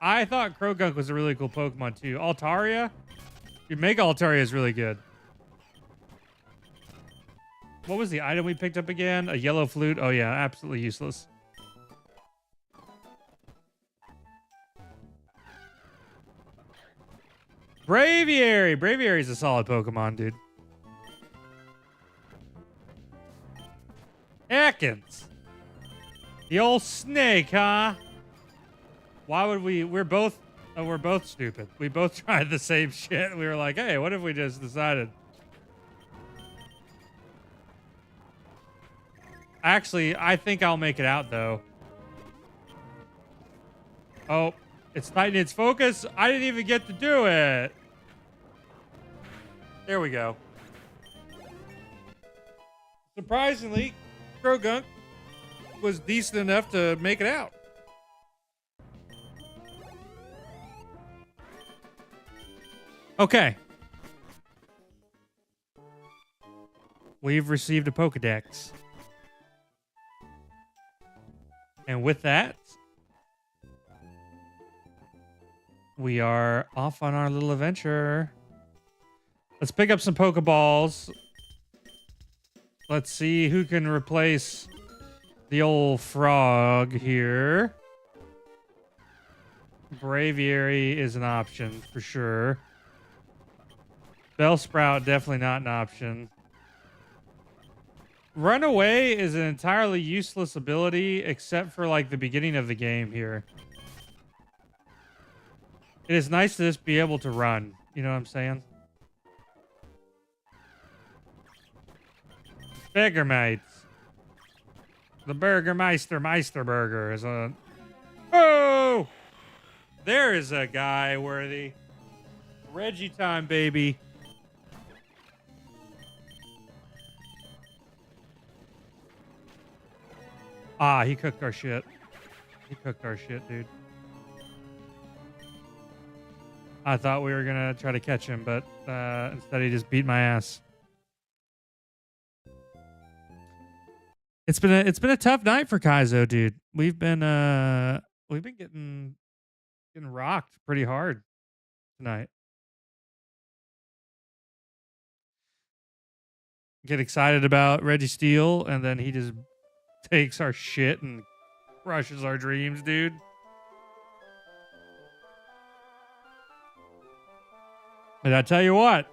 I thought Krogunk was a really cool Pokemon too. Altaria? Dude, Mega Altaria is really good. What was the item we picked up again? A yellow flute? Oh yeah, absolutely useless. Braviary! Braviary is a solid Pokemon, dude. Ekans! The old snake, huh? Why would we? We're both stupid. We both tried the same shit. We were like, hey, what if we just decided? Actually, I think I'll make it out, though. Oh, it's tightening its focus. I didn't even get to do it. There we go. Surprisingly, Krogunk was decent enough to make it out. Okay. We've received a Pokedex. And with that, we are off on our little adventure. Let's pick up some Pokeballs. Let's see who can replace the old frog here. Braviary is an option for sure. Bellsprout, definitely not an option. Runaway is an entirely useless ability except for like the beginning of the game here. It is nice to just be able to run. You know what I'm saying? Burgermeister. The Burgermeister Meisterburger is a... Oh! There is a guy worthy. Reggie time, baby. Ah, he cooked our shit. He cooked our shit, dude. I thought we were gonna try to catch him, but instead he just beat my ass. It's been a tough night for Kaizo, dude. We've been getting rocked pretty hard tonight. Get excited about Reggie Steele, and then he just takes our shit and crushes our dreams, dude. But I tell you what,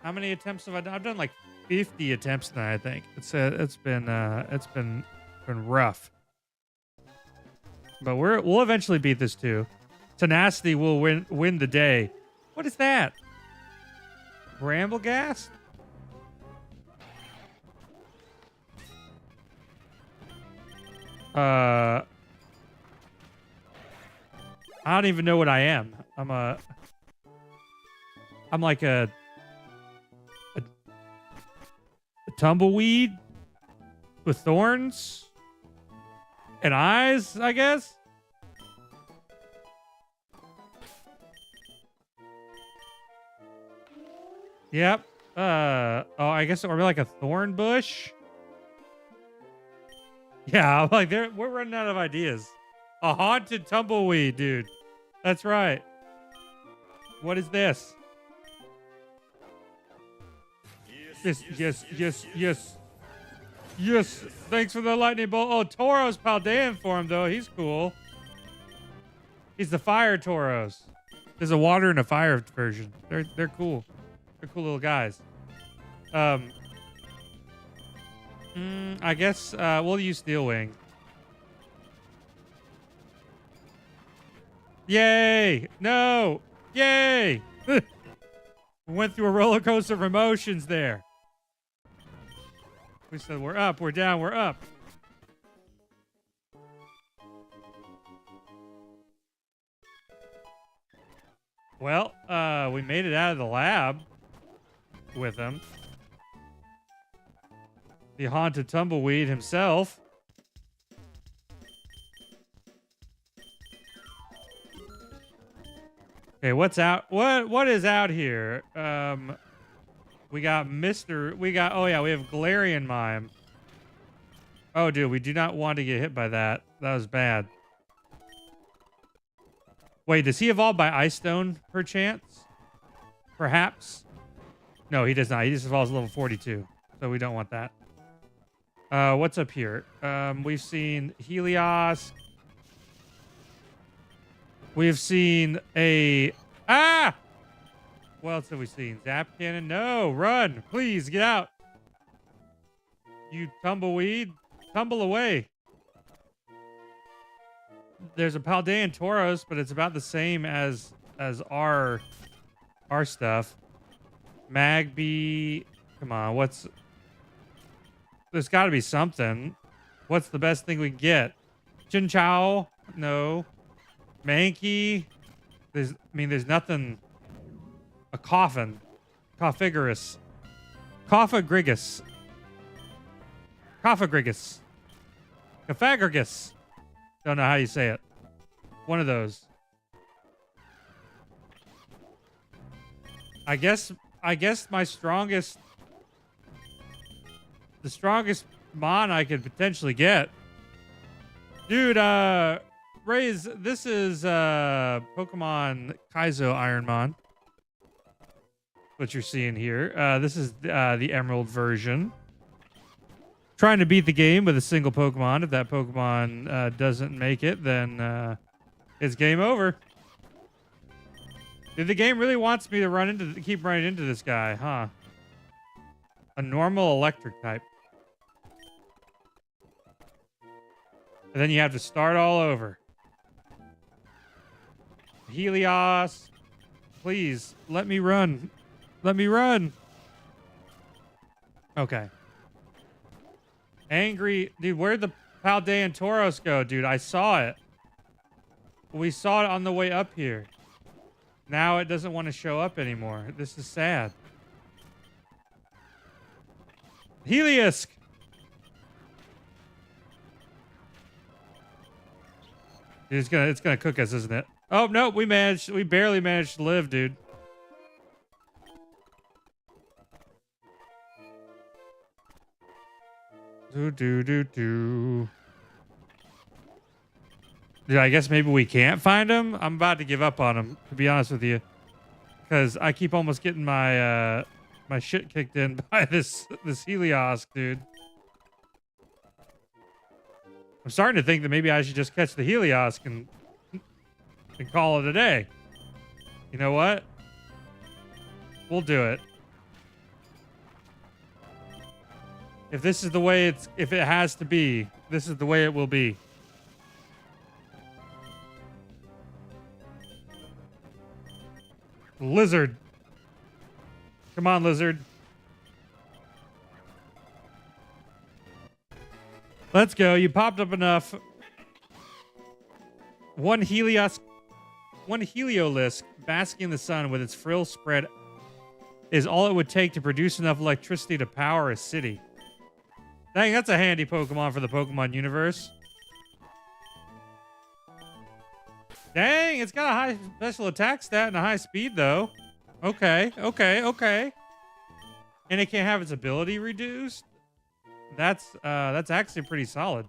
how many attempts have I done? I've done like 50 attempts tonight, I think. It's been rough. But we'll eventually beat this too. Tenacity will win the day. What is that? Brambleghast? I don't even know what I am. I'm like a tumbleweed with thorns and eyes, I guess. Yep. Oh, I guess we're like a thorn bush. Yeah, I'm like we're running out of ideas. A haunted tumbleweed, dude. That's right. What is this? Yes. Thanks for the lightning bolt. Oh, Tauros Paldean form, though. He's cool. He's the fire Tauros. There's a water and a fire version. They're cool. They're cool little guys. I guess we'll use Steel Wing. Yay! No! Yay! We went through a roller coaster of emotions there. We said we're up, we're down, we're up. Well, we made it out of the lab. with him. The haunted tumbleweed himself. Okay, what's out? What is out here? We got oh yeah, we have Galarian Mime. Oh dude, we do not want to get hit by that. That was bad. Wait, does he evolve by Ice Stone perchance? Perhaps? No, he does not. He just evolves level 42. So we don't want that. What's up here? We've seen Helios. We've seen a... Ah! What else have we seen? Zap Cannon? No! Run! Please, get out! You tumbleweed. Tumble away. There's a Paldean Tauros, but it's about the same as our stuff. Magby. Come on, what's... There's got to be something. What's the best thing we can get? Chinchou? No. Mankey? There's nothing. A coffin. Cofagrigus. Cofagrigus. Cofagrigus. Cofagrigus. Don't know how you say it. One of those. I guess my strongest... The strongest mon I could potentially get. Dude, Raze, this is Pokemon Kaizo Ironmon. What you're seeing here. This is the Emerald version. Trying to beat the game with a single Pokemon. If that Pokemon doesn't make it, then it's game over. Dude, the game really wants me to keep running into this guy, huh? A normal electric type. And then you have to start all over. Helios. Please, let me run. Let me run. Okay. Angry. Dude, where'd the Paldean Tauros go, dude? I saw it. We saw it on the way up here. Now it doesn't want to show up anymore. This is sad. Helios. It's gonna cook us, isn't it? Oh no, we barely managed to live, dude. Dude, I guess maybe we can't find him. I'm about to give up on him, to be honest with you, because I keep almost getting my my shit kicked in by this Helios, dude. I'm starting to think that maybe I should just catch the Helios and call it a day. You know what? We'll do it. If this is the way if it has to be, this is the way it will be. Lizard. Come on, lizard. Let's go. You popped up enough. One Heliolisk basking in the sun with its frill spread is all it would take to produce enough electricity to power a city. Dang, that's a handy Pokemon for the Pokemon universe. Dang, it's got a high special attack stat and a high speed, though. Okay. And it can't have its ability reduced? That's actually pretty solid.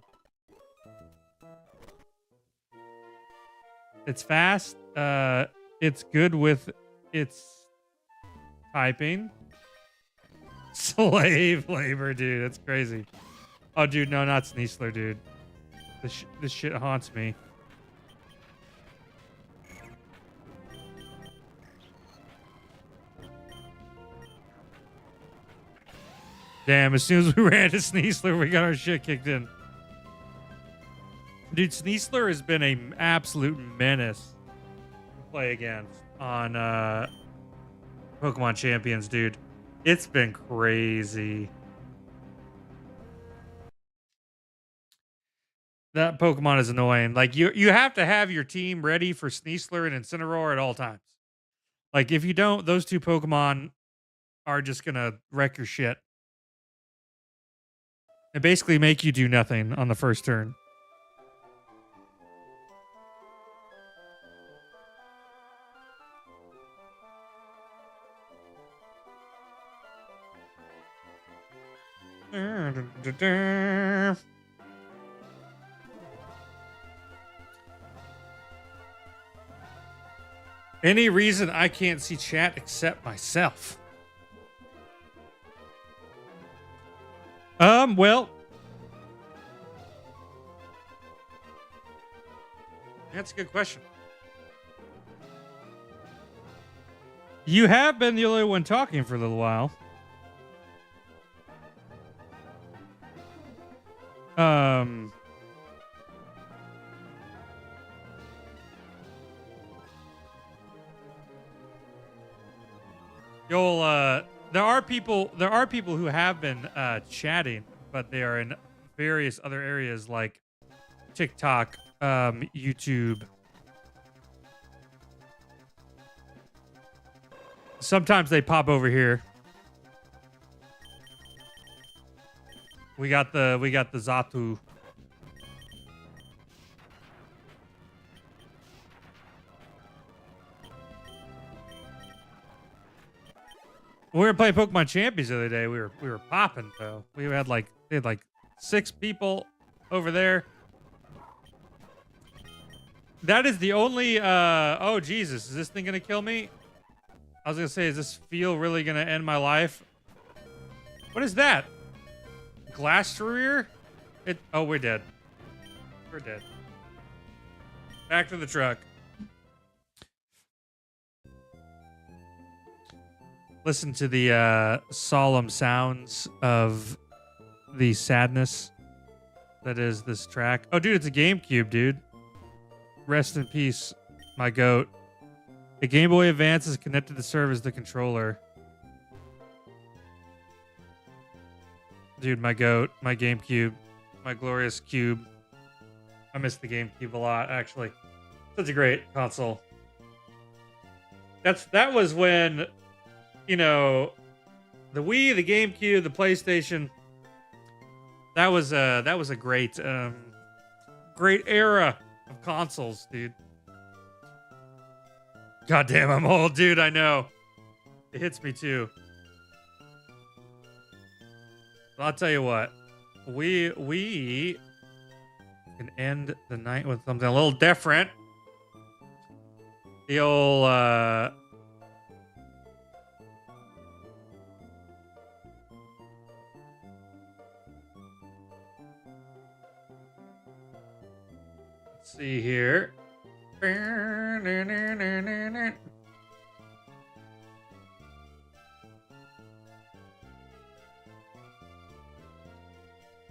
It's fast. It's good with its typing. Slave labor, dude. That's crazy. Oh, dude, no, not Sneasler, dude. This shit haunts me. Damn, as soon as we ran to Sneasler, we got our shit kicked in. Dude, Sneasler has been an absolute menace to play against on Pokemon Champions, dude. It's been crazy. That Pokemon is annoying. Like, you have to have your team ready for Sneasler and Incineroar at all times. Like, if you don't, those two Pokemon are just gonna wreck your shit and basically make you do nothing on the first turn. Any reason I can't see chat except myself? Well, that's a good question. You have been the only one talking for a little while. Um, you'll there are people who have been chatting, but they are in various other areas like TikTok, YouTube. Sometimes they pop over here. We got the Zatu. We were playing Pokemon Champions the other day. We were popping though. We had like 6 people over there. That is the only oh Jesus, is this thing gonna kill me? I was gonna say, is this feel really gonna end my life? What is that? Glass career? Oh, we're dead. We're dead. Back to the truck. Listen to the solemn sounds of the sadness that is this track. Oh, dude, it's a GameCube, dude. Rest in peace, my goat. The Game Boy Advance is connected to serve as the controller. Dude, my goat, my GameCube, my glorious cube. I miss the GameCube a lot, actually. Such a great console. That was when, you know, the Wii, the GameCube, the PlayStation. That was a great great era of consoles, dude. Goddamn, I'm old, dude. I know. It hits me too. But I'll tell you what. We can end the night with something a little different. The old let's see here.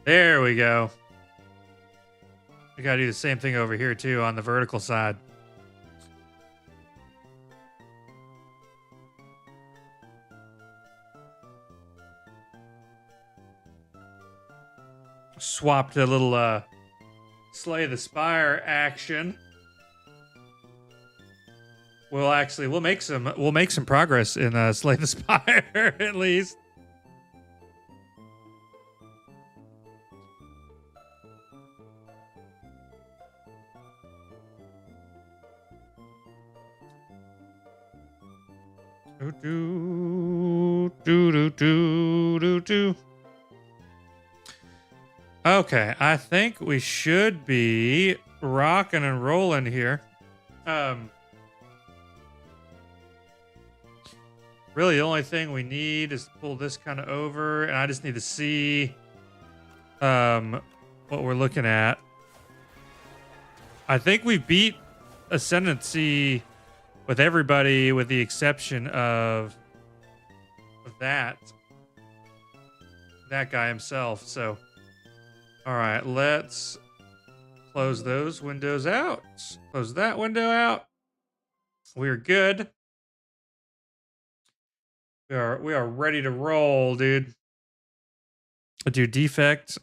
There we go. We gotta do the same thing over here too on the vertical side. Swapped a little Slay the Spire action. We'll make some progress in Slay the Spire at least. Okay, I think we should be rocking and rolling here. Really, the only thing we need is to pull this kind of over, and I just need to see what we're looking at. I think we beat Ascendancy with everybody, with the exception of that guy himself. So, all right, let's close those windows out. Close that window out. We're good. We are ready to roll, dude. Dude, Defect.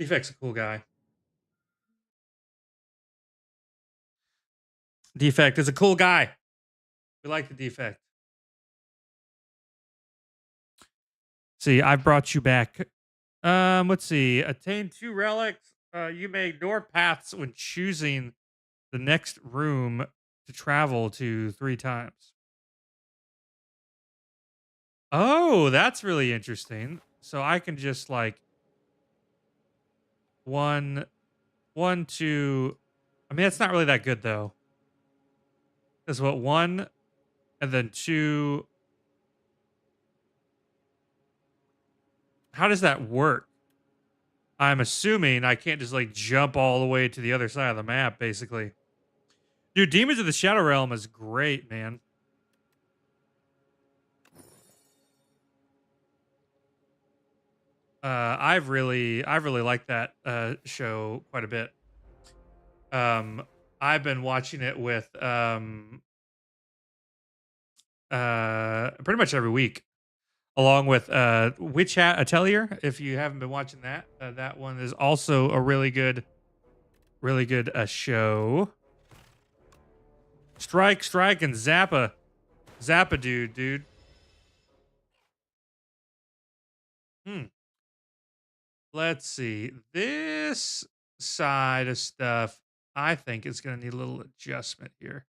Defect's a cool guy. Defect is a cool guy. We like the Defect. See, I brought you back. Let's see. Attain 2 relics. You may ignore paths when choosing the next room to travel to 3 times. Oh, that's really interesting. So I can just like one, one, two. I mean, it's not really that good though. Because what one and then two. How does that work? I'm assuming I can't just like jump all the way to the other side of the map, basically. Dude, Demons of the Shadow Realm is great, man. I've really liked that show quite a bit. Um, I've been watching it with pretty much every week, along with Witch Hat Atelier. If you haven't been watching that, that one is also a really good show. Strike, and Zappa, dude. Hmm. Let's see. This side of stuff, I think is going to need a little adjustment here.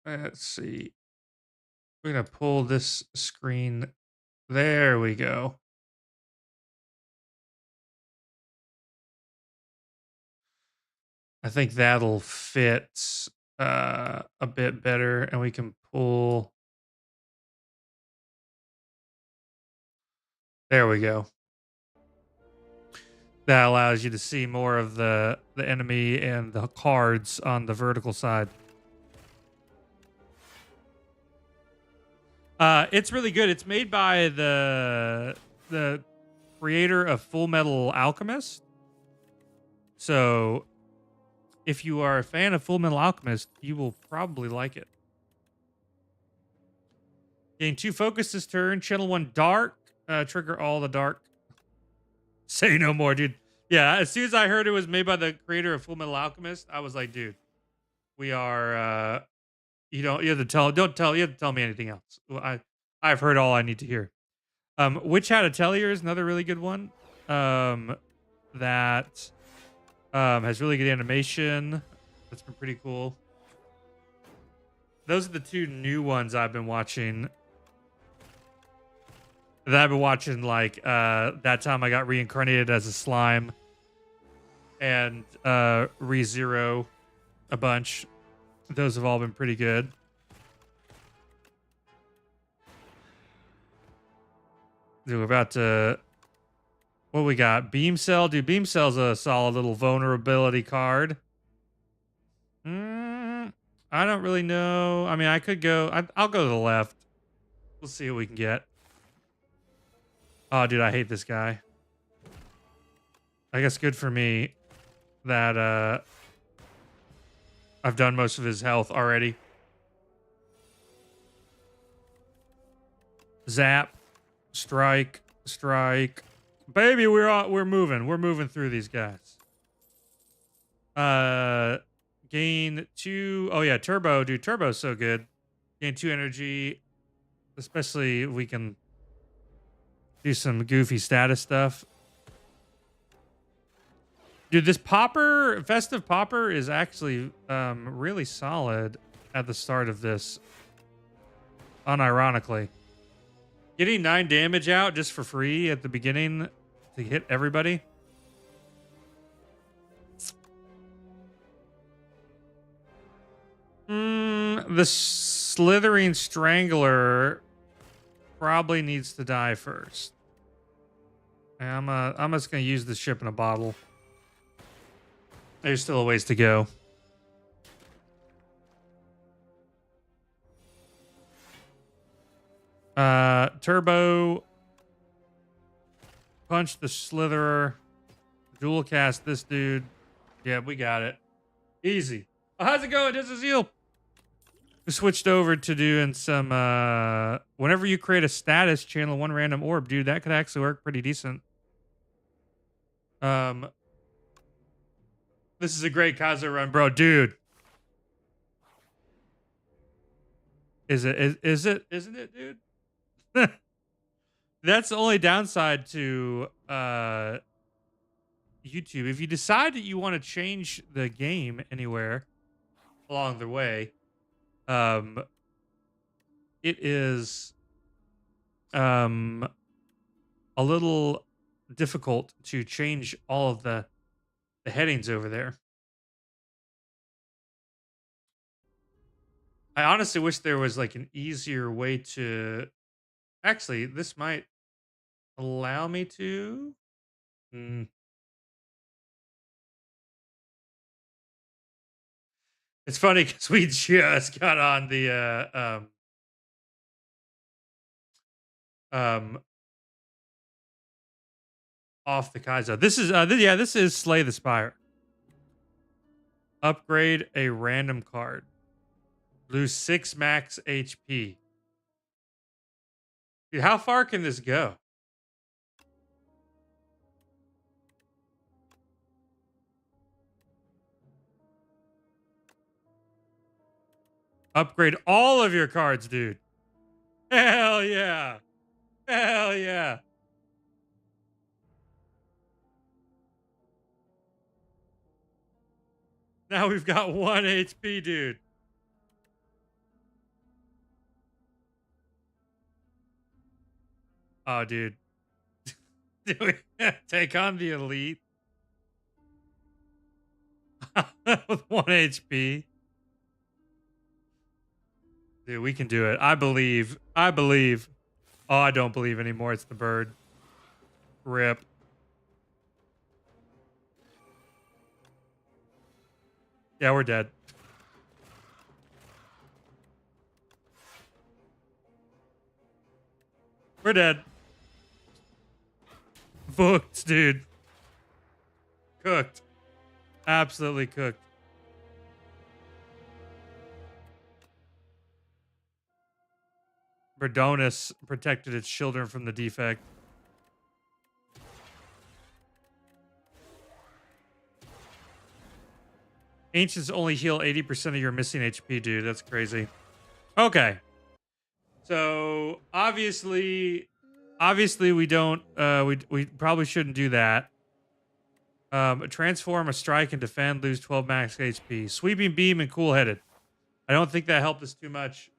Let's see. We're going to pull this screen. There we go. I think that'll fit a bit better, and we can pull. There we go. That allows you to see more of the enemy and the cards on the vertical side. It's really good. It's made by the creator of Full Metal Alchemist. So, if you are a fan of Full Metal Alchemist, you will probably like it. Gain 2 focus this turn. Channel 1 dark. Trigger all the dark. Say no more, dude. Yeah, as soon as I heard it was made by the creator of Full Metal Alchemist, I was like, dude, we are you have to tell you have to tell me anything else. I've heard all I need to hear. Witch Hat Atelier is another really good one. That has really good animation. That's been pretty cool. Those are the 2 new ones I've been watching. That I've been watching like that time I got reincarnated as a slime and ReZero a bunch. Those have all been pretty good. Dude, we're about to. What we got? Beam Cell. Dude, Beam Cell's a solid little vulnerability card. I don't really know. I mean, I could go. I'll go to the left. We'll see what we can get. Oh, dude, I hate this guy. I guess good for me that I've done most of his health already. Zap, strike. Baby, we're moving through these guys. Gain 2. Oh yeah, turbo, dude. Turbo's so good. Gain 2 energy, especially if we can do some goofy status stuff. Dude, this popper, festive popper, is actually really solid at the start of this. Unironically, getting 9 damage out just for free at the beginning to hit everybody. The Slithering Strangler probably needs to die first. I'm just gonna use the ship in a bottle. There's still a ways to go. Turbo. Punch the Slitherer. Dual cast this dude. Yeah, we got it. Easy. Oh, how's it going? This is Zeal. We switched over to doing some whenever you create a status, channel 1 random orb, dude. That could actually work pretty decent. This is a great Kaizo run, bro. Dude, Is it? Isn't it, dude? That's the only downside to YouTube. If you decide that you want to change the game anywhere along the way, um, it is um a little difficult to change all of the headings over there. I honestly wish there was like an easier way to. Actually, this might allow me to. Mm, It's funny because we just got on the um off the Kaizo. This is yeah, this is Slay the Spire. Upgrade a random card. Lose 6 max HP. Dude, how far can this go? Upgrade all of your cards, dude. Hell yeah. Hell yeah. Now we've got 1 HP, dude. Oh, dude. Do we take on the elite with 1 HP? Dude, we can do it. I believe. I believe. Oh, I don't believe anymore. It's the bird. Rip. Yeah, we're dead. We're dead. Booked, dude. Cooked. Absolutely cooked. Verdonis protected its children from the defect. Ancients only heal 80% of your missing HP, dude. That's crazy. Okay. So obviously we don't we probably shouldn't do that. Transform, a strike, and defend, lose 12 max HP. Sweeping beam and cool headed. I don't think that helped us too much.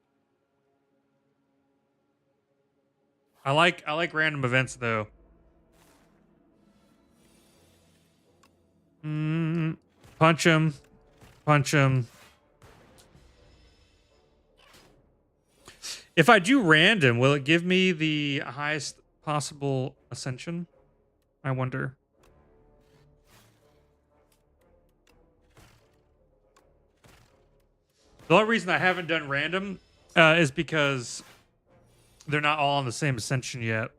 I like random events though. Punch him. Punch him. If I do random, will it give me the highest possible ascension? I wonder. The only reason I haven't done random is because they're not all on the same ascension yet.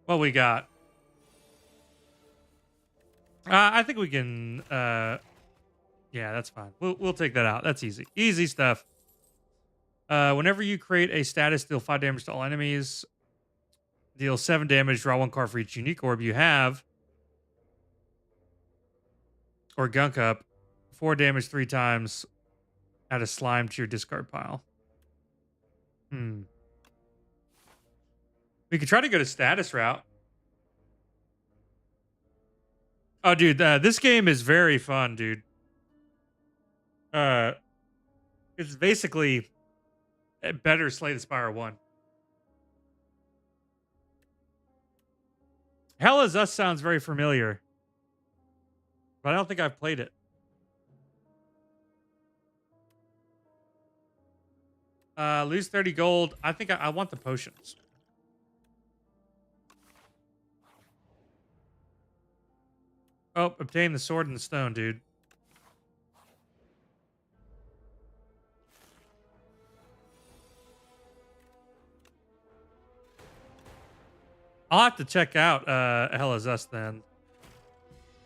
What we got? I think we can. Yeah, that's fine. We'll take that out. That's easy. Easy stuff. Whenever you create a status, deal 5 damage to all enemies. Deal 7 damage. Draw 1 card for each unique orb you have, or gunk up. 4 damage 3 times. Add a slime to your discard pile. We could try to go to status route. Oh, dude, this game is very fun, dude. It's basically a better Slay the Spire 1. Hell is Us sounds very familiar, but I don't think I've played it. Lose 30 gold. I think I want the potions. Oh, obtain the sword and the stone, dude. I'll have to check out Hell is Us then.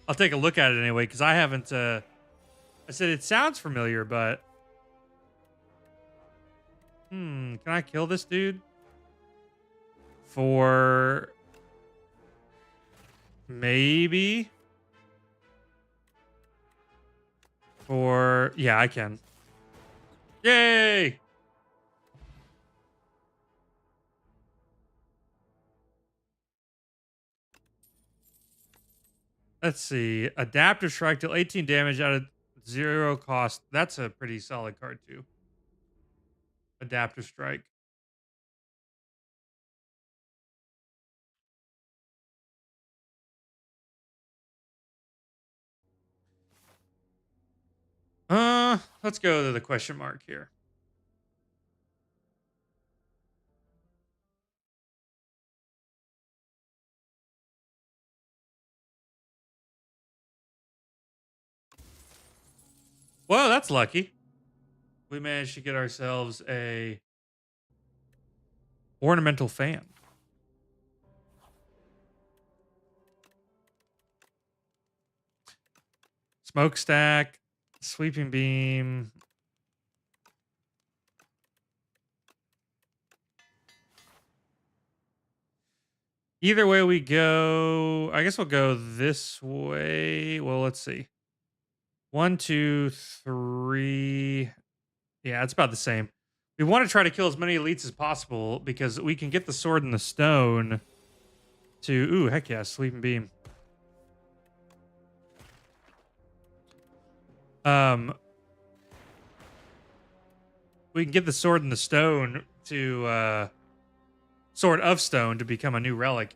I'll take a look at it anyway, because I haven't... I said it sounds familiar, but... Can I kill this dude? For... Maybe. Or, yeah, I can. Yay! Let's see. Adaptive Strike, deal 18 damage out of 0 cost. That's a pretty solid card, too. Adaptive Strike. Let's go to the question mark here. Well, that's lucky. We managed to get ourselves a ornamental fan. Smokestack, sweeping beam. Either way we go, I guess we'll go this way. Well, let's see. 1, 2, 3. Yeah, it's about the same. We want to try to kill as many elites as possible because we can get the sword and the stone to, ooh, heck yeah, sweeping beam. We can get the sword and the stone to, sword of stone to become a new relic.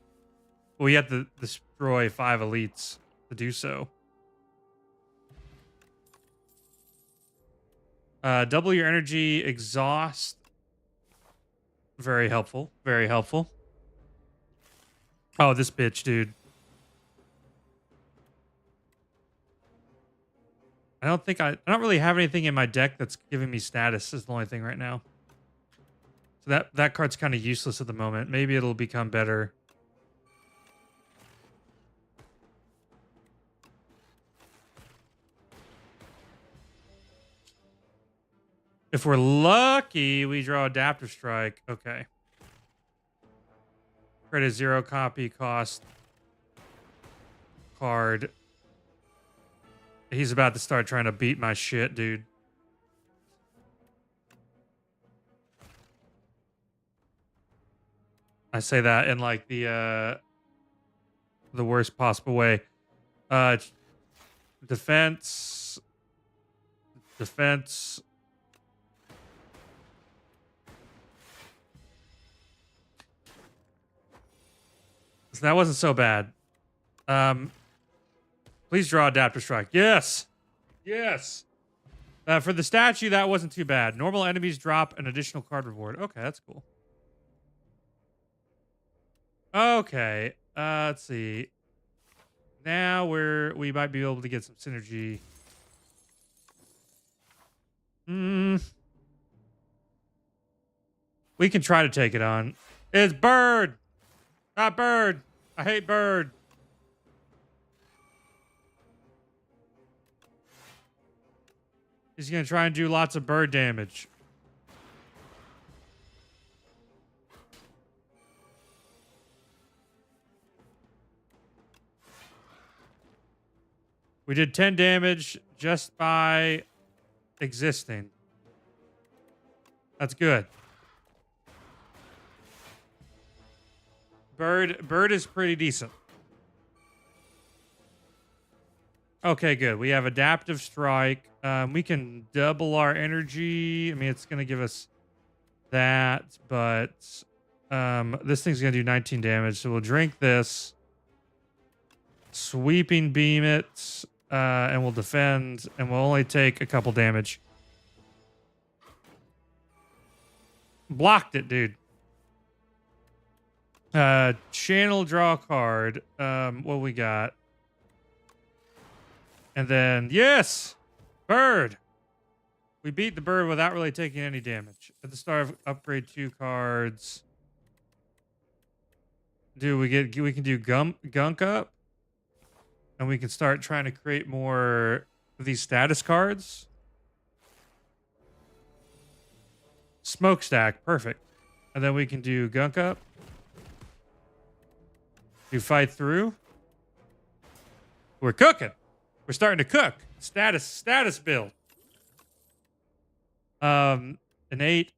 But we have to destroy 5 elites to do so. Double your energy, exhaust. Very helpful. Very helpful. Oh, this bitch, dude. I don't really have anything in my deck that's giving me status is the only thing right now. So that card's kind of useless at the moment. Maybe it'll become better. If we're lucky, we draw Adaptive Strike. Okay. Create a 0 copy cost card. He's about to start trying to beat my shit, dude. I say that in like the worst possible way. Defense. Defense. So that wasn't so bad. Please draw Adaptive Strike. Yes. Yes. For the statue, that wasn't too bad. Normal enemies drop an additional card reward. Okay, that's cool. Okay. Let's see. Now we might be able to get some synergy. We can try to take it on. It's Bird. Not Bird. I hate Bird. He's going to try and do lots of bird damage. We did 10 damage just by existing. That's good. Bird is pretty decent. Okay, good. We have Adaptive Strike. We can double our energy. I mean, it's going to give us that, but this thing's going to do 19 damage. So we'll drink this. Sweeping beam it. And we'll defend. And we'll only take a couple damage. Blocked it, dude. Channel, draw a card. What we got? And then, yes! Bird! We beat the bird without really taking any damage. At the start of upgrade 2 cards. We can do gunk up. And we can start trying to create more of these status cards. Smokestack, perfect. And then we can do gunk up. Do fight through. We're cooking. We're starting to cook. Status build. An 8.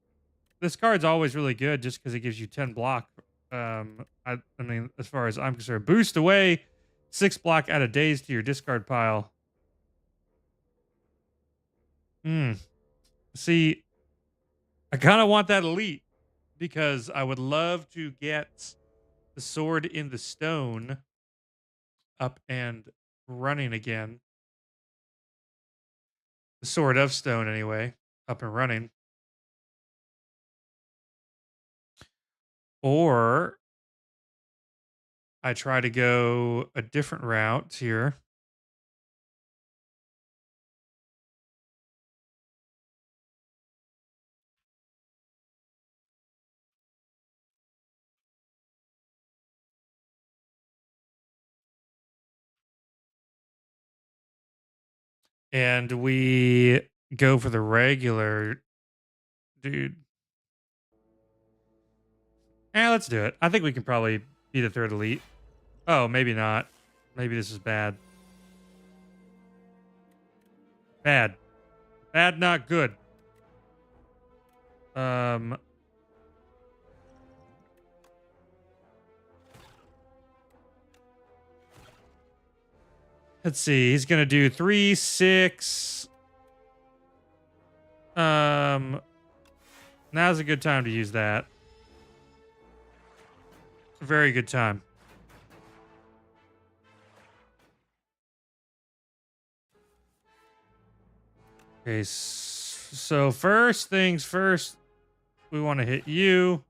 This card's always really good just because it gives you 10 block. I mean, as far as I'm concerned, boost away 6 block out of days to your discard pile. See, I kind of want that elite because I would love to get the sword in the stone up and running again. The sword of stone, anyway, up and running. Or I try to go a different route here. And we go for the regular dude. Let's do it. I think we can probably be the third elite. Oh, maybe not. Maybe this is bad. Bad. Bad, not good. Let's see. He's gonna do 3, 6. Now's a good time to use that. Very good time. Okay, so first things first, we want to hit you.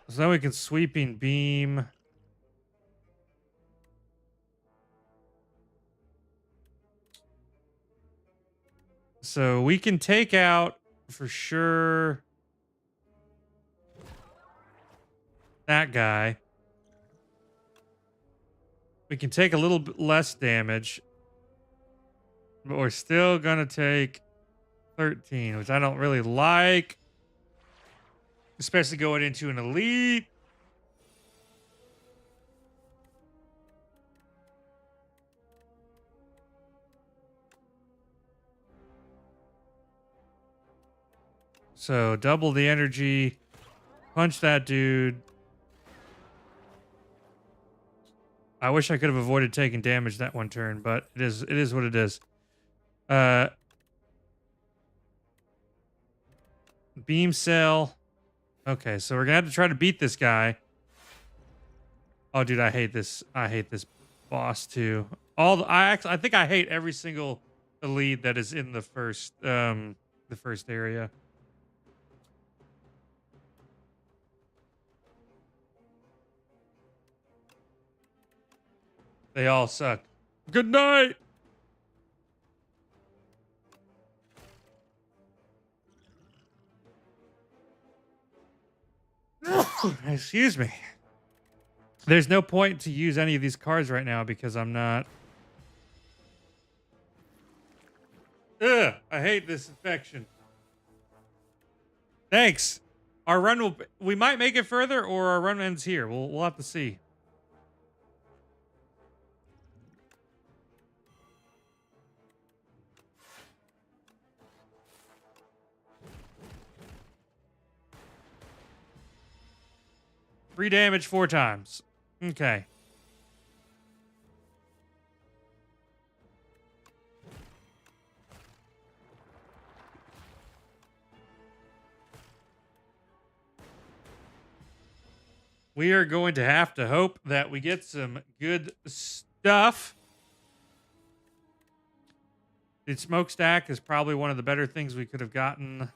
So then we can sweeping beam. So we can take out for sure that guy. We can take a little bit less damage, but we're still gonna take 13, which I don't really like, especially going into an elite. So double the energy, punch that dude. I wish I could have avoided taking damage that one turn, but it is what it is. Beam cell. Okay, so we're gonna have to try to beat this guy. Oh, dude, I hate this. I hate this boss too. I think I hate every single elite that is in the first area. They all suck. Good night. Excuse me. There's no point to use any of these cards right now because I'm not. Ugh, I hate this infection. Thanks. Our run we might make it further or our run ends here. We'll have to see. Free damage 4 times. Okay. We are going to have to hope that we get some good stuff. The smokestack is probably one of the better things we could have gotten.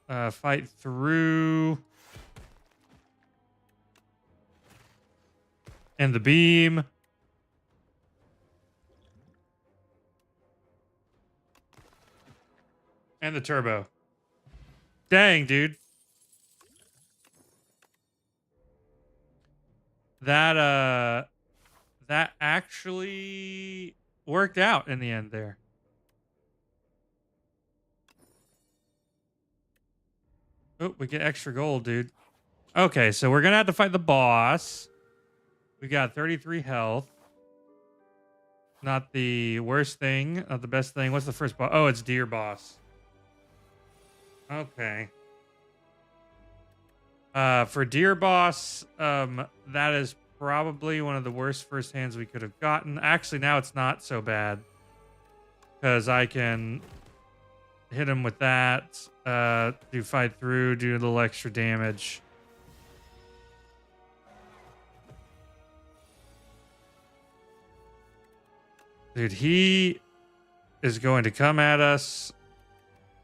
Fight through. And the beam. And the turbo. Dang, dude. That actually worked out in the end there. Oh, we get extra gold, dude. Okay, so we're gonna have to fight the boss. We got 33 health. Not the worst thing, not the best thing. What's the first boss? Oh, it's Deer Boss. Okay. For Deer Boss, that is probably one of the worst first hands we could have gotten. Actually, now it's not so bad because I can hit him with that, do fight through, do a little extra damage. Dude, he is going to come at us.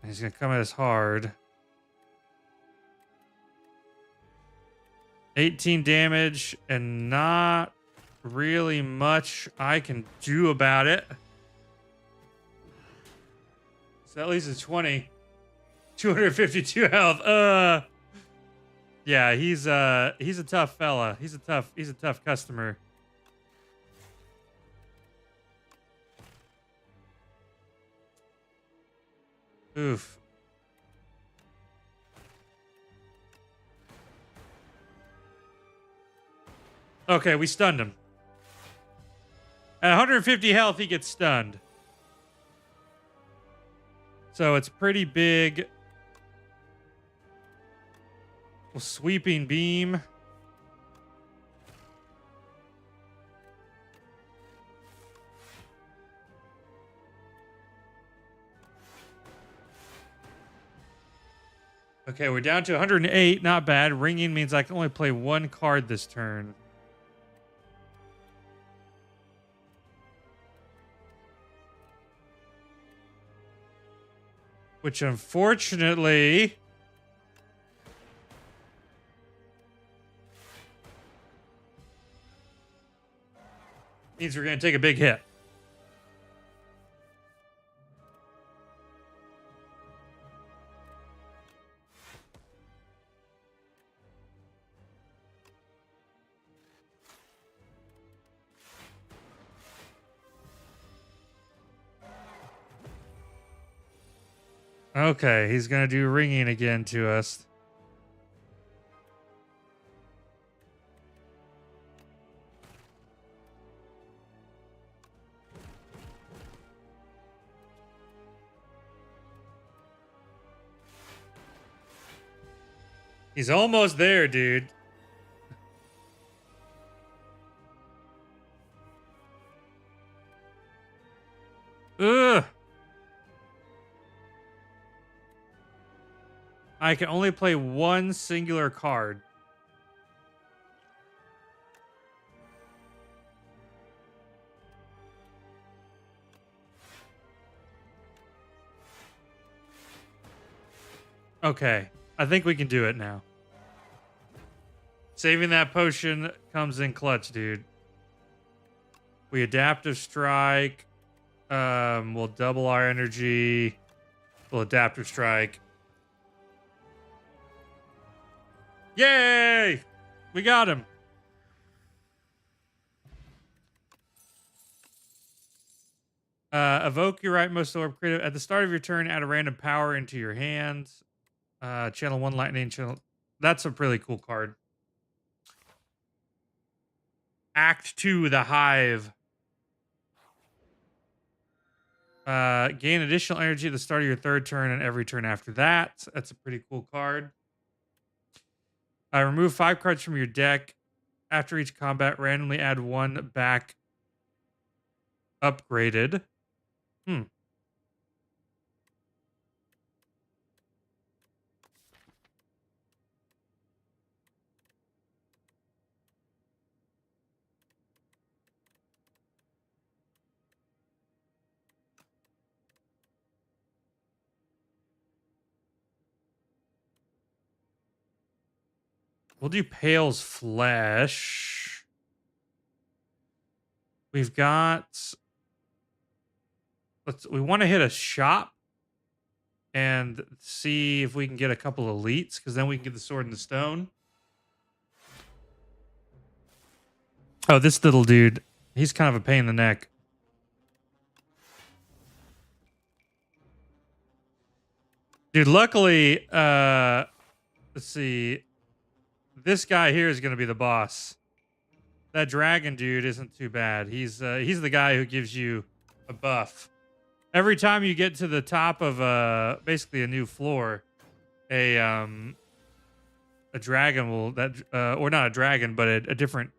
He's going to come at us hard. 18 damage and not really much I can do about it. So at least it's 20. 252 health. Yeah, he's a tough fella. He's a tough customer. Oof. Okay, we stunned him. At 150 health, he gets stunned. So it's pretty big. Sweeping beam. Okay, we're down to 108. Not bad. Ringing means I can only play one card this turn. Which unfortunately means we're going to take a big hit. Okay, he's going to do ringing again to us. He's almost there, dude. Ugh. I can only play one singular card. Okay, I think we can do it now. Saving that potion comes in clutch, dude. We adaptive strike. We'll double our energy. We'll adaptive strike. Yay! We got him. Evoke your rightmost orb. Creative. At the start of your turn, add a random power into your hand. Channel 1 lightning. Channel. That's a really cool card. Act 2, the Hive. Gain additional energy at the start of your third turn and every turn after that. That's a pretty cool card. Remove 5 cards from your deck. After each combat, randomly add 1 back upgraded. We'll do Pale's Flesh. We've got... we want to hit a shop and see if we can get a couple of elites, because then we can get the sword and the stone. Oh, this little dude. He's kind of a pain in the neck. Dude, luckily, let's see. This guy here is going to be the boss. that dragon dude isn't too bad. He's the guy who gives you a buff. Every time you get to the top of basically a new floor, a dragon will or not a dragon, but a different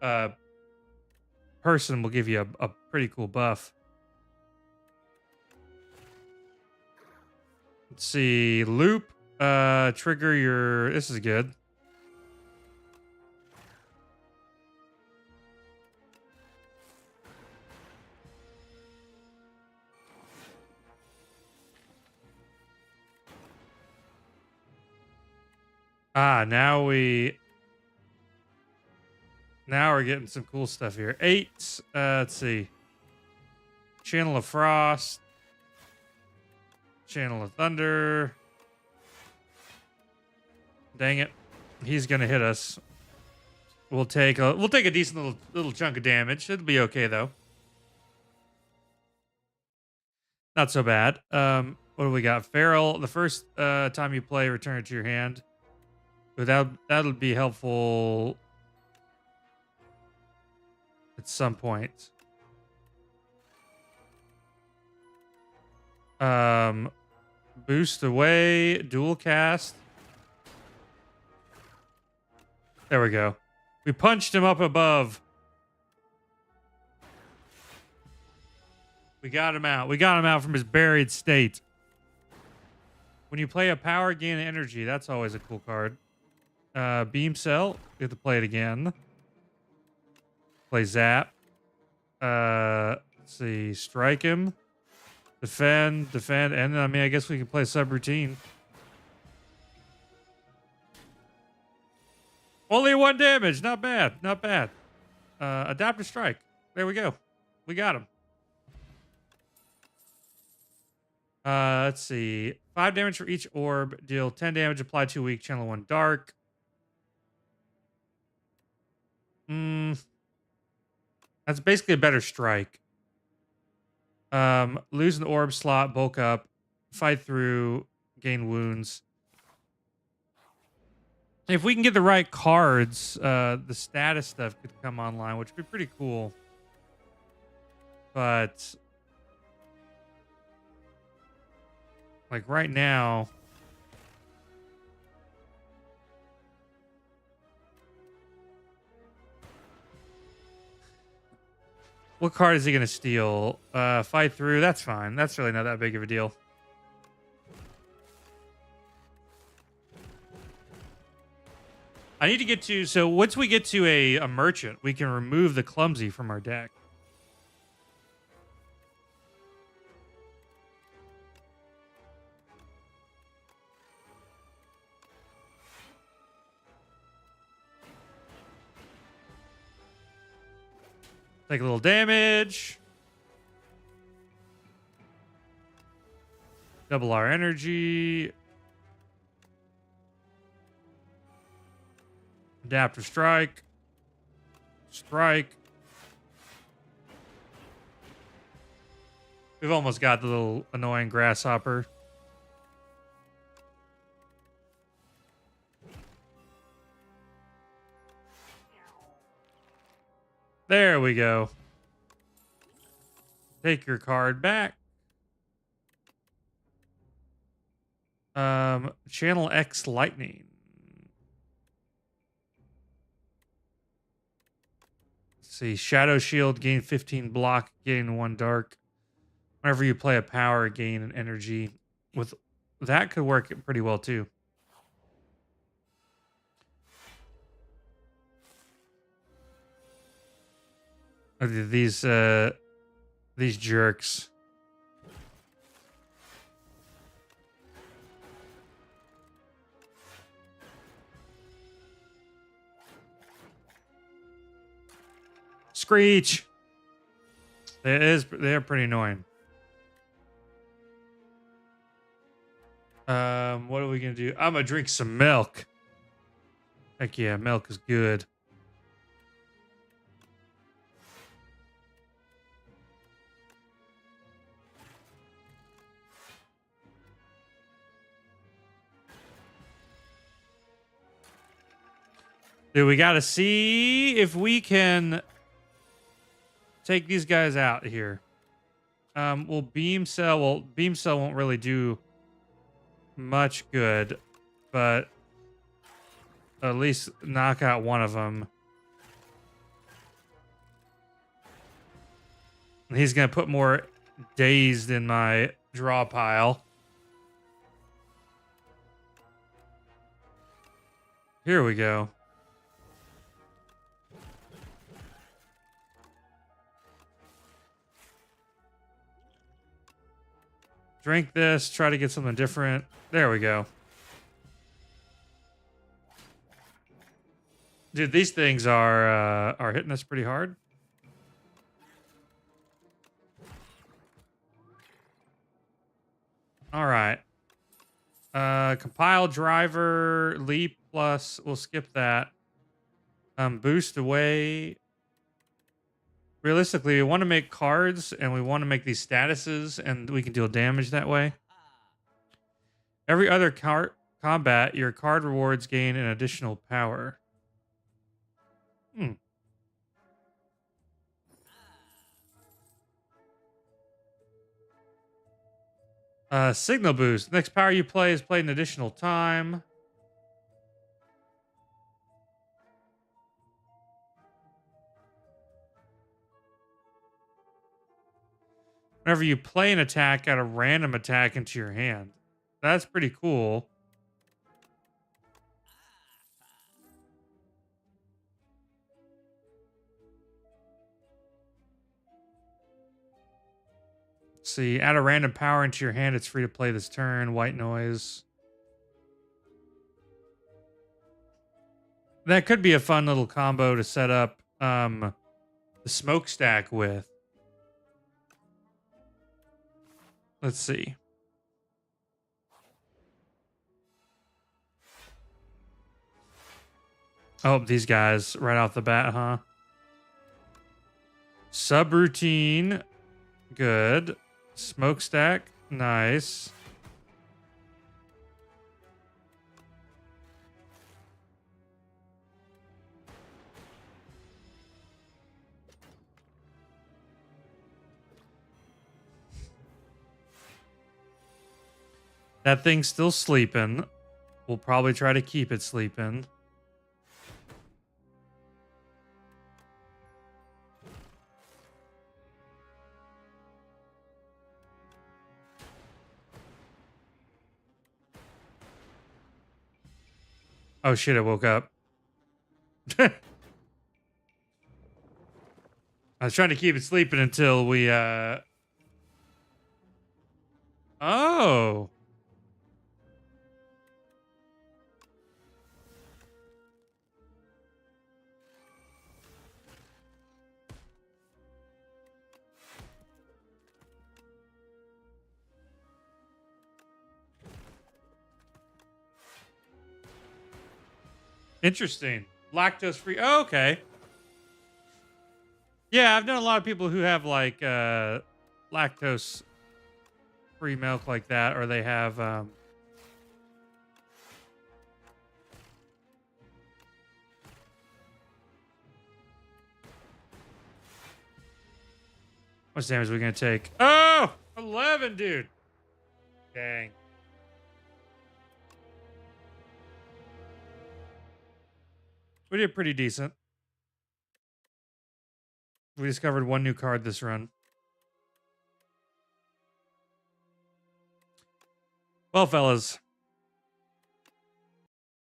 uh person will give you a pretty cool buff. Let's see, loop, trigger your. This is good. Now we're getting some cool stuff here. 8. Let's see. Channel of Frost. Channel of Thunder. Dang it. He's gonna hit us. We'll take a decent little chunk of damage. It'll be okay though. Not so bad. What do we got? Feral. The first time you play, return it to your hand. But that'll be helpful at some point. Boost away, dual cast. There we go. We punched him up above. We got him out. We got him out from his buried state. When you play a power, gain energy. That's always a cool card. Beam cell. We have to play it again. Play zap. Let's see. Strike him. Defend. And I mean, I guess we can play subroutine. Only 1 damage. Not bad. Not bad. Adaptive strike. There we go. We got him. Let's see. 5 damage for each orb. Deal 10 damage. Apply 2 weak. Channel 1 dark. That's basically a better strike. Lose an orb slot. Bulk up. Fight through. Gain wounds. If we can get the right cards, the status stuff could come online, which would be pretty cool. But like right now, what card is he going to steal? Fight through. That's fine. That's really not that big of a deal. I need to get to, so once we get to a merchant, we can remove the clumsy from our deck. Take a little damage. Double our energy. Adaptive strike. Strike. We've almost got the little annoying grasshopper. There we go. Take your card back. Channel X Lightning. Let's see. Shadow Shield, gain 15 block, gain 1 dark. Whenever you play a power, gain an energy. With that could work pretty well too. These jerks. Screech. They're pretty annoying. What are we gonna do? I'm gonna drink some milk. Heck yeah, milk is good. Dude, we got to see if we can take these guys out here. Well, beam cell. Well, beam cell won't really do much good, but at least knock out one of them. And he's gonna put more dazed in my draw pile. Here we go. Drink this, try to get something different. There we go. Dude, these things are hitting us pretty hard. All right. Compile driver, leap plus, we'll skip that. Boost away. Realistically, we want to make cards and we want to make these statuses and we can deal damage that way. Every other combat, your card rewards gain an additional power. Signal boost. Next power you play is played an additional time. Whenever you play an attack, add a random attack into your hand. That's pretty cool. See, add a random power into your hand. It's free to play this turn. White noise. That could be a fun little combo to set up the smokestack with. Let's see. Oh, these guys right off the bat, huh? Subroutine. Good. Smokestack. Nice. That thing's still sleeping. We'll probably try to keep it sleeping. Oh shit, I woke up. I was trying to keep it sleeping until we Oh. Interesting. Lactose free. Oh, okay. Yeah, I've known a lot of people who have like lactose free milk like that, or they have what damage are we gonna take? Oh, 11, dude. Dang. We did pretty decent. We discovered one new card this run. Well, fellas,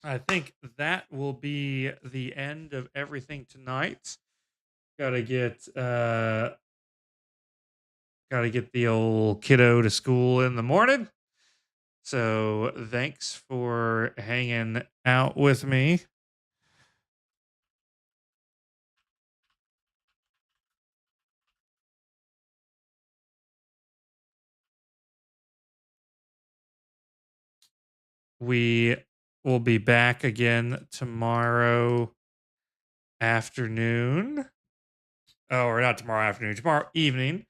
I think that will be the end of everything tonight. Gotta get the old kiddo to school in the morning. So thanks for hanging out with me. We will be back again tomorrow afternoon. Oh, or not tomorrow afternoon, tomorrow evening.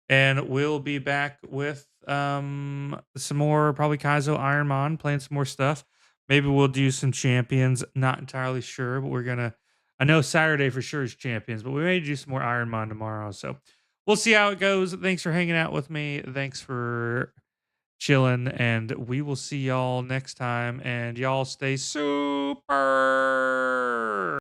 And we'll be back with some more probably Kaizo Ironmon, playing some more stuff. Maybe we'll do some champions. Not entirely sure, but we're gonna. I know Saturday for sure is champions, but we may do some more Iron Man tomorrow. So we'll see how it goes. Thanks for hanging out with me. Thanks for chilling, and we will see y'all next time. And y'all stay super.